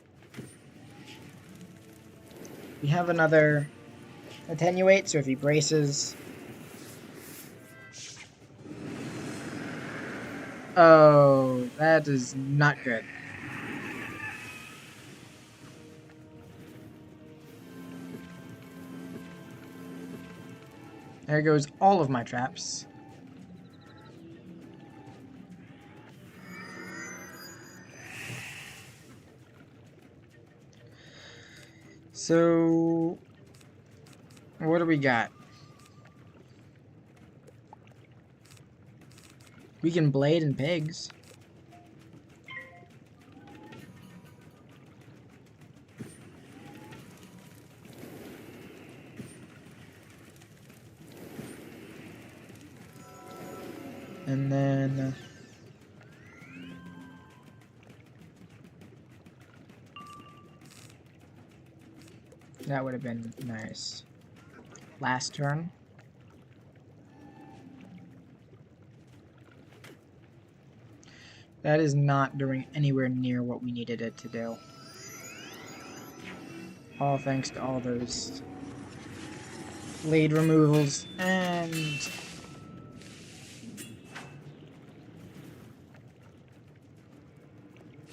We have another attenuate, so if he braces... Oh, that is not good. There goes all of my traps. So, what do we got? We can blade and pigs. And then... that would have been nice. Last turn. That is not doing anywhere near what we needed it to do. All thanks to all those blade removals and...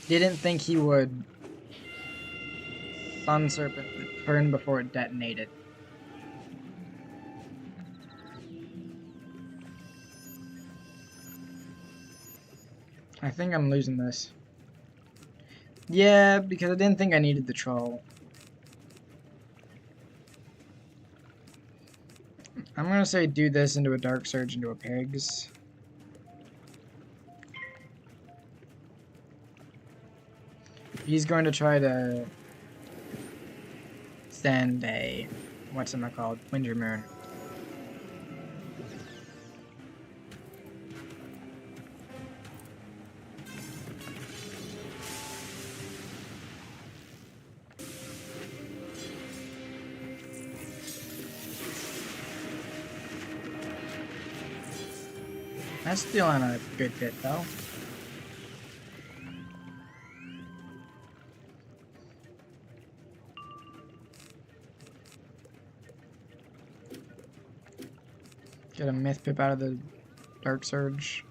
didn't think he would Sun Serpent the turn before it detonated. I think I'm losing this. Yeah, because I didn't think I needed the troll. I'm gonna say do this into a Dark Surge into a pigs. He's going to try to send a, what's it called, Winter Moon. That's still on a good bit though. Get a Myth Pip out of the Dark Surge.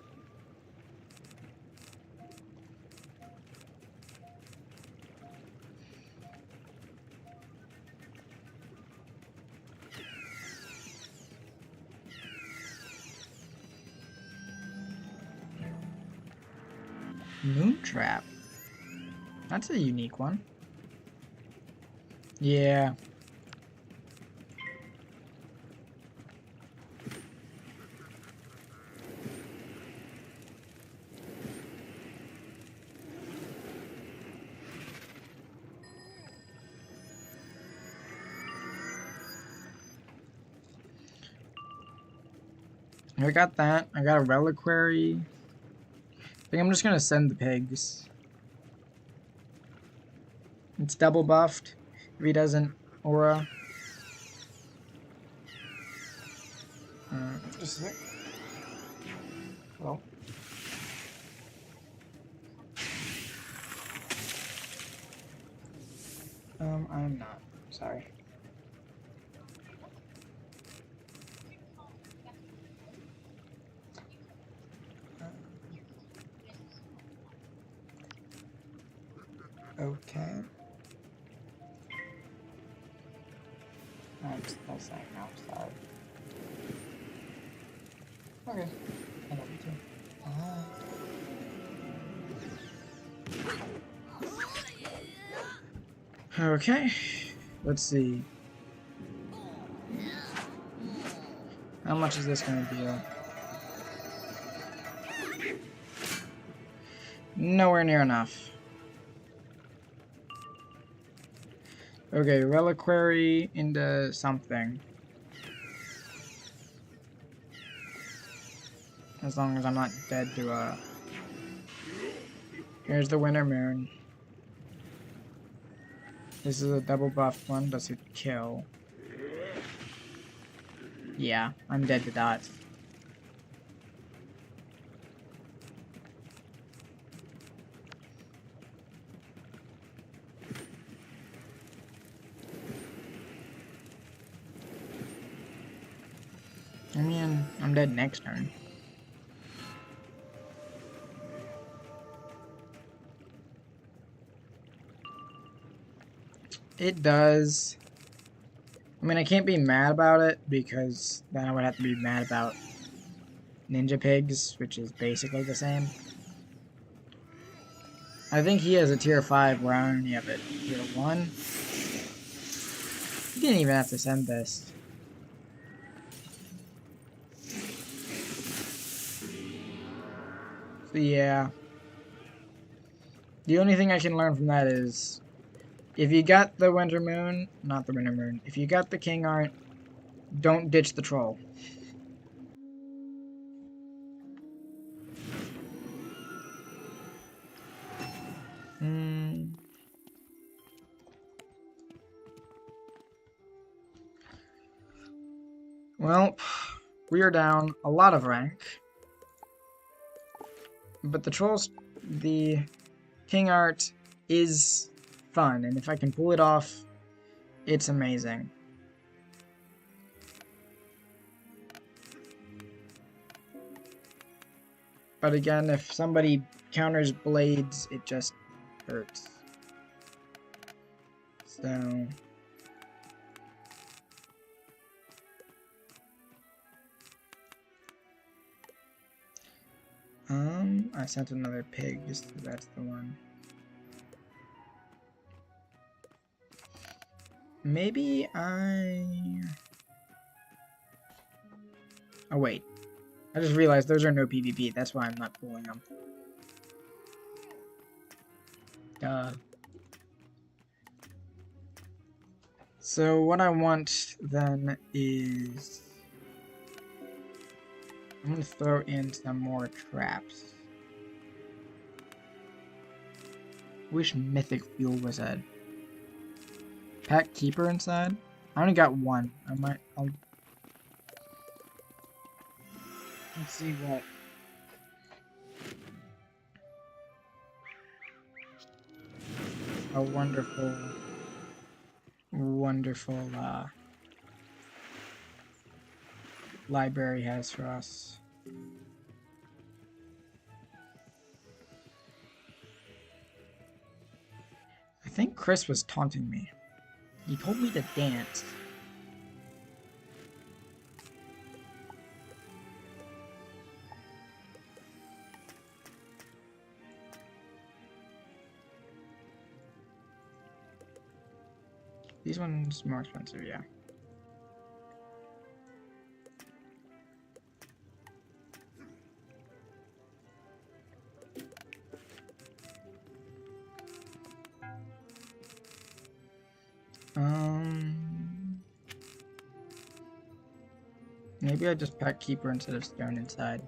Moon Trap. That's a unique one. Yeah. I got that. I got a reliquary. I think I'm just gonna send the pigs. It's double buffed. If he doesn't aura. Just a sec. Well. I'm not. Sorry. Okay. I'm still saying no, sorry. Okay. I love you too. Okay, let's see. How much is this going to deal? Nowhere near enough. Okay, reliquary into something. As long as I'm not dead to a... Here's the winter moon. This is a double buffed one. Does it kill? Yeah, I'm dead to dots. I mean, I'm dead next turn. It does. I mean, I can't be mad about it because then I would have to be mad about Ninja Pigs, which is basically the same. I think he has a tier 5 where I only have a tier 1. You didn't even have to send this. So yeah. The only thing I can learn from that is if you got the Winter Moon, not the Winter Moon, if you got the King Art, don't ditch the troll. Well, we are down a lot of rank. But the King Art is fun, and if I can pull it off, it's amazing. But again, if somebody counters blades, it just hurts. So... I sent another pig, just so that's the one. Maybe I... Oh wait, I just realized those are no PvP, that's why I'm not pulling them. So what I want then is... I'm gonna throw in some more traps. Which mythic fuel was that? Pack keeper inside? I only got one. I'll... Let's see what... A wonderful, wonderful, library has for us. I think Chris was taunting me. He told me to dance. These ones more expensive, yeah. Maybe I just pack keeper instead of stone inside.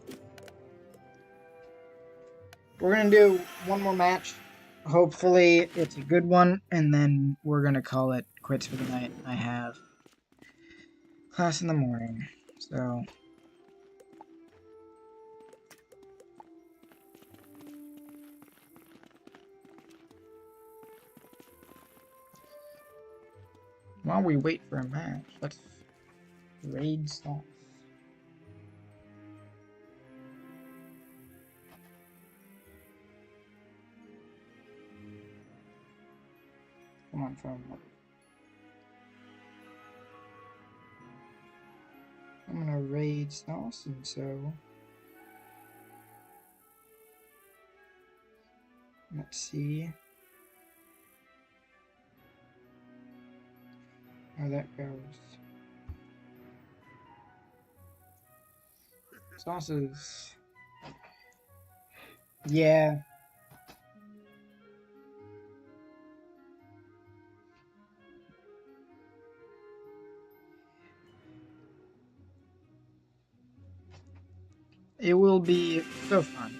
We're gonna do one more match. Hopefully it's a good one, and then we're gonna call it quits for the night. I have class in the morning, so... While we wait for a match, let's raid sauce. Come on, phone. I'm gonna raid sauce, and so Let's see how that goes. Sauces. Yeah. It will be so fun.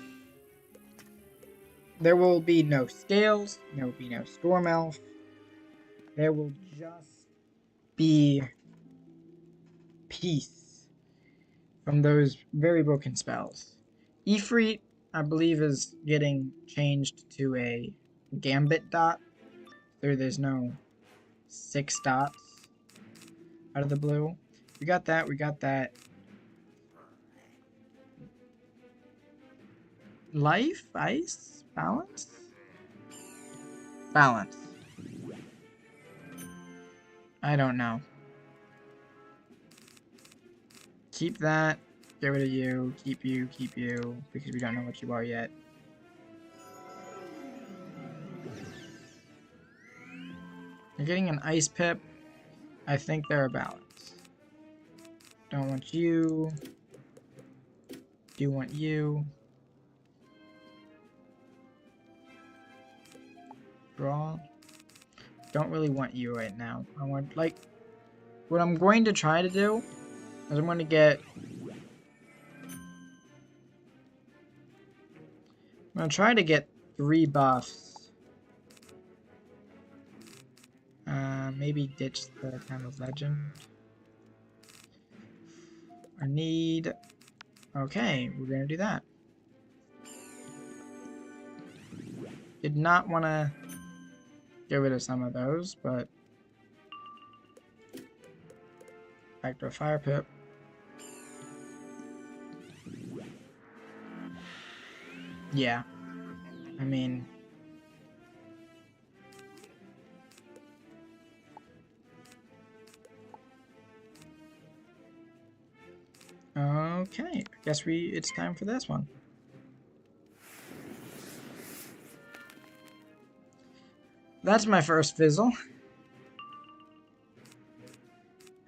There will be no scales, there will be no storm elf. There will just be peace from those very broken spells. Ifrit, I believe, is getting changed to a gambit dot. So there's no 6 dots out of the blue. We got that, we got that. Life? Ice? Balance? Balance. I don't know. Keep that. Get rid of you. Keep you. Keep you. Because we don't know what you are yet. You're getting an ice pip. I think they're a balance. Don't want you. Do want you. Draw. Don't really want you right now. I want, like, what I'm going to try to do is I'm going to get... I'm going to try to get 3 buffs. Maybe ditch the Time of Legend. I need... Okay, we're going to do that. Did not want to get rid of some of those, but... Back to a fire pip. Yeah. I mean... Okay, I guess it's time for this one. That's my first fizzle.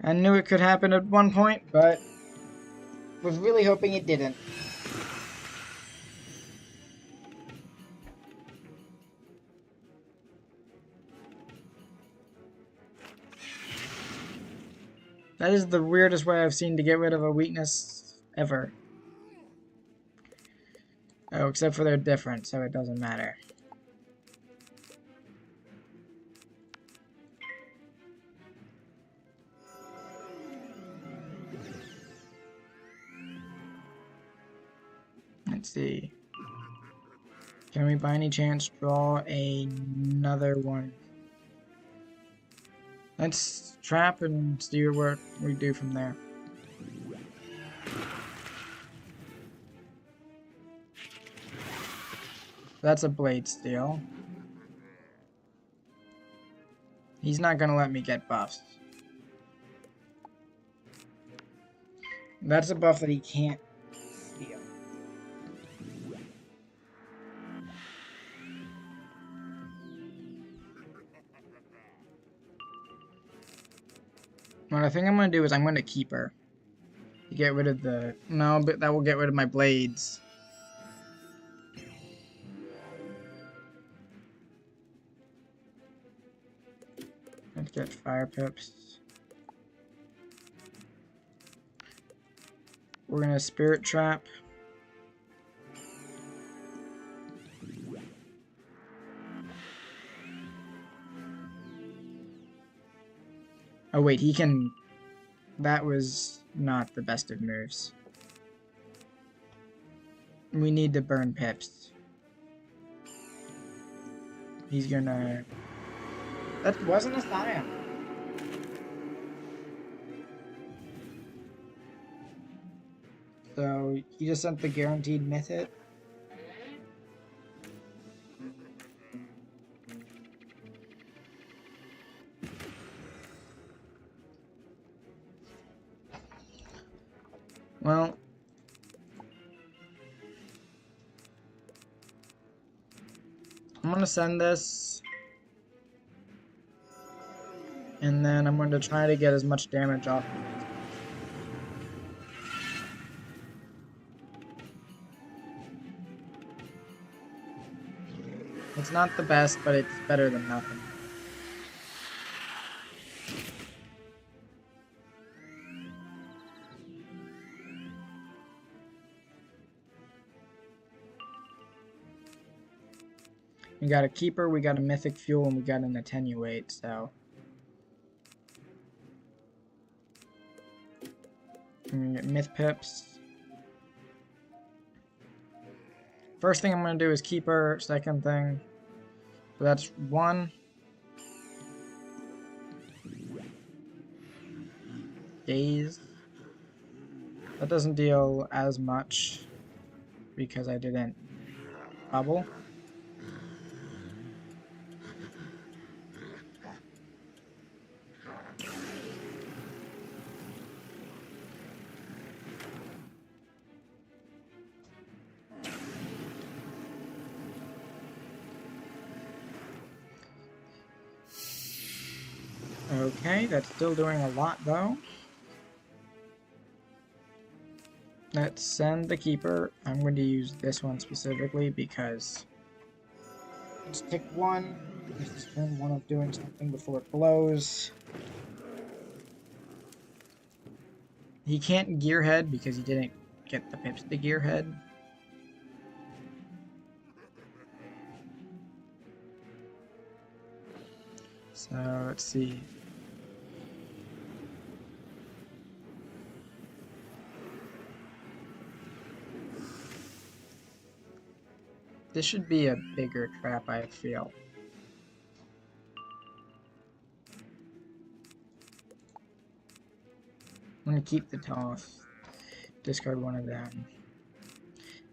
I knew it could happen at one point, but was really hoping it didn't. That is the weirdest way I've seen to get rid of a weakness ever. Oh, except for they're different, so it doesn't matter. Let's see. Can we by any chance draw another one? Let's trap and see what we do from there. That's a blade steel. He's not gonna let me get buffs. That's a buff that he can't steal. What I think I'm gonna do is I'm gonna keep her. To get rid of the... No, but that will get rid of my blades. Let's get fire pips. We're gonna spirit trap. Oh wait, he can... That was not the best of moves. We need to burn pips. He's gonna... That wasn't a Scion. So, he just sent the guaranteed myth hit. Well... I'm I'm gonna send this, and then I'm going to try to get as much damage off of it. It's not the best, but it's better than nothing. We got a Keeper, we got a Mythic Fuel, and we got an Attenuate, so... I'm gonna get Myth Pips. First thing I'm gonna do is Keeper, second thing... So that's 1. Daze. That doesn't deal as much because I didn't bubble. Okay, that's still doing a lot though. Let's send the Keeper. I'm going to use this one specifically because let's pick 1. This is turn 1 of doing something before it blows. He can't Gearhead because he didn't get the pips to Gearhead. So let's see. This should be a bigger trap, I feel. I'm going to keep the toss. Discard one of them.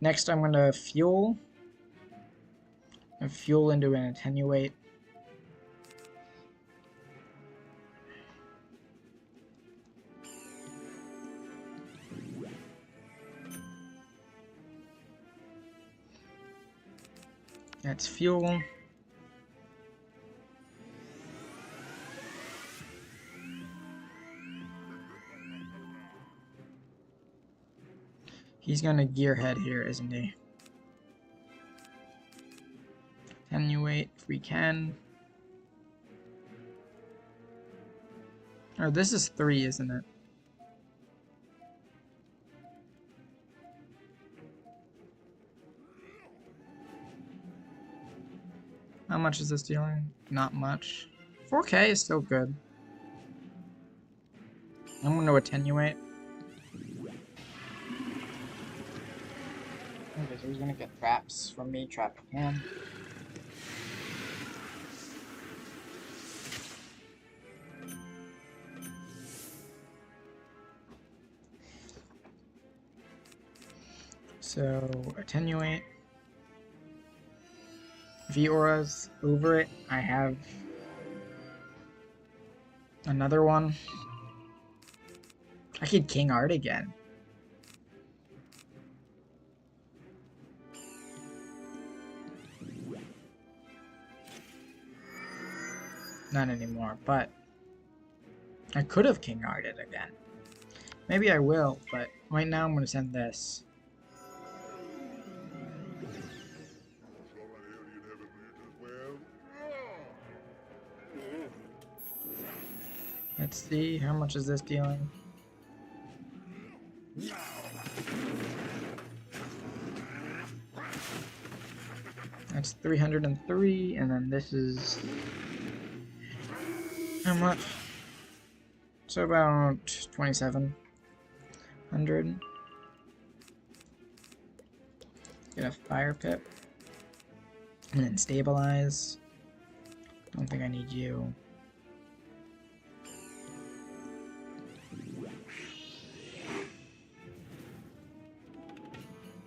Next, I'm going to fuel. And fuel into an Attenuate. That's fuel. He's gonna Gearhead here, isn't he? Attenuate if we can. Oh, this is 3, isn't it? How much is this dealing? Not much. 4K is still good. I'm going to Attenuate. Okay, so he's going to get traps from me, trapping him. So, Attenuate. V-Aura's over it. I have another one. I could King Art again. Not anymore, but I could have King Arted again. Maybe I will, but right now I'm going to send this. Let's see, how much is this dealing? That's 303, and then this is... how much? So about 2,700. Get a Fire Pip. And then Stabilize. Don't think I need you.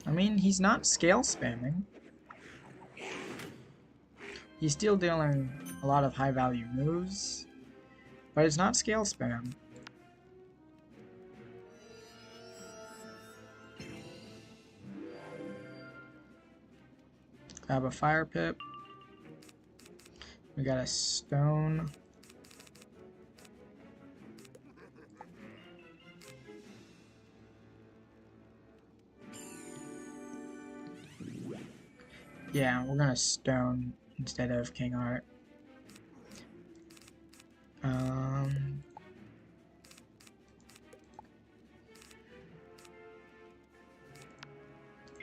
I mean, he's not scale spamming. He's still dealing a lot of high value moves, but it's not scale spam. Grab a Fire Pip. We got a stone. Yeah, we're gonna stone instead of king art.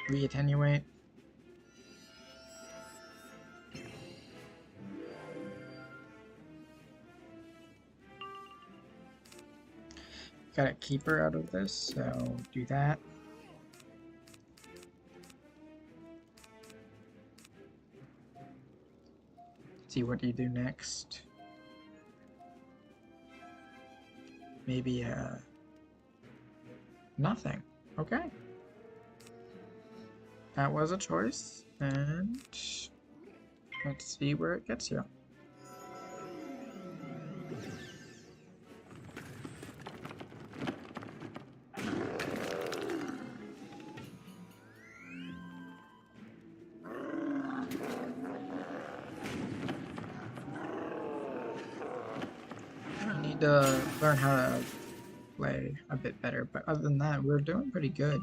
Reattenuate. Got a keeper out of this, so do that. See what you do next. Maybe nothing. Okay. That was a choice, and let's see where it gets you. I need to learn how to play a bit better, but other than that, we're doing pretty good.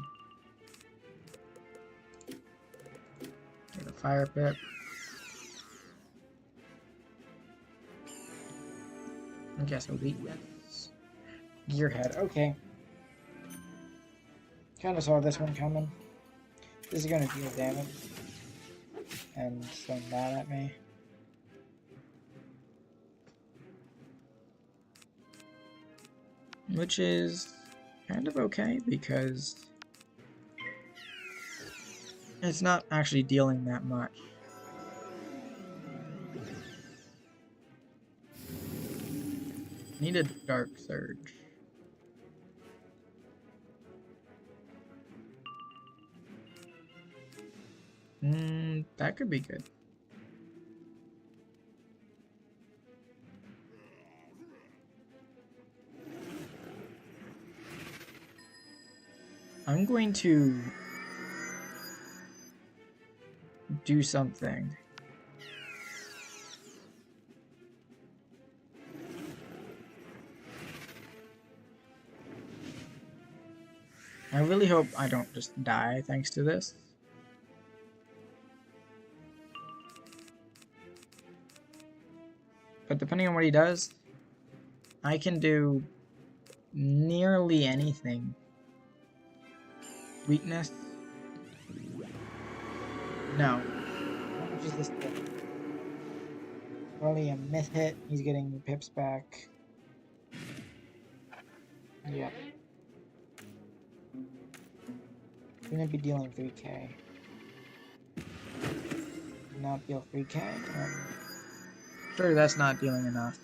Get a fire pit. I guess a weakness. Gearhead, okay. Kinda saw this one coming. This is gonna deal damage. And send that at me. Which is kind of okay because it's not actually dealing that much. Need a dark surge. That could be good. I'm going to do something. I really hope I don't just die thanks to this. But depending on what he does, I can do nearly anything. Weakness? No. How much is this thing? Probably a myth hit. He's getting pips back. Yep. Gonna be dealing 3k. Not deal 3k. Sure, that's not dealing enough.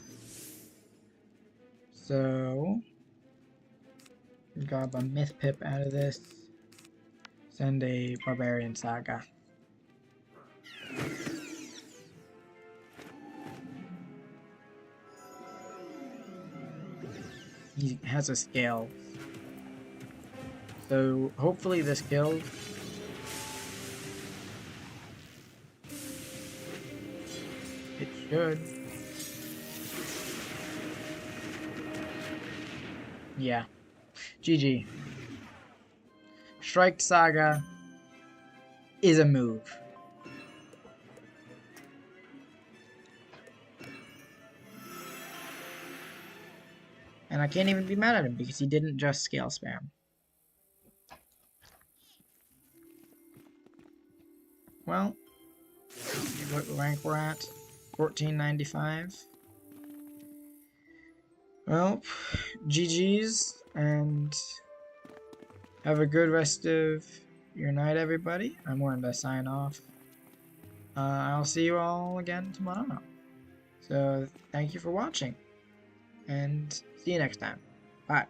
So, grab a myth pip out of this. Send a barbarian saga. He has a scale. So hopefully this kills. It should. Yeah. GG. Strike Saga is a move. And I can't even be mad at him because he didn't just scale spam. Well, what rank we're at? 1495. Well, GG's, and have a good rest of your night, everybody. I'm going to sign off. I'll see you all again tomorrow. So, thank you for watching, and see you next time. Bye.